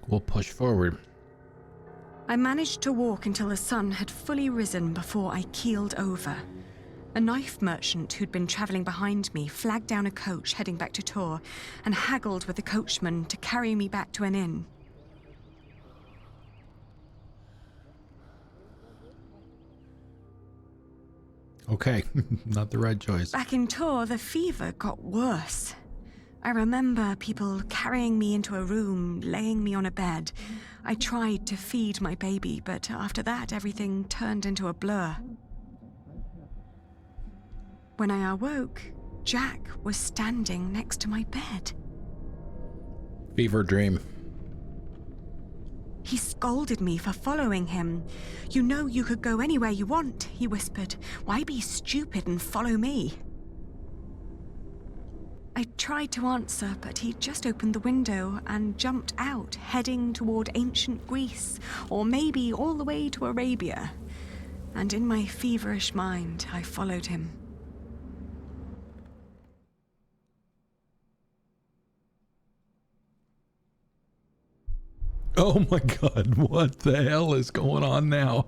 We'll push forward. I managed to walk until the sun had fully risen before I keeled over. A knife merchant who'd been travelling behind me flagged down a coach heading back to Tours and haggled with the coachman to carry me back to an inn. Okay, not the right choice. Back in Tours, the fever got worse. I remember people carrying me into a room, laying me on a bed. I tried to feed my baby, but after that, everything turned into a blur. When I awoke, Jack was standing next to my bed. Fever dream. He scolded me for following him. "You know you could go anywhere you want," he whispered. "Why be stupid and follow me?" I tried to answer, but he just opened the window and jumped out, heading toward ancient Greece, or maybe all the way to Arabia. And in my feverish mind, I followed him. Oh my god, what the hell is going on now?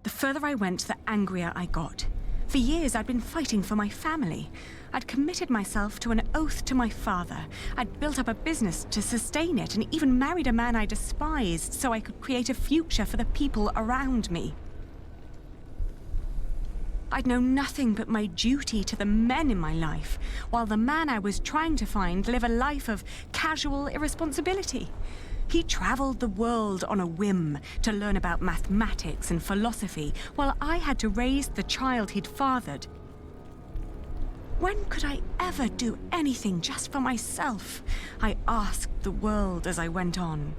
The further I went, the angrier I got. For years, I'd been fighting for my family. I'd committed myself to an oath to my father. I'd built up a business to sustain it and even married a man I despised so I could create a future for the people around me. I'd known nothing but my duty to the men in my life, while the man I was trying to find lived a life of casual irresponsibility. He traveled the world on a whim to learn about mathematics and philosophy, while I had to raise the child he'd fathered. When could I ever do anything just for myself? I asked the world as I went on.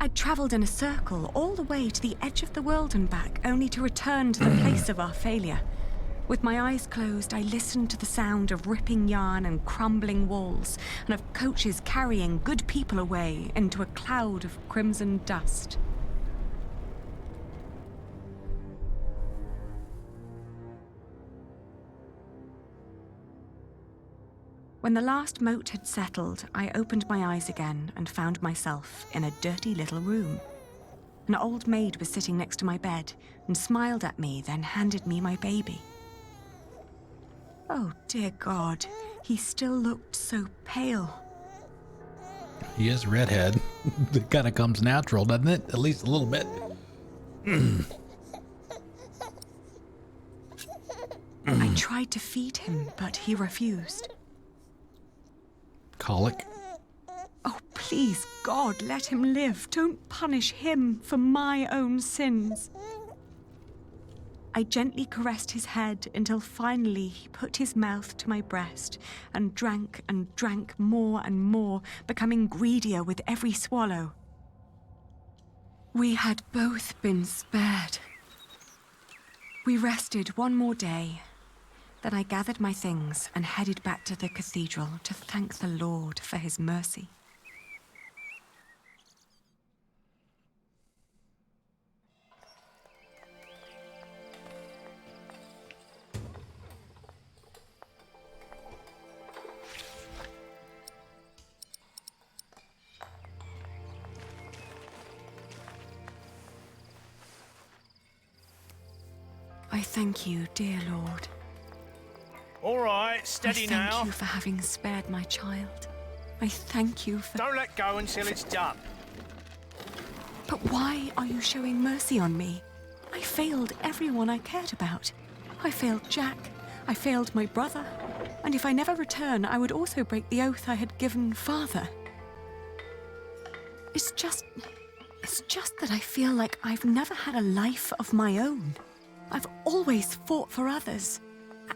I'd travelled in a circle all the way to the edge of the world and back, only to return to the place of our failure. With my eyes closed, I listened to the sound of ripping yarn and crumbling walls, and of coaches carrying good people away into a cloud of crimson dust. When the last moat had settled, I opened my eyes again and found myself in a dirty little room. An old maid was sitting next to my bed and smiled at me, then handed me my baby. Oh, dear God, he still looked so pale. He is redhead. It kind of comes natural, doesn't it? At least a little bit. I tried to feed him, but he refused. Colic. Oh, please, God, let him live. Don't punish him for my own sins. I gently caressed his head until finally he put his mouth to my breast and drank more and more, becoming greedier with every swallow. We had both been spared. We rested one more day. Then I gathered my things and headed back to the cathedral to thank the Lord for his mercy. I thank you, dear Lord. All right, steady now. I thank you for having spared my child. I thank you for... Don't let go until it's done. But why are you showing mercy on me? I failed everyone I cared about. I failed Jack. I failed my brother. And if I never return, I would also break the oath I had given Father. It's just that I feel like I've never had a life of my own. I've always fought for others.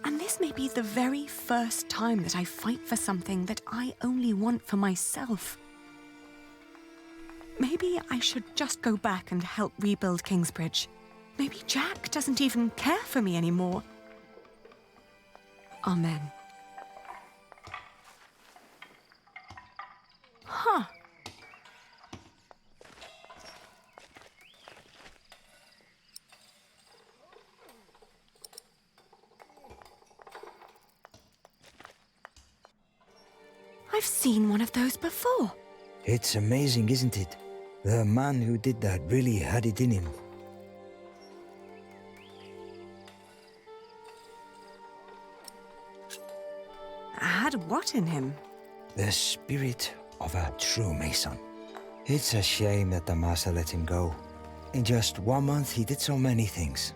And this may be the very first time that I fight for something that I only want for myself. Maybe I should just go back and help rebuild Kingsbridge. Maybe Jack doesn't even care for me anymore. Amen. Huh. I've seen one of those before. It's amazing, isn't it? The man who did that really had it in him. Had what in him? The spirit of a true mason. It's a shame that the master let him go. In just 1 month, he did so many things.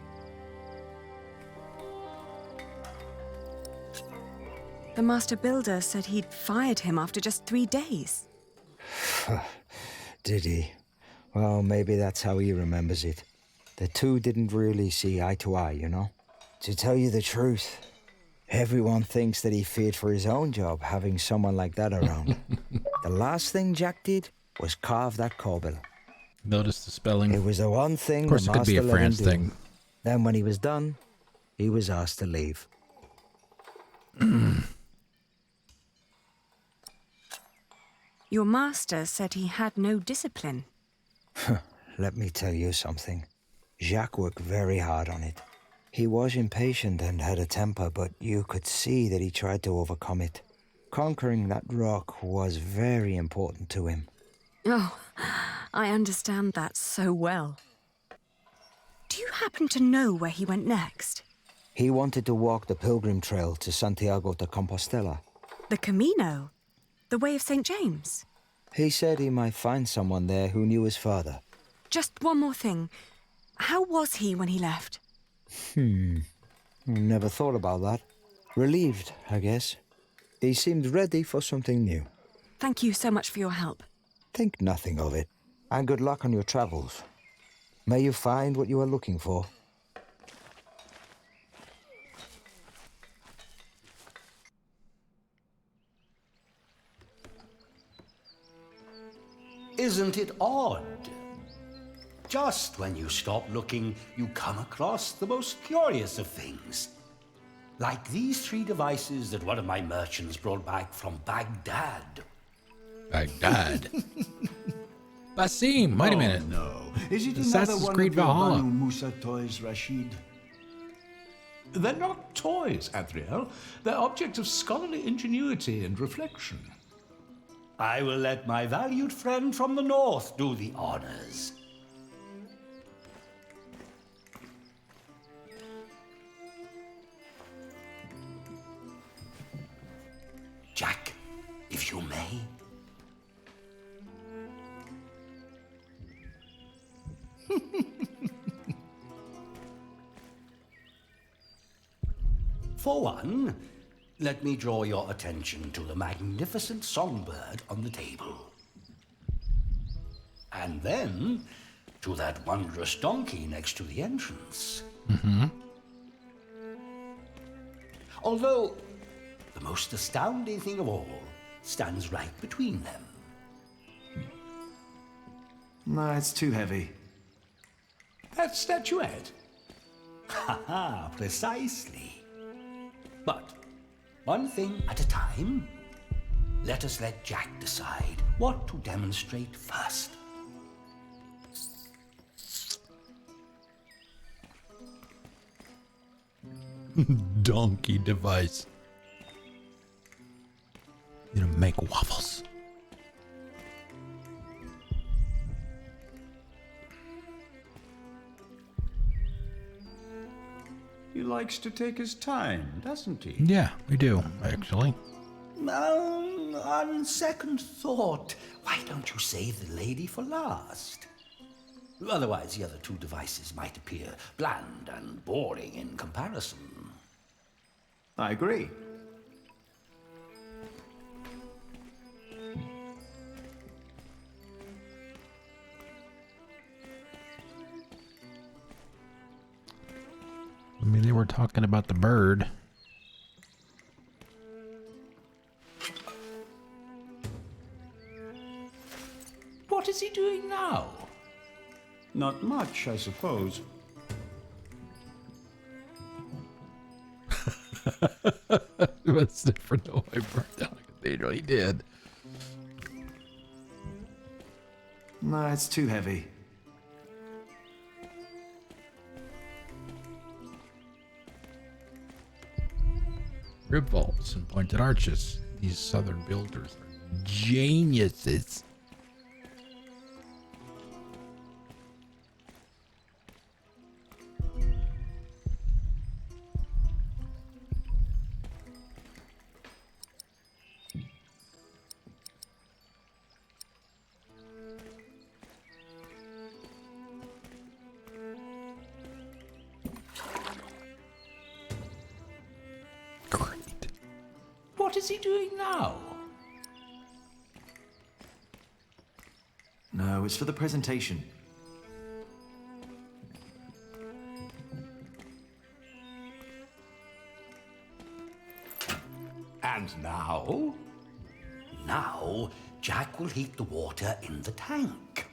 The master builder said he'd fired him after just 3 days. Did he? Well, maybe that's how he remembers it. The two didn't really see eye to eye, you know? To tell you the truth, everyone thinks that he feared for his own job having someone like that around. The last thing Jack did was carve that corbel. Notice the spelling. It was the one thing Of course, the it could be a master let him France do. thing. Then when he was done, he was asked to leave. Your master said he had no discipline. Let me tell you something. Jacques worked very hard on it. He was impatient and had a temper, but you could see that he tried to overcome it. Conquering that rock was very important to him. Oh, I understand that so well. Do you happen to know where he went next? He wanted to walk the pilgrim trail to Santiago de Compostela. The Camino? The Way of St. James? He said he might find someone there who knew his father. Just one more thing. How was he when he left? Never thought about that. Relieved, I guess. He seemed ready for something new. Thank you so much for your help. Think nothing of it. And good luck on your travels. May you find what you are looking for. Isn't it odd? Just when you stop looking, you come across the most curious of things. Like these 3 devices that one of my merchants brought back from Baghdad. Baghdad? Basim, wait a minute. No. Is it Assassin's another one Creed of your Valhalla. Banu Musa toys, Rashid? They're not toys, Adriel. They're objects of scholarly ingenuity and reflection. I will let my valued friend from the north do the honors. Jack, if you may. For one, let me draw your attention to the magnificent songbird on the table. And then to that wondrous donkey next to the entrance. Although, the most astounding thing of all stands right between them. No, it's too heavy. That statuette? Ha ha, precisely. But one thing at a time. Let us let Jack decide what to demonstrate first. Donkey device. You gonna make waffles. He likes to take his time, doesn't he? Yeah, we do, actually. On second thought, why don't you save the lady for last? Otherwise, the other 2 devices might appear bland and boring in comparison. I agree. I mean, they were talking about the bird. What is he doing now? Not much, I suppose. That's different though. I burned down a cathedral. He did. No, it's too heavy. Rib vaults and pointed arches. These southern builders are geniuses. What is he doing now? No, it's for the presentation. And now? Now, Jack will heat the water in the tank.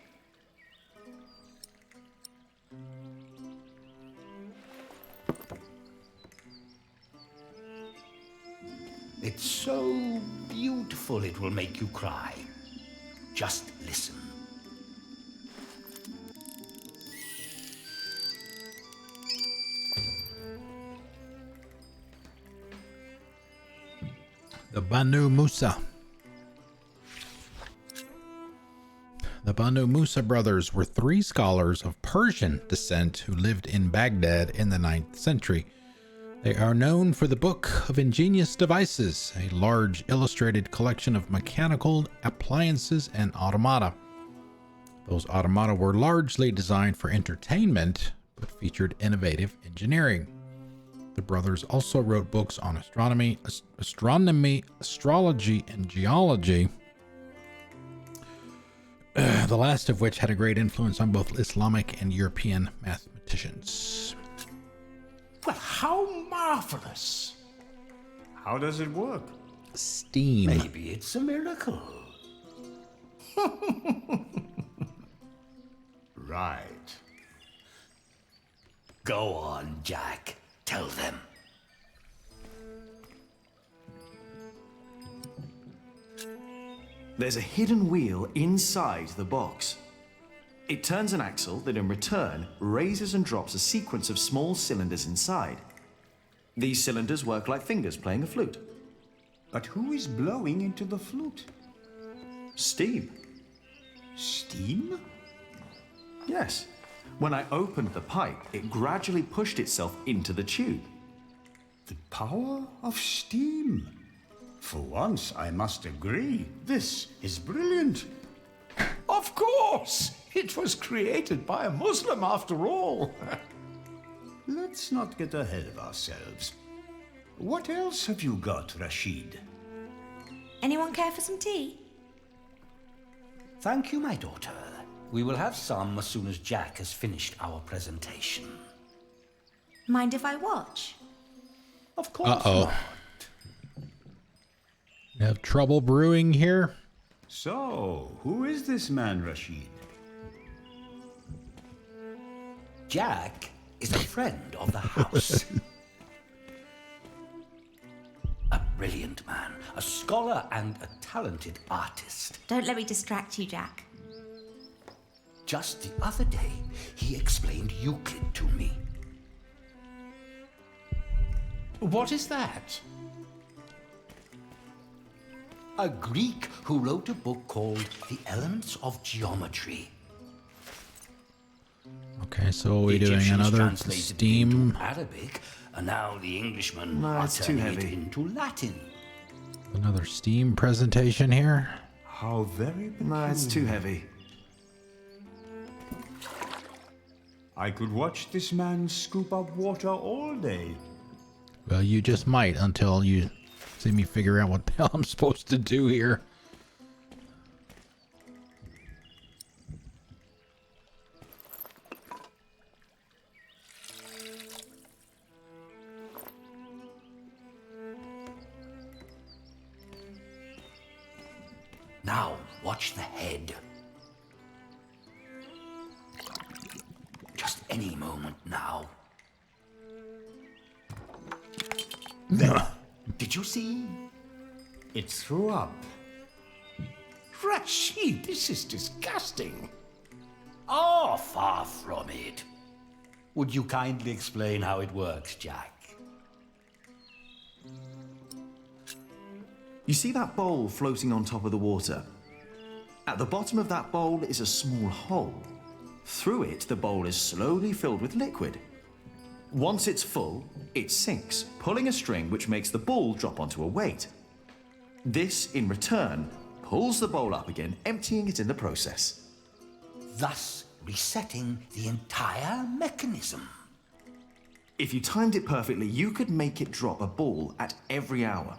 It's so beautiful it will make you cry. Just listen. The Banu Musa. The Banu Musa brothers were 3 scholars of Persian descent who lived in Baghdad in the 9th century. They are known for the Book of Ingenious Devices, a large illustrated collection of mechanical appliances and automata. Those automata were largely designed for entertainment, but featured innovative engineering. The brothers also wrote books on astronomy, astrology, and geology, the last of which had a great influence on both Islamic and European mathematicians. Well, how marvelous! How does it work? Steam. Maybe it's a miracle. Right. Go on, Jack. Tell them. There's a hidden wheel inside the box. It turns an axle that in return raises and drops a sequence of small cylinders inside. These cylinders work like fingers playing a flute. But who is blowing into the flute? Steam. Steam? Yes. When I opened the pipe, it gradually pushed itself into the tube. The power of steam. For once, I must agree, this is brilliant. Of course! It was created by a Muslim after all. Let's not get ahead of ourselves. What else have you got, Rashid? Anyone care for some tea? Thank you, my daughter. We will have some as soon as Jack has finished our presentation. Mind if I watch? Of course not. You have trouble brewing here? So, who is this man, Rashid? Jack is a friend of the house. A brilliant man, a scholar and a talented artist. Don't let me distract you, Jack. Just the other day, he explained Euclid to me. What is that? A Greek who wrote a book called The Elements of Geometry. Okay, so are we doing Egyptians another translated Steam? it into Arabic, and now the Englishmen are it's too turning it heavy. into Latin. Another Steam presentation here? How very peculiar. No, it's too heavy. I could watch this man scoop up water all day. Well, you just might until you see me figure out what the hell I'm supposed to do here. Now, watch the head. Just any moment now. There. Did you see? It threw up. Rashid, this is disgusting. Oh, far from it. Would you kindly explain how it works, Jack? You see that bowl floating on top of the water? At the bottom of that bowl is a small hole. Through it, the bowl is slowly filled with liquid. Once it's full, it sinks, pulling a string which makes the ball drop onto a weight. This, in return, pulls the bowl up again, emptying it in the process. Thus resetting the entire mechanism. If you timed it perfectly, you could make it drop a ball at every hour.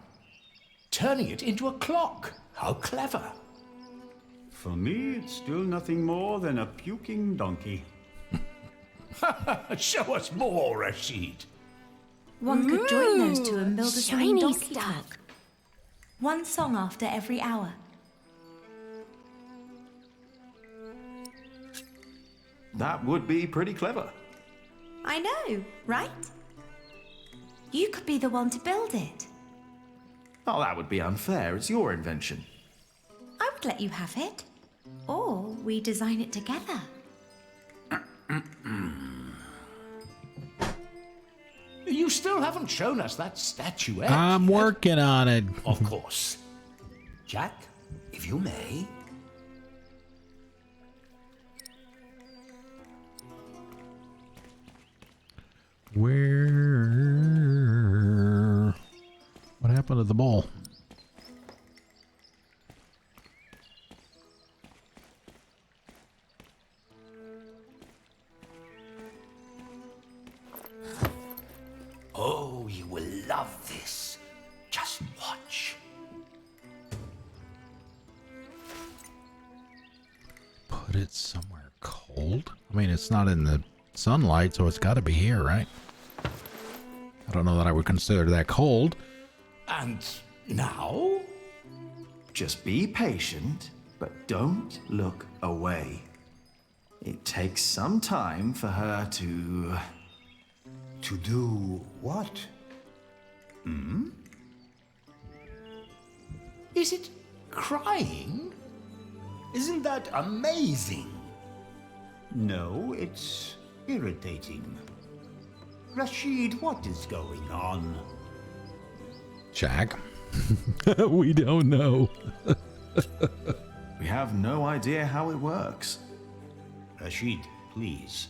Turning it into a clock. How clever. For me, it's still nothing more than a puking donkey. Show us more, Rashid. One could join those two and build a singing shiny donkey stuff. talk. One song after every hour. That would be pretty clever. I know, right? You could be the one to build it. Oh, that would be unfair. It's your invention. I would let you have it. Or we design it together. You still haven't shown us that statuette. I'm working on it. Of course. Jack, if you may. Where? What happened to the ball? Oh, you will love this. Just watch. Put it somewhere cold? I mean, it's not in the sunlight, so it's got to be here, right? I don't know that I would consider that cold. And now? Just be patient, but don't look away. It takes some time for her to... To do what? Hmm? Is it crying? Isn't that amazing? No, it's irritating. Rashid, what is going on? Jack, we don't know. We have no idea how it works. Rashid, please.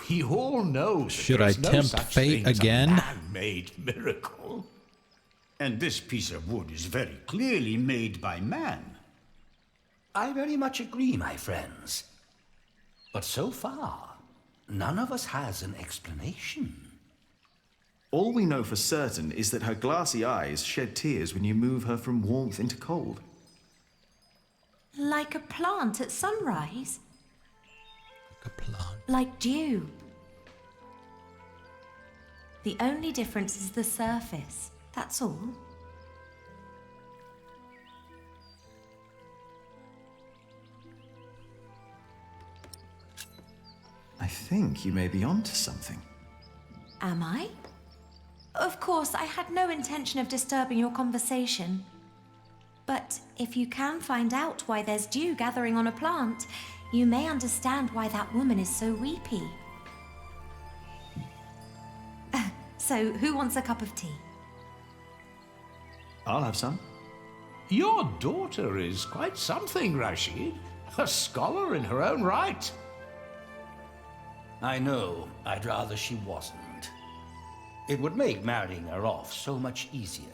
We all know that Should there I is no tempt such fate thing as a again? man-made miracle. And this piece of wood is very clearly made by man. I very much agree, my friends. But so far, none of us has an explanation. All we know for certain is that her glassy eyes shed tears when you move her from warmth into cold. Like a plant at sunrise? Like a plant. Like dew. The only difference is the surface. That's all. I think you may be onto something. Am I? Of course, I had no intention of disturbing your conversation. But if you can find out why there's dew gathering on a plant, you may understand why that woman is so weepy. So, who wants a cup of tea? I'll have some. Your daughter is quite something, Rashid. A scholar in her own right. I know. I'd rather she wasn't. It would make marrying her off so much easier.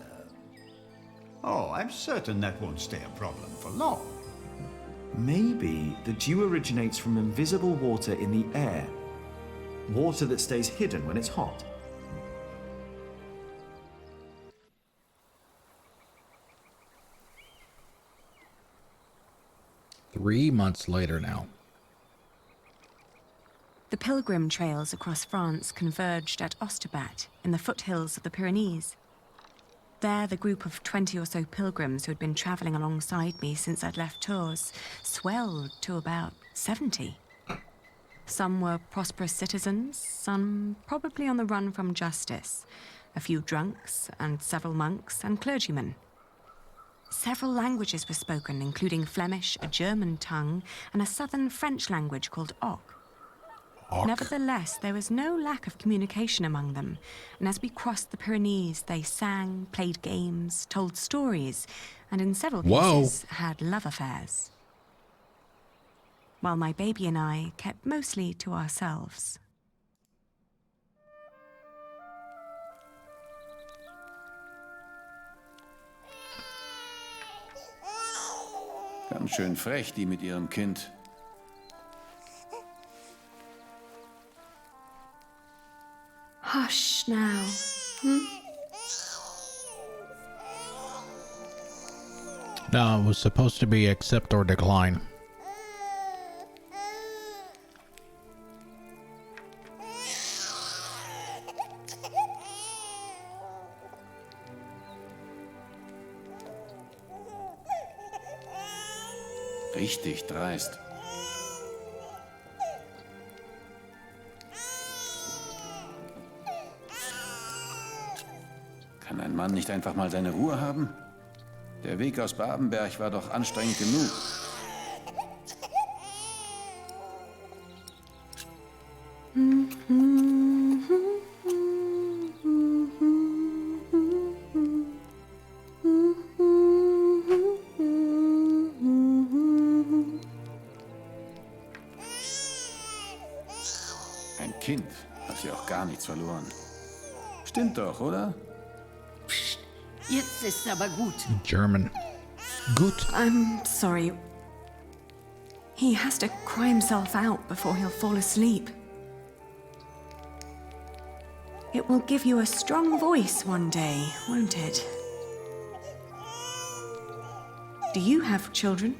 Oh, I'm certain that won't stay a problem for long. Maybe the dew originates from invisible water in the air. Water that stays hidden when it's hot. Three months later now. The pilgrim trails across France converged at Osterbat, in the foothills of the Pyrenees. There, the group of 20 or so pilgrims who had been travelling alongside me since I'd left Tours swelled to about 70. Some were prosperous citizens, some probably on the run from justice, a few drunks, and several monks and clergymen. Several languages were spoken, including Flemish, a German tongue, and a southern French language called Oc. Nevertheless, there was no lack of communication among them, and as we crossed the Pyrenees, they sang, played games, told stories, and in several cases had love affairs. While my baby and I kept mostly to ourselves. Ganz schön frech, die mit ihrem Kind. Hush now. No, it was supposed to be accept or decline. Richtig dreist. Kann ein Mann nicht einfach mal seine Ruhe haben? Der Weg aus Babenberg war doch anstrengend genug. Ein Kind hat ja auch gar nichts verloren. Stimmt doch, oder? Psst, jetzt ist aber gut. German. Gut. I'm sorry. He has to cry himself out before he'll fall asleep. It will give you a strong voice one day, won't it? Do you have children?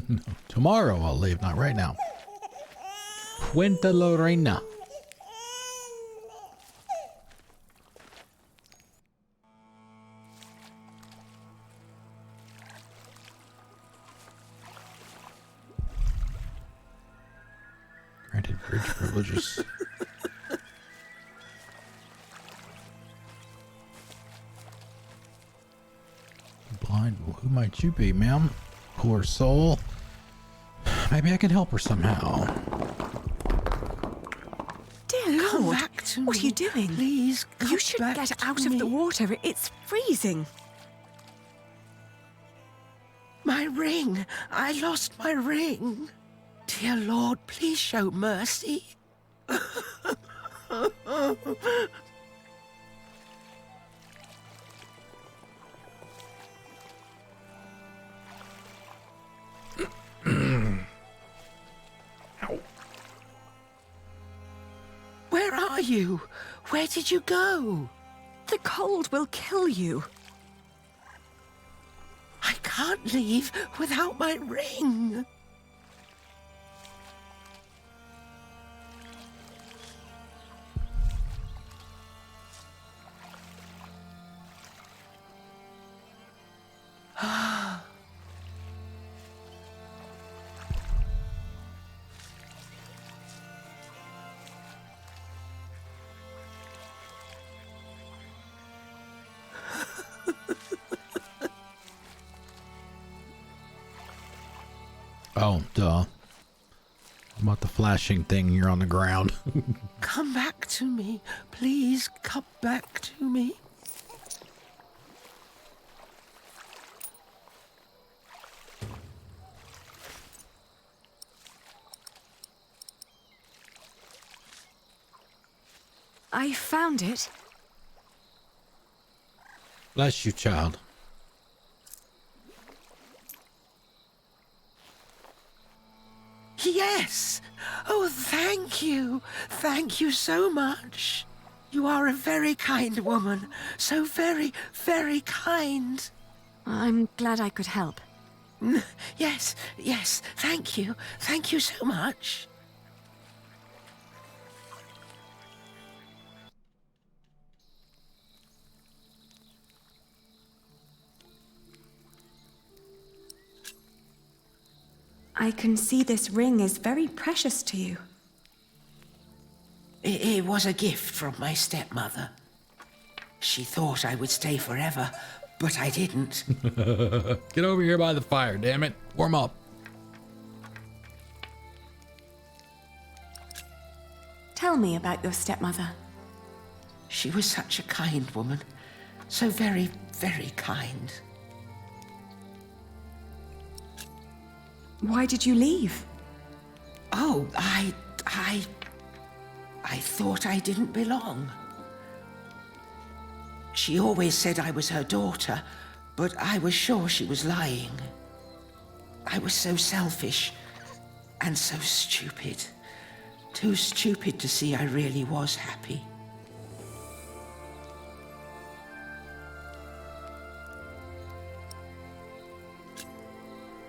No, tomorrow I'll leave, not right now. Quinta Lorena. Granted bridge privileges. Blind, well, who might you be, ma'am? Poor soul. Maybe I can help her somehow. Dear Come Lord, back to what are me. you doing? Please, You should get out of the water. It's freezing. My ring! I lost my ring! Dear Lord, please show mercy. Where are you? Where did you go? The cold will kill you. I can't leave without my ring. Oh, duh. About the flashing thing, you're on the ground. Come back to me. Please come back to me. I found it. Bless you, child. Yes! Oh, thank you. Thank you so much. You are a very kind woman. So very, very kind. I'm glad I could help. Yes, yes. Thank you. Thank you so much. I can see this ring is very precious to you. It was a gift from my stepmother. She thought I would stay forever, but I didn't. Get over here by the fire, damn it. Warm up. Tell me about your stepmother. She was such a kind woman. So very, very kind. Why did you leave? Oh, I thought I didn't belong. She always said I was her daughter, but I was sure she was lying. I was so selfish and so stupid. Too stupid to see I really was happy.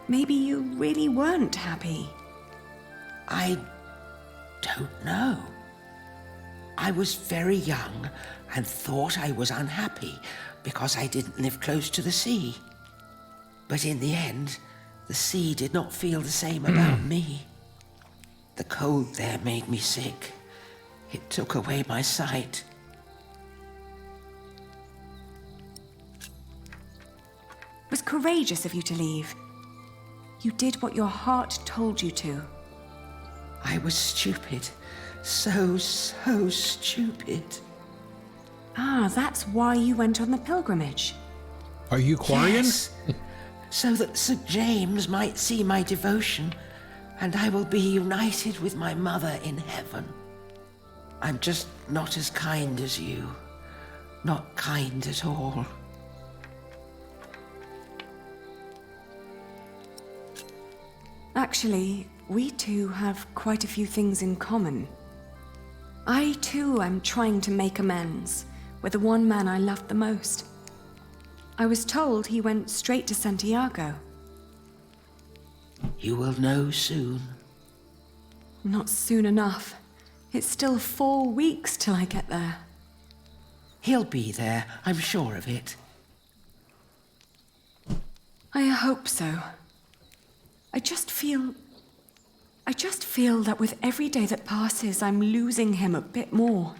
Maybe you really weren't happy. I don't know. I was very young and thought I was unhappy because I didn't live close to the sea. But in the end, the sea did not feel the same about me. The cold there made me sick, It took away my sight. It was courageous of you to leave. You did what your heart told you to. I was stupid. So stupid. Ah, that's why you went on the pilgrimage. Are you Quarian? Yes, so that St. James might see my devotion, and I will be united with my mother in heaven. I'm just not as kind as you. Not kind at all. Actually, we two have quite a few things in common. I too am trying to make amends with the one man I loved the most. I was told he went straight to Santiago. You will know soon. Not soon enough. It's still 4 weeks till I get there. He'll be there, I'm sure of it. I hope so. I just feel that with every day that passes, I'm losing him a bit more.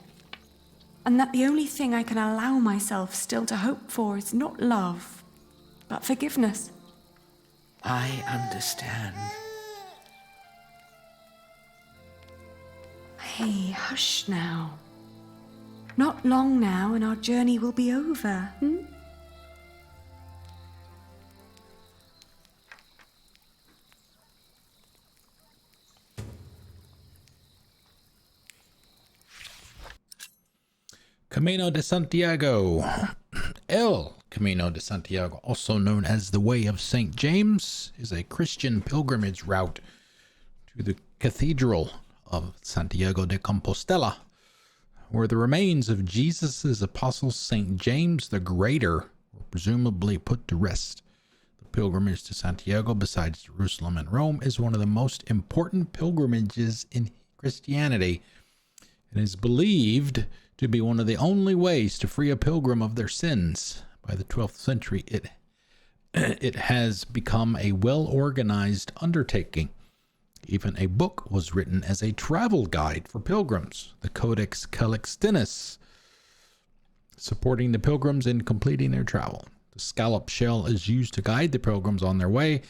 And that the only thing I can allow myself still to hope for is not love, but forgiveness. I understand. Hey, hush now. Not long now and our journey will be over, Camino de Santiago. El Camino de Santiago, also known as the Way of St. James, is a Christian pilgrimage route to the Cathedral of Santiago de Compostela, where the remains of Jesus' apostle St. James the Greater were presumably put to rest. The pilgrimage to Santiago, besides Jerusalem and Rome, is one of the most important pilgrimages in Christianity and is believed to be one of the only ways to free a pilgrim of their sins. By the 12th century, it has become a well-organized undertaking. Even a book was written as a travel guide for pilgrims, the Codex Calixtinus, supporting the pilgrims in completing their travel. The scallop shell is used to guide the pilgrims on their way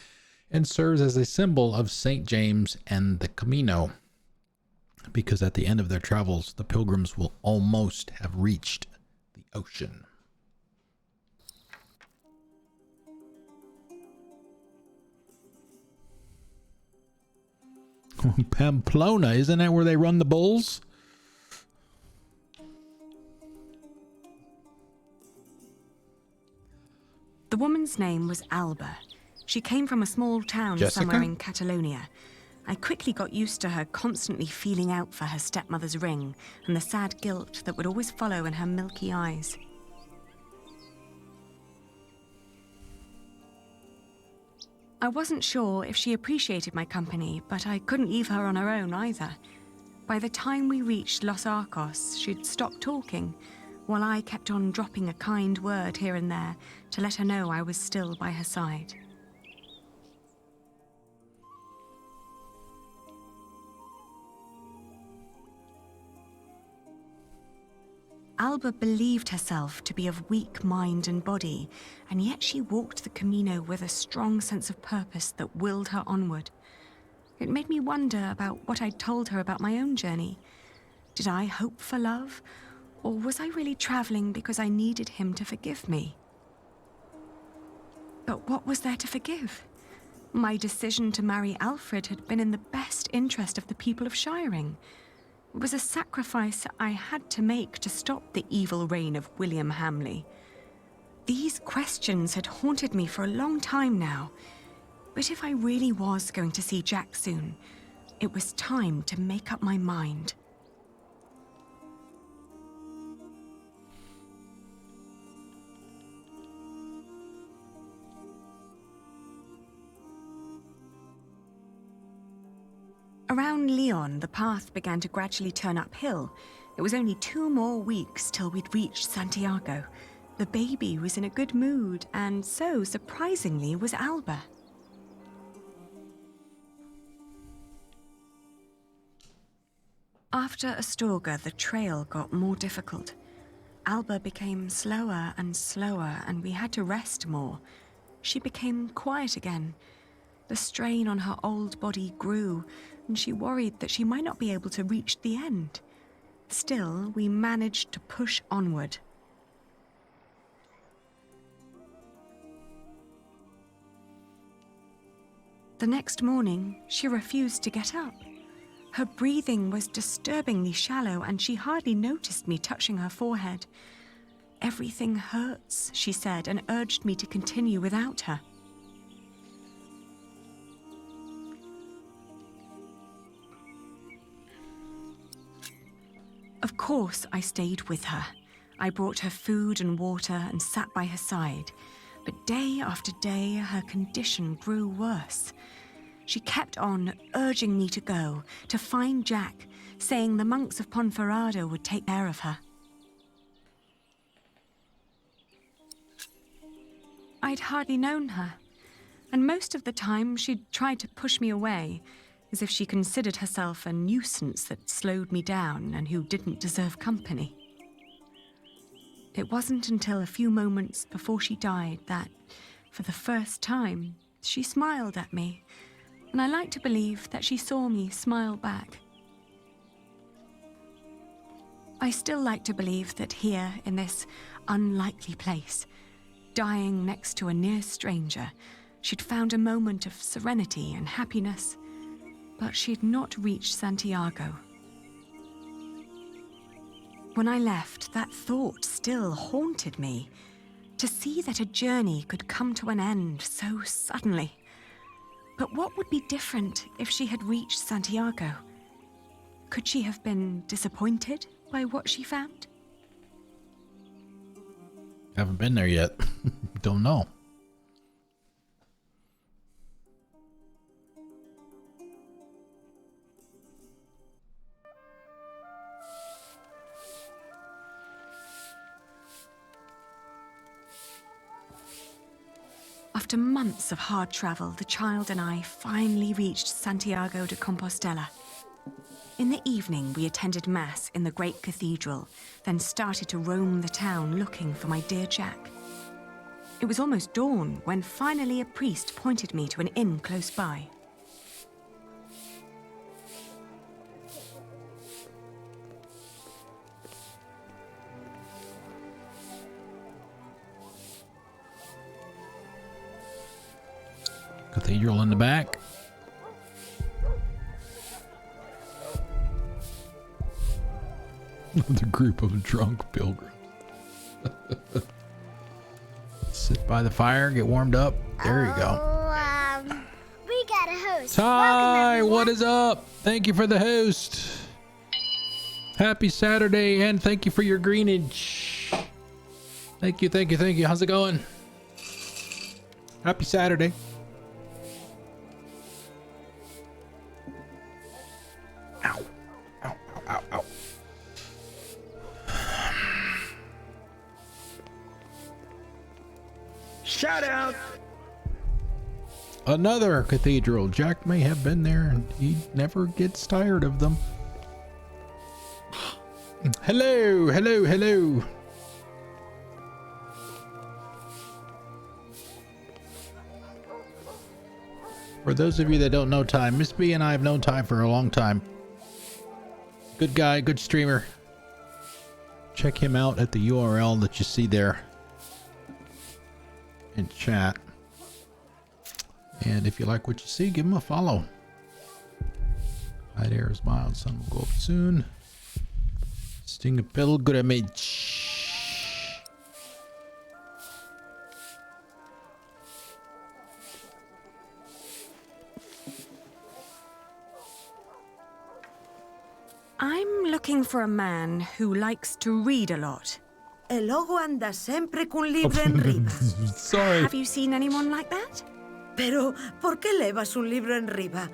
and serves as a symbol of St. James and the Camino, because at the end of their travels, the pilgrims will almost have reached the ocean. Pamplona, isn't that where they run the bulls? The woman's name was Alba. She came from a small town Jessica? somewhere in Catalonia. I quickly got used to her constantly feeling out for her stepmother's ring and the sad guilt that would always follow in her milky eyes. I wasn't sure if she appreciated my company, but I couldn't leave her on her own either. By the time we reached Los Arcos, she'd stopped talking, while I kept on dropping a kind word here and there to let her know I was still by her side. Alba believed herself to be of weak mind and body, and yet she walked the Camino with a strong sense of purpose that willed her onward. It made me wonder about what I'd told her about my own journey. Did I hope for love, or was I really traveling because I needed him to forgive me? But what was there to forgive? My decision to marry Alfred had been in the best interest of the people of Shiring. It was a sacrifice I had to make to stop the evil reign of William Hamley. These questions had haunted me for a long time now, but if I really was going to see Jack soon, it was time to make up my mind. Around Lyon, the path began to gradually turn uphill. It was only 2 more weeks till we'd reached Santiago. The baby was in a good mood, and so, surprisingly, was Alba. After Astorga, the trail got more difficult. Alba became slower and slower, and we had to rest more. She became quiet again. The strain on her old body grew, and she worried that she might not be able to reach the end. Still, we managed to push onward. The next morning, she refused to get up. Her breathing was disturbingly shallow, and she hardly noticed me touching her forehead. "Everything hurts," she said, and urged me to continue without her. Of course, I stayed with her. I brought her food and water and sat by her side. But day after day, her condition grew worse. She kept on urging me to go, to find Jack, saying the monks of Ponferrado would take care of her. I'd hardly known her, and most of the time she'd tried to push me away, as if she considered herself a nuisance that slowed me down and who didn't deserve company. It wasn't until a few moments before she died that, for the first time, she smiled at me, and I like to believe that she saw me smile back. I still like to believe that here, in this unlikely place, dying next to a near stranger, she'd found a moment of serenity and happiness, but she'd not reached Santiago. When I left, that thought still haunted me. To see that a journey could come to an end so suddenly. But what would be different if she had reached Santiago? Could she have been disappointed by what she found? Haven't been there yet. Don't know. After months of hard travel, the child and I finally reached Santiago de Compostela. In the evening, we attended Mass in the great cathedral, then started to roam the town looking for my dear Jack. It was almost dawn when finally a priest pointed me to an inn close by. Cathedral in the back. Another group of drunk pilgrims. Sit by the fire, get warmed up. There you go. We got a host. Ty, what is up? Thank you for the host. Happy Saturday, and thank you for your greenage. Thank you, thank you, thank you. How's it going? Happy Saturday. Ow. Ow, ow, ow, ow. Shout out. Another cathedral. Jack may have been there and he never gets tired of them. Hello, hello, hello. For those of you that don't know Ty, Miss B and I have known Ty for a long time. Good guy, good streamer. Check him out at the URL that you see there in chat. And if you like what you see, give him a follow. Hi there, is mild. Sun will go up soon. Sting a pilgrimage. I'm looking for a man who likes to read a lot. El ojo anda sempre con libro en riba. Sorry. Have you seen anyone like that? Pero, ¿por qué levas un libro en riba?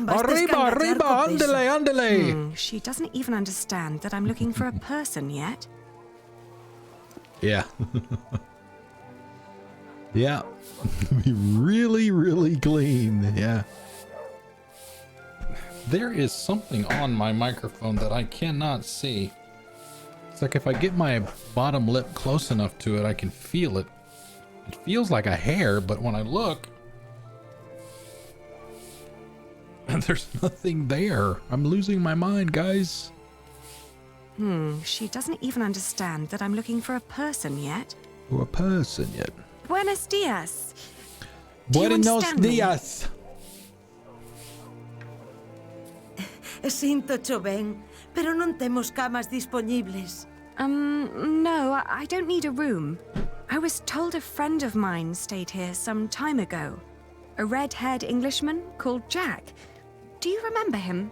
Arriba, arriba, ándale, ándale. She doesn't even understand that I'm looking for a person yet. Yeah. Yeah. Be really, really clean. Yeah. There is something on my microphone that I cannot see. It's like if I get my bottom lip close enough to it, I can feel it. It feels like a hair, but when I look, there's nothing there. I'm losing my mind, guys. She doesn't even understand that I'm looking for a person yet. For a person yet. Buenos dias. Do you Buenos understand me? dias. Sinto-cho ben, pero non temos camas dispoñibles. No, I don't need a room. I was told a friend of mine stayed here some time ago. A red-haired Englishman called Jack. Do you remember him?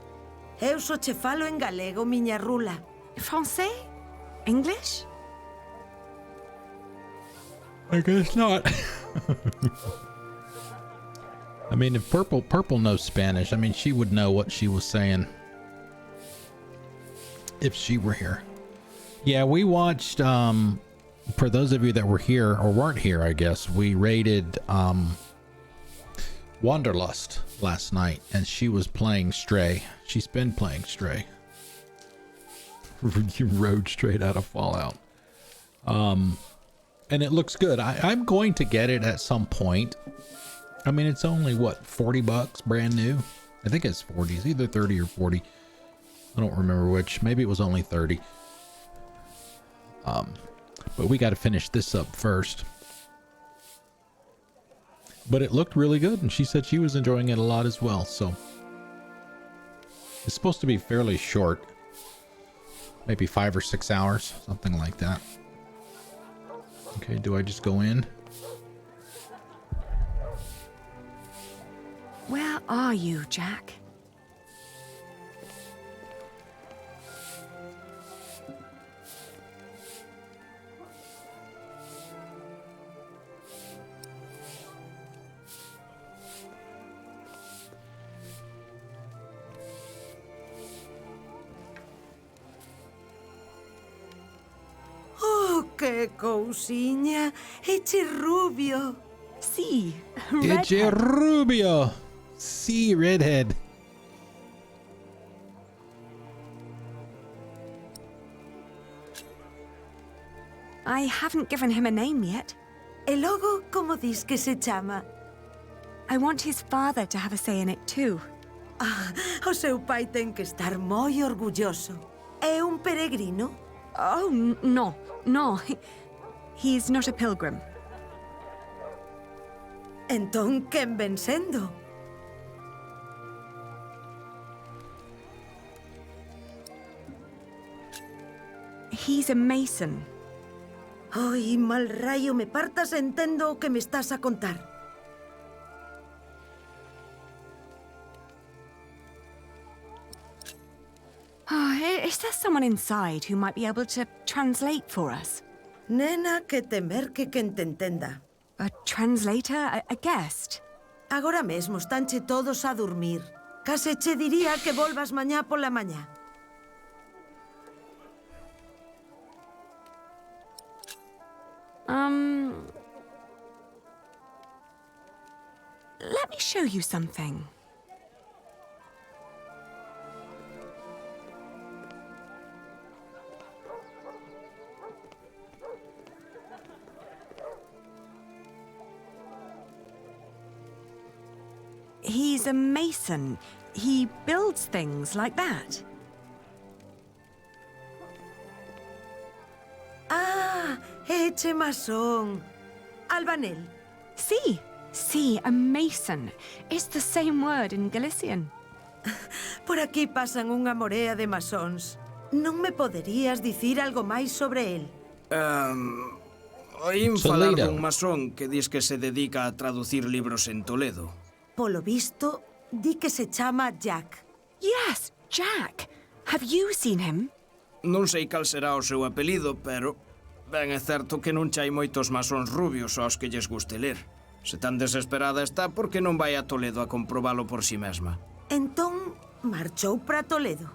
Eu só che falo en galego, miña rula. Francais? English? I guess not. I mean, if Purple knows Spanish, I mean, she would know what she was saying if she were here. Yeah, we watched, for those of you that were here or weren't here, I guess, we rated Wanderlust last night, and she was playing Stray. She's been playing Stray. You rode straight out of Fallout. And it looks good. I'm going to get it at some point. I mean, it's only, what, $40 brand new? I think it's 40. It's either 30 or 40. I don't remember which. Maybe it was only 30. But we got to finish this up first. But it looked really good, and she said she was enjoying it a lot as well, so. It's supposed to be fairly short. Maybe 5 or 6 hours, something like that. Okay, do I just go in? Where are you, Jack? Oh, que cousiña. Eche rubio. Sí, Eche rubio. Sí, redhead. I haven't given him a name yet. E logo, como dis que se chama? I want his father to have a say in it too. Ah, o seu pai ten que estar moi orgulloso. É un peregrino? Oh, no. He's not a pilgrim. Entón, quen ven sendo? He's a mason. Ai, mal rayo me partas, entendo o que me estás a contar. Oh, is there someone inside who might be able to translate for us? Nena, que temer que quen te entenda. A translator? A guest? Agora mesmo estanche todos a dormir. Case che diría que volvas mañá pola mañá. Let me show you something. He's a mason. He builds things like that. Ah, eche masón. Albanel. Sí, a mason. It's the same word in Galician. Por aquí pasan unha morea de masóns. Non me poderías dicir algo máis sobre el? Oín falar dun masón que dis que se dedica a traducir libros en Toledo. Polo visto, di que se chama Jack. Yes, Jack. Have you seen him? Non sei cal será o seu apelido, pero ben é certo que non chai moitos masóns rubios aos que lles guste ler. Se tan desesperada está, por que non vai a Toledo a comprobalo por si mesma? Entón, marchou para Toledo.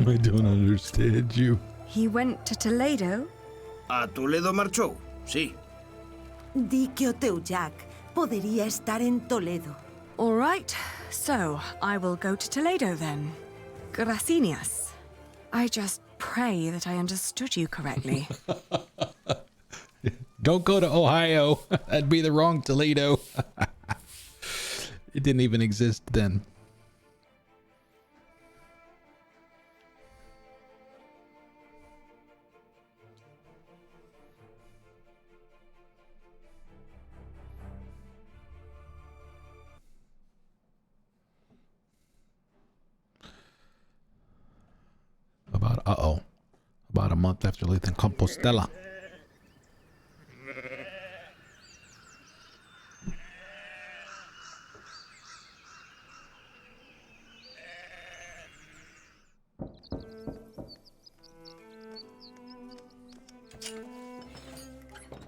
I don't understand you. He went to Toledo? A Toledo marchou, sí. Di que o teu Jack podría estar en Toledo. All right, so I will go to Toledo then. Gracias. I just pray that I understood you correctly. Don't go to Ohio. That'd be the wrong Toledo. It didn't even exist then. About a month after leaving Compostela.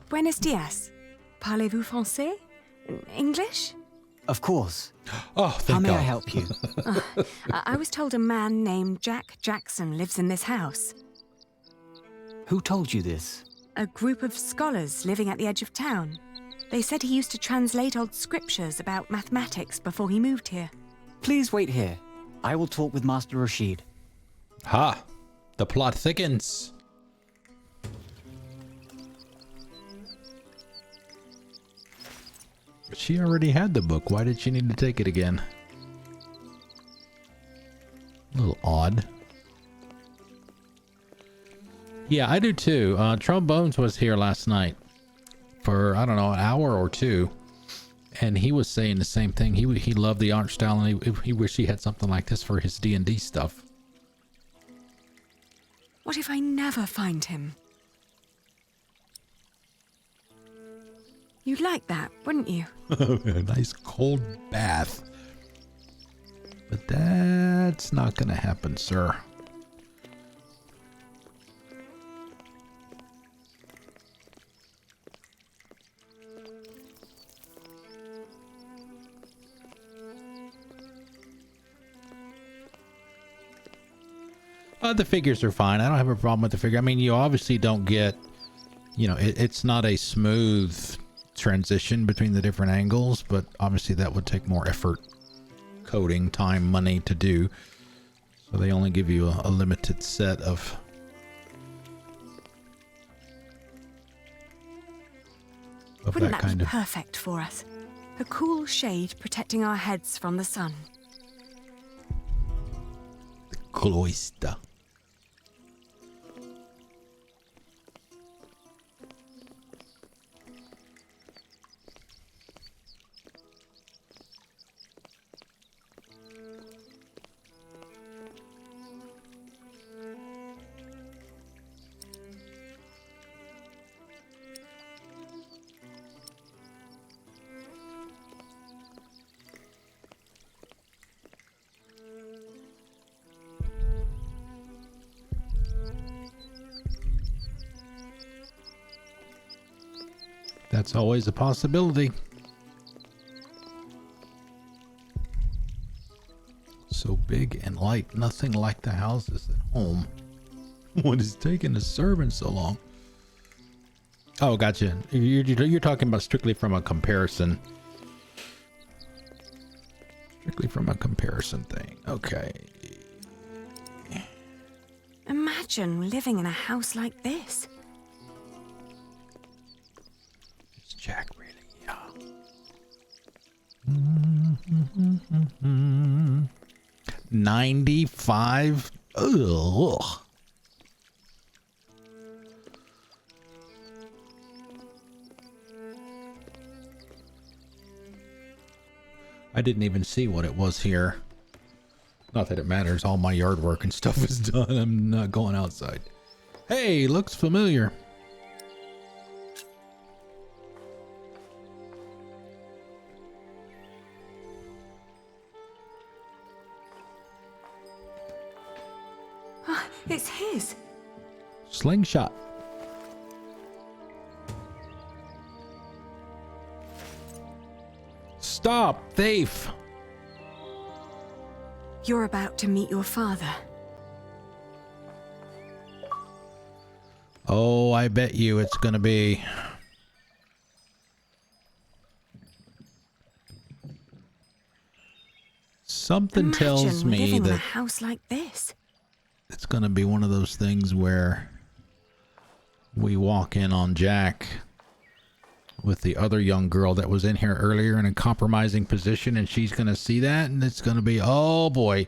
Buenos dias. Parlez-vous français? English? Of course. Oh, How thank may God. I help you? I was told a man named Jack Jackson lives in this house. Who told you this? A group of scholars living at the edge of town. They said he used to translate old scriptures about mathematics before he moved here. Please wait here. I will talk with Master Rashid. Ha! The plot thickens. She already had the book. Why did she need to take it again? A little odd. Yeah, I do too. Trombones was here last night for, I don't know, an hour or two. And he was saying the same thing. He loved the art style, and he wished he had something like this for his D&D stuff. What if I never find him? You'd like that, wouldn't you? A nice cold bath. But that's not gonna happen, sir. The figures are fine. I don't have a problem with the figure. I mean, you obviously don't get, you know, it's not a smooth transition between the different angles, but obviously that would take more effort, coding, time, money to do. So they only give you a limited set of Wouldn't that that kind be of. perfect for us? A cool shade protecting our heads from the sun. Cloister. That's always a possibility. So big and light, nothing like the houses at home. What is taking the servants so long? Oh, gotcha. You're talking about strictly from a comparison. Strictly from a comparison thing. Okay. Imagine living in a house like this. Is Jack really young? 95? Ugh. I didn't even see what it was here. Not that it matters. All my yard work and stuff is done. I'm not going outside. Hey, looks familiar. It's his. Slingshot. Stop, thief. You're about to meet your father. Oh, I bet you it's gonna be Something tells me living in a that house like this. it's going to be one of those things where we walk in on Jack with the other young girl that was in here earlier in a compromising position, and she's going to see that, and it's going to be, oh boy.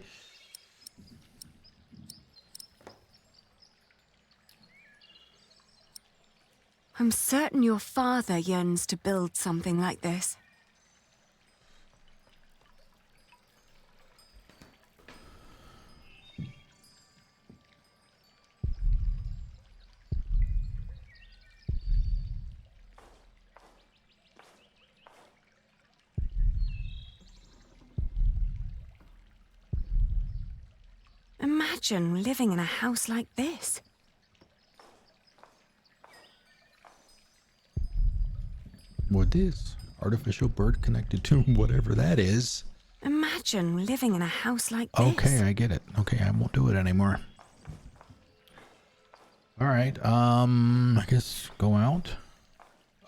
I'm certain your father yearns to build something like this. Imagine living in a house like this. What is? Artificial bird connected to whatever that is. Imagine living in a house like this. Okay, I get it. Okay, I won't do it anymore. All right, I guess go out.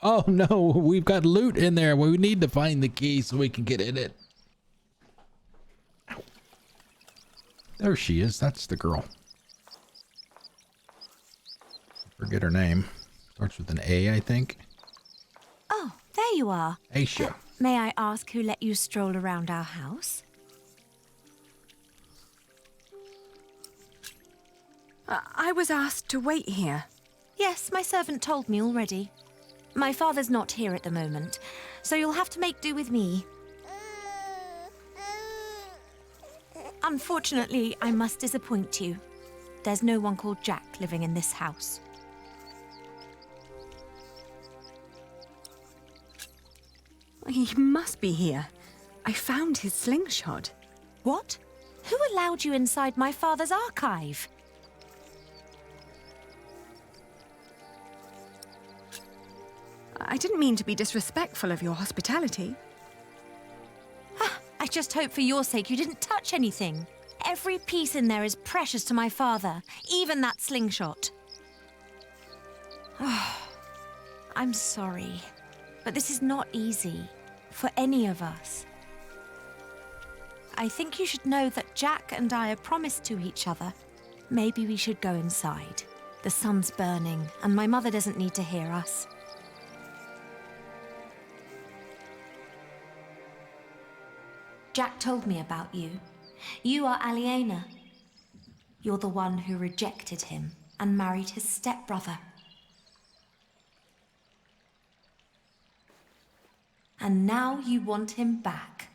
Oh no, we've got loot in there. We need to find the key so we can get in it. Ow. There she is. That's the girl. Forget her name. Starts with an A, I think. Oh, there you are. Aisha. May I ask who let you stroll around our house? I was asked to wait here. Yes, my servant told me already. My father's not here at the moment, so you'll have to make do with me. Unfortunately, I must disappoint you. There's no one called Jack living in this house. He must be here. I found his slingshot. What? Who allowed you inside my father's archive? I didn't mean to be disrespectful of your hospitality. I just hope for your sake you didn't touch anything. Every piece in there is precious to my father, even that slingshot. I'm sorry, but this is not easy for any of us. I think you should know that Jack and I are promised to each other. Maybe we should go inside. The sun's burning, and my mother doesn't need to hear us. Jack told me about you. You are Aliena. You're the one who rejected him and married his stepbrother. And now you want him back.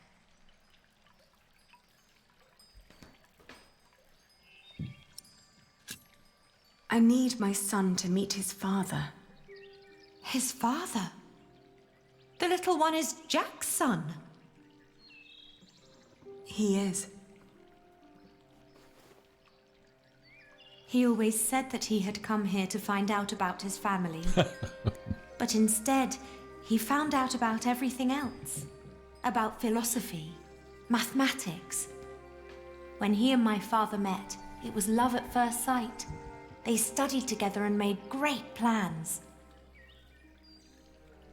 I need my son to meet his father. His father? The little one is Jack's son. He is. He always said that he had come here to find out about his family. But instead, he found out about everything else. About philosophy, mathematics. When he and my father met, it was love at first sight. They studied together and made great plans.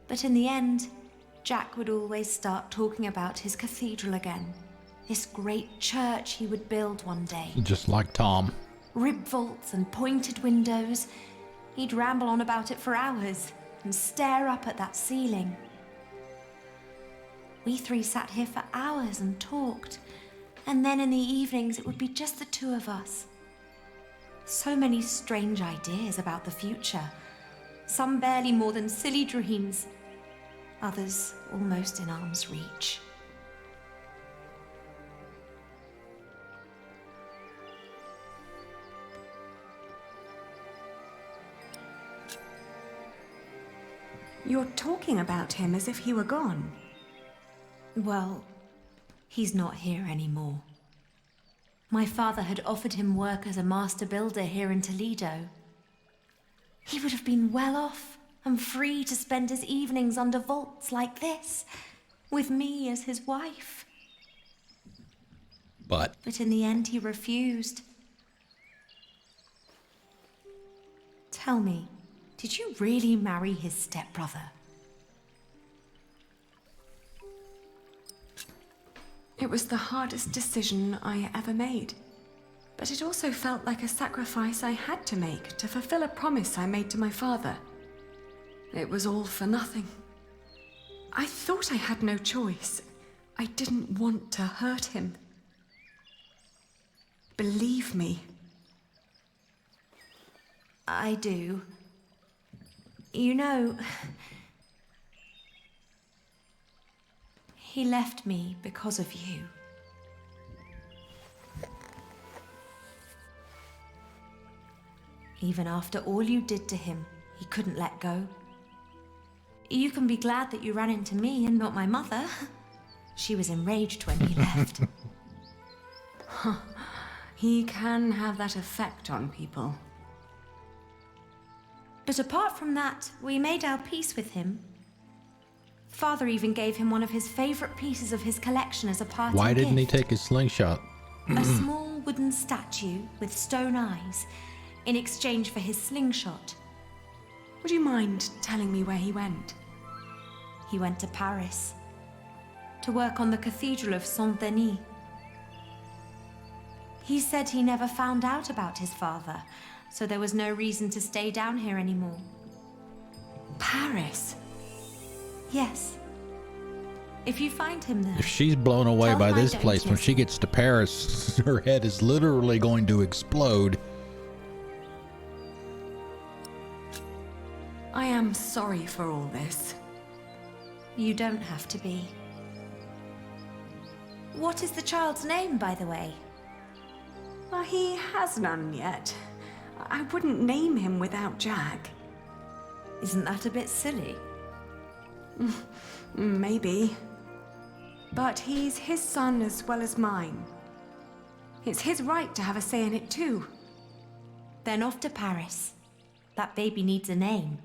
But in the end, Jack would always start talking about his cathedral again. This great church he would build one day. Just like Tom. Rib vaults and pointed windows. He'd ramble on about it for hours and stare up at that ceiling. We three sat here for hours and talked. And then in the evenings, it would be just the two of us. So many strange ideas about the future. Some barely more than silly dreams. Others almost in arm's reach. You're talking about him as if he were gone. Well, he's not here anymore. My father had offered him work as a master builder here in Toledo. He would have been well off and free to spend his evenings under vaults like this, with me as his wife. But in the end, he refused. Tell me, did you really marry his stepbrother? It was the hardest decision I ever made. But it also felt like a sacrifice I had to make to fulfill a promise I made to my father. It was all for nothing. I thought I had no choice. I didn't want to hurt him. Believe me. I do. You know, he left me because of you. Even after all you did to him, he couldn't let go. You can be glad that you ran into me and not my mother. She was enraged when he left. He can have that effect on people. But apart from that, we made our peace with him. Father even gave him one of his favorite pieces of his collection as a parting Why didn't he gift. take his slingshot? A small wooden statue with stone eyes in exchange for his slingshot. Would you mind telling me where he went? He went to Paris to work on the Cathedral of Saint-Denis. He said he never found out about his father, so there was no reason to stay down here anymore. Paris? Yes. If you find him there... If she's blown away Tell by him I this don't place, when miss she gets to Paris, her head is literally going to explode. I am sorry for all this. You don't have to be. What is the child's name, by the way? Well, he has none yet. I wouldn't name him without Jack. Isn't that a bit silly? Maybe. But he's his son as well as mine. It's his right to have a say in it too. Then off to Paris. That baby needs a name.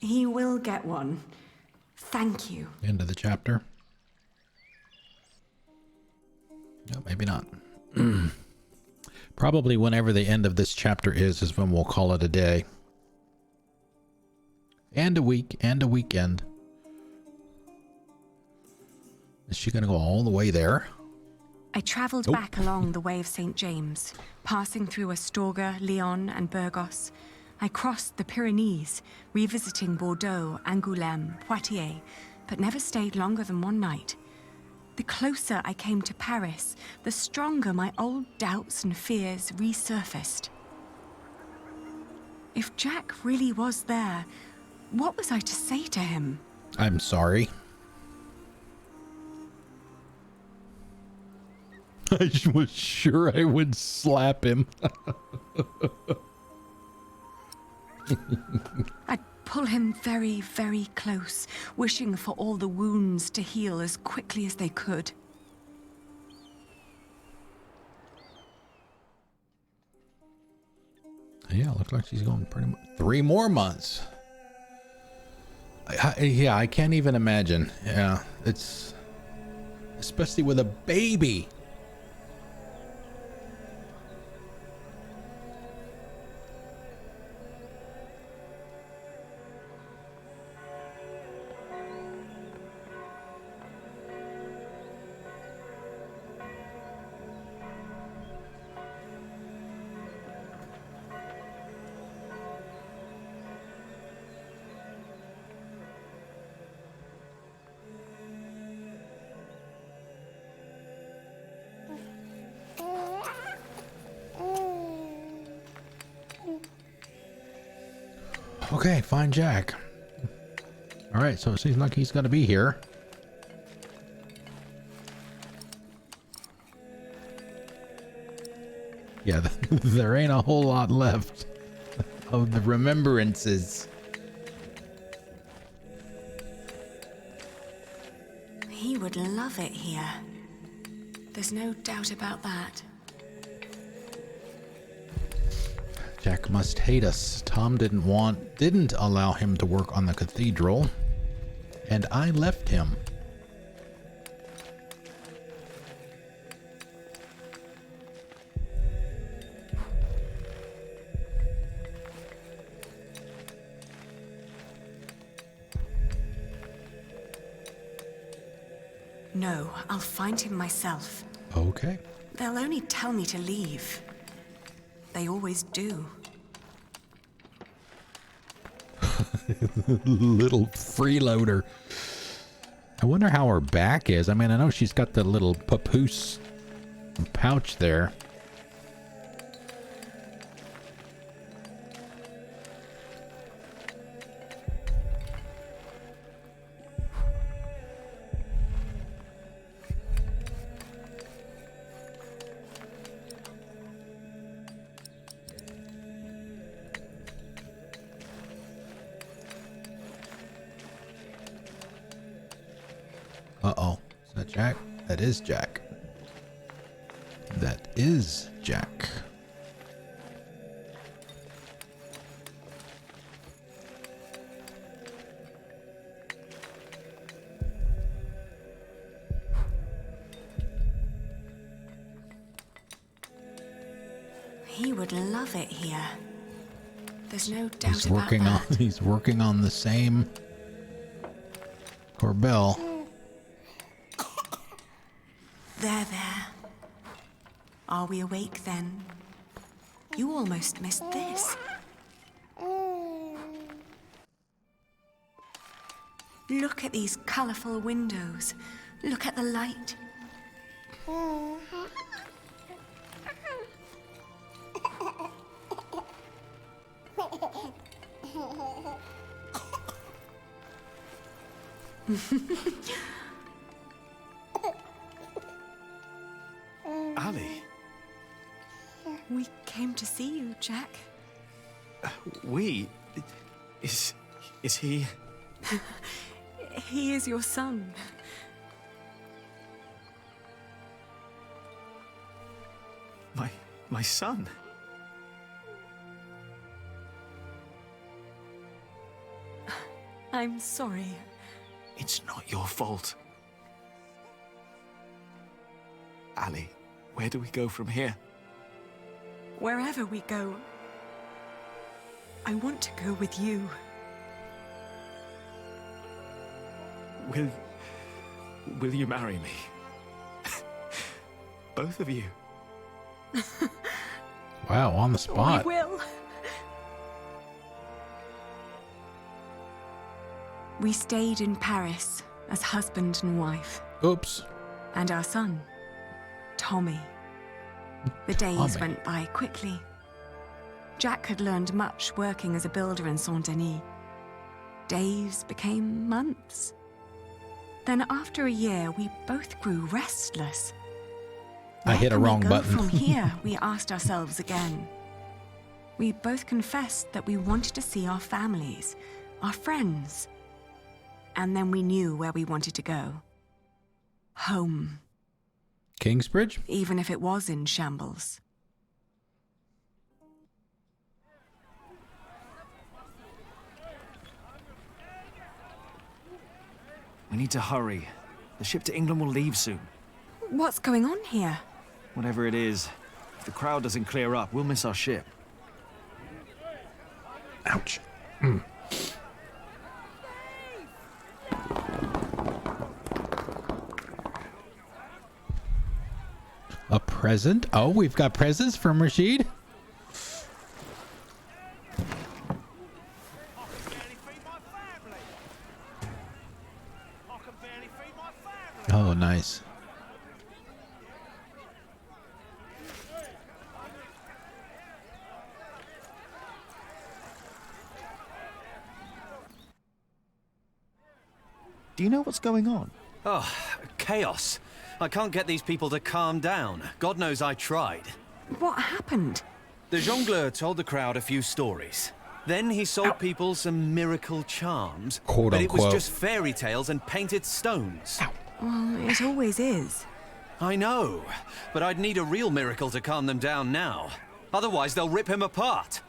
He will get one. Thank you. End of the chapter. No, maybe not. Probably whenever the end of this chapter is when we'll call it a day. And a week, and a weekend. Is she going to go all the way there? I travelled back along the Way of St. James, passing through Astorga, Lyon, and Burgos. I crossed the Pyrenees, revisiting Bordeaux, Angoulême, Poitiers, but never stayed longer than one night. The closer I came to Paris, the stronger my old doubts and fears resurfaced. If Jack really was there, what was I to say to him? I'm sorry. I was sure I would slap him. I'd pull him very, very close, wishing for all the wounds to heal as quickly as they could. Yeah, looks like she's going pretty much 3 more months. Yeah, I can't even imagine. Yeah, it's especially with a baby. Okay, find Jack. All right, so it seems like he's going to be here. Yeah, there ain't a whole lot left of the remembrances. He would love it here. There's no doubt about that. Jack must hate us. Tom didn't allow him to work on the cathedral, and I left him. No, I'll find him myself. Okay. They'll only tell me to leave. They always do. Little freeloader. I wonder how her back is. I mean, I know she's got the little papoose pouch there. Uh-oh. Is that Jack? That is Jack. That is Jack. He would love it here. There's no doubt He's about working that. he's working on the same Corbell. There. Are we awake then? You almost missed this. Look at these colourful windows. Look at the light. Ali, We came to see you, Jack. we... Is he... He is your son. My son? I'm sorry. It's not your fault. Ali, where do we go from here? Wherever we go, I want to go with you. Will you marry me? Both of you. Wow, on the spot. We will. We stayed in Paris as husband and wife. Oops. And our son, Tommy. The days Tommy. went by quickly. Jack had learned much working as a builder in Saint-Denis. Days became months. Then after a year, we both grew restless. I hit a Where wrong can we go button. from here, we asked ourselves again. We both confessed that we wanted to see our families, our friends. And then we knew where we wanted to go. Home. Kingsbridge? Even if it was in shambles. We need to hurry. The ship to England will leave soon. What's going on here? Whatever it is, if the crowd doesn't clear up, we'll miss our ship. Ouch. A present? Oh, we've got presents from Rashid? Oh, nice. Do you know what's going on? Oh, chaos. I can't get these people to calm down. God knows I tried. What happened? The jongleur told the crowd a few stories. Then he sold people some miracle charms. Quote, but it was unquote. just fairy tales and painted stones. Well, it always is. I know, but I'd need a real miracle to calm them down now. Otherwise, they'll rip him apart.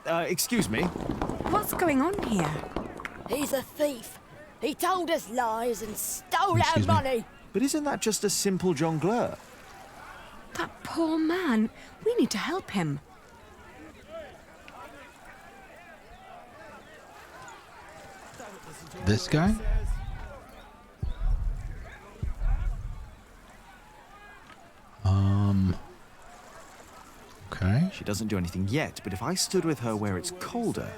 Excuse me. What's going on here? He's a thief. He told us lies and stole our Excuse me. money. But isn't that just a simple jongleur? That poor man. We need to help him. This guy? Okay. She doesn't do anything yet, but if I stood with her where it's colder,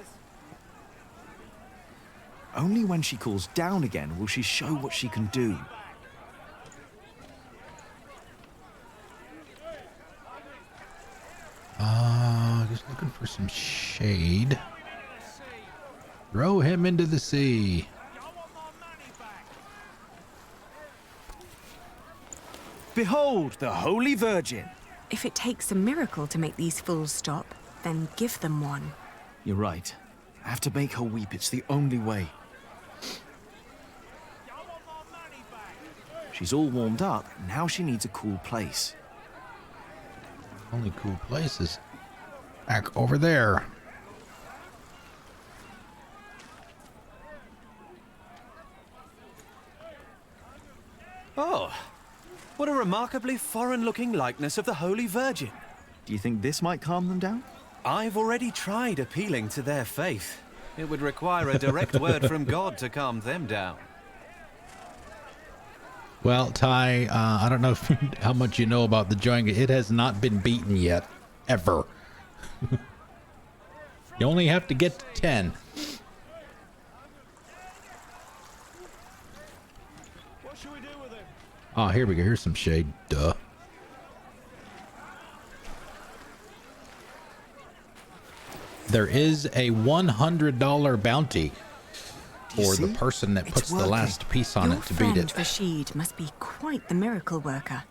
only when she cools down again will she show what she can do. Just looking for some shade. Throw him into the sea. Behold the Holy Virgin. If it takes a miracle to make these fools stop, then give them one. You're right. I have to make her weep. It's the only way. She's all warmed up. Now she needs a cool place. Only cool places back over there. Oh, what a remarkably foreign-looking likeness of the Holy Virgin. Do you think this might calm them down? I've already tried appealing to their faith. It would require a direct word from God to calm them down. Well, Ty, I don't know how much you know about the Joinga. It has not been beaten yet, ever. You only have to get to 10. What should we do with him? Oh, here we go. Here's some shade. Duh. There is a $100 bounty for the person that puts the last piece on Your it to beat it. friend Rashid must be quite the miracle worker.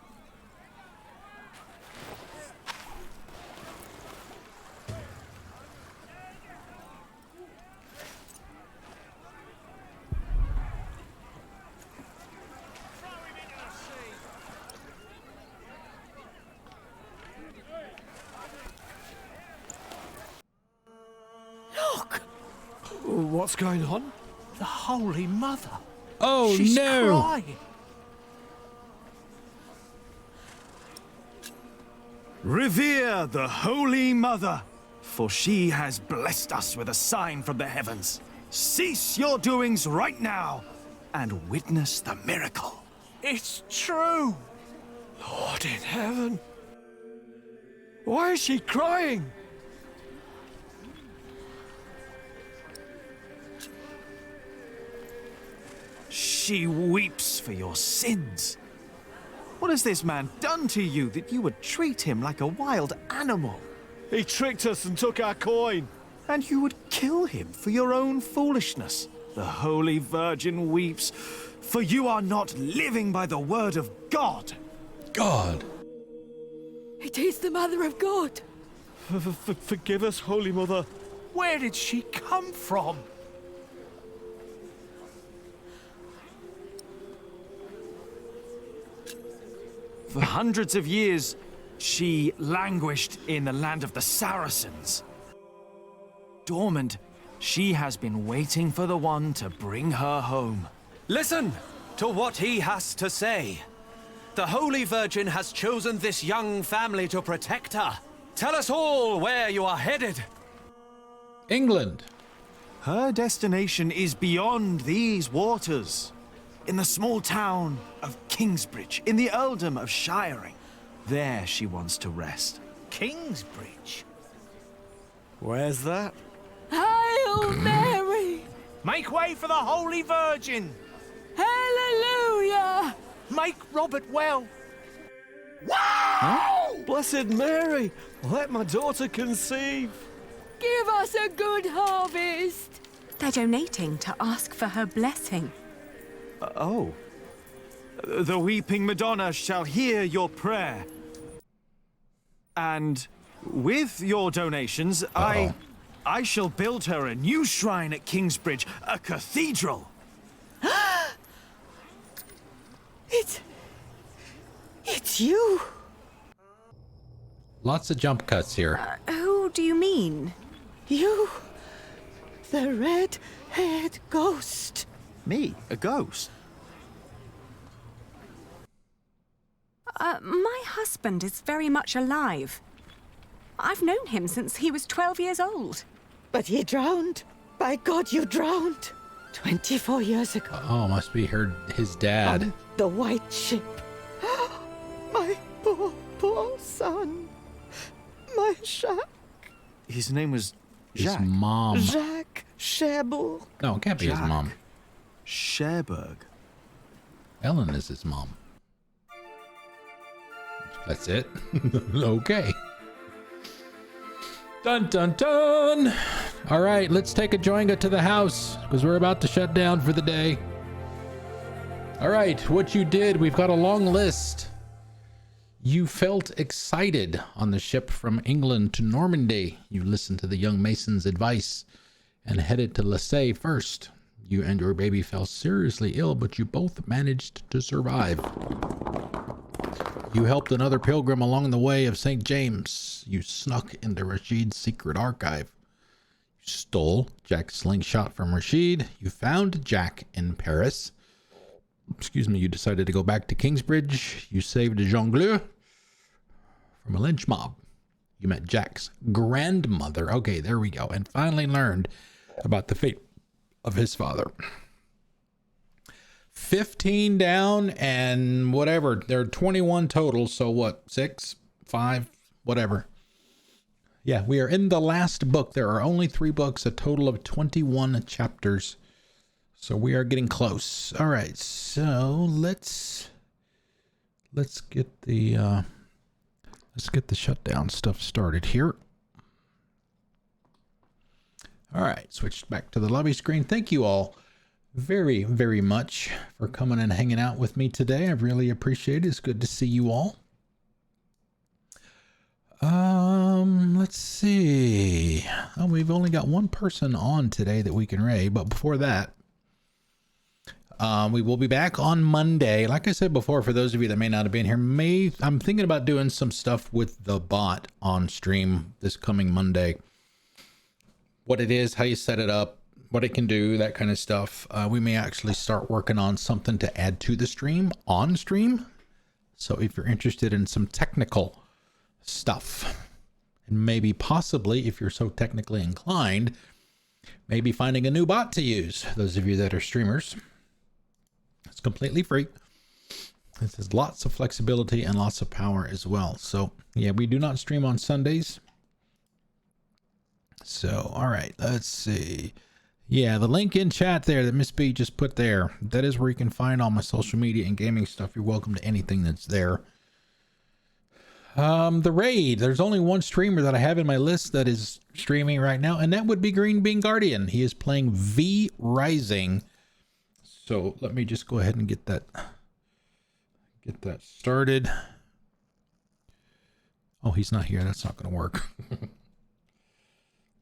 Look! What's going on? The Holy Mother. Oh, She's no! crying. Revere the Holy Mother, for she has blessed us with a sign from the heavens. Cease your doings right now and witness the miracle. It's true. Lord in heaven. Why is she crying? She weeps for your sins. What has this man done to you that you would treat him like a wild animal? He tricked us and took our coin. And you would kill him for your own foolishness. The Holy Virgin weeps, for you are not living by the word of God. God. It is the Mother of God. Forgive us, Holy Mother. Where did she come from? For hundreds of years, she languished in the land of the Saracens. Dormant, she has been waiting for the one to bring her home. Listen to what he has to say. The Holy Virgin has chosen this young family to protect her. Tell us all where you are headed. England. Her destination is beyond these waters. In the small town of Kingsbridge, in the earldom of Shiring. There she wants to rest. Kingsbridge? Where's that? Hail Mary! Make way for the Holy Virgin! Hallelujah! Make Robert well! Wow! Blessed Mary, let my daughter conceive. Give us a good harvest! They're donating to ask for her blessing. Oh. The weeping Madonna shall hear your prayer. And with your donations, I shall build her a new shrine at Kingsbridge, a cathedral. It's you. Lots of jump cuts here. Who do you mean? You, the red-haired ghost. Me? A ghost? My husband is very much alive. I've known him since he was 12 years old. But he drowned. By God, you drowned. 24 years ago. Oh, must be his dad. On the white ship. My poor, poor son. My Jacques. His name was Jacques. His mom. Jacques Cherbourg. No, it can't be his mom. Cherbourg. Ellen is his mom. That's it? Okay. Dun dun dun! All right, let's take a joinga to the house because we're about to shut down for the day. All right, what you did, we've got a long list. You felt excited on the ship from England to Normandy. You listened to the young mason's advice and headed to Lassay first. You and your baby fell seriously ill, but you both managed to survive. You helped another pilgrim along the way of St. James. You snuck into Rashid's secret archive. You stole Jack's slingshot from Rashid. You found Jack in Paris. Excuse me, you decided to go back to Kingsbridge. You saved a jongleur from a lynch mob. You met Jack's grandmother. Okay, there we go. And finally learned about the fate of his father. 15 down and whatever. There are 21 total. So what? 6, 5, whatever. Yeah, we are in the last book. There are only 3 books, a total of 21 chapters. So we are getting close. All right. So let's get the shutdown stuff started here. All right, switched back to the lobby screen. Thank you all very, very much for coming and hanging out with me today. I really appreciate it. It's good to see you all. Let's see. Oh, we've only got one person on today that we can raid, but before that, we will be back on Monday. Like I said before, for those of you that may not have been here, I'm thinking about doing some stuff with the bot on stream this coming Monday. What it is, how you set it up, what it can do, that kind of stuff. We may actually start working on something to add to the stream on stream. So if you're interested in some technical stuff, and maybe possibly if you're so technically inclined, maybe finding a new bot to use. Those of you that are streamers, it's completely free. This has lots of flexibility and lots of power as well. So yeah, we do not stream on Sundays. So, all right, let's see. Yeah, the link in chat there that Miss B just put there, that is where you can find all my social media and gaming stuff. You're welcome to anything that's there. The raid, there's only one streamer that I have in my list that is streaming right now, and that would be Green Bean Guardian. He is playing V Rising. So let me just go ahead and get that started. Oh, he's not here. That's not going to work.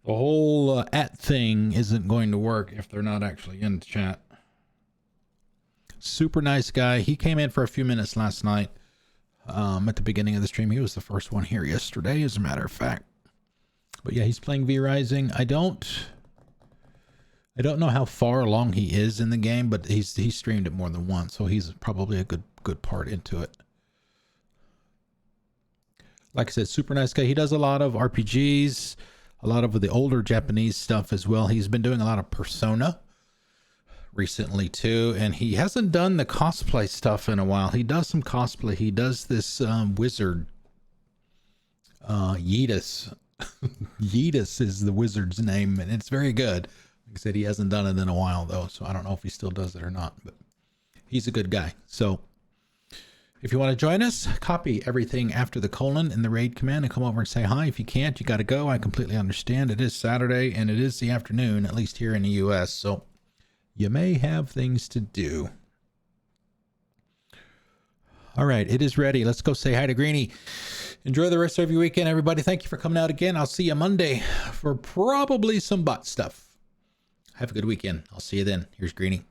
The whole @ thing isn't going to work if they're not actually in the chat. Super nice guy. He came in for a few minutes last night at the beginning of the stream. He was the first one here yesterday, as a matter of fact. But yeah, he's playing V Rising. I don't know how far along he is in the game, but he's streamed it more than once, so he's probably a good part into it. Like I said, super nice guy. He does a lot of RPGs, a lot of the older Japanese stuff as well. He's been doing a lot of Persona recently too, and he hasn't done the cosplay stuff in a while. He does some cosplay. He does this wizard, Yeetus. Yeetus is the wizard's name, and it's very good. Like I said, he hasn't done it in a while though, so I don't know if he still does it or not, but he's a good guy. So if you want to join us, copy everything after the colon in the raid command and come over and say hi. If you can't, you got to go. I completely understand. It is Saturday and it is the afternoon, at least here in the US, so you may have things to do. All right, it is ready. Let's go say hi to Greenie. Enjoy the rest of your weekend, everybody. Thank you for coming out again. I'll see you Monday for probably some bot stuff. Have a good weekend. I'll see you then. Here's Greenie.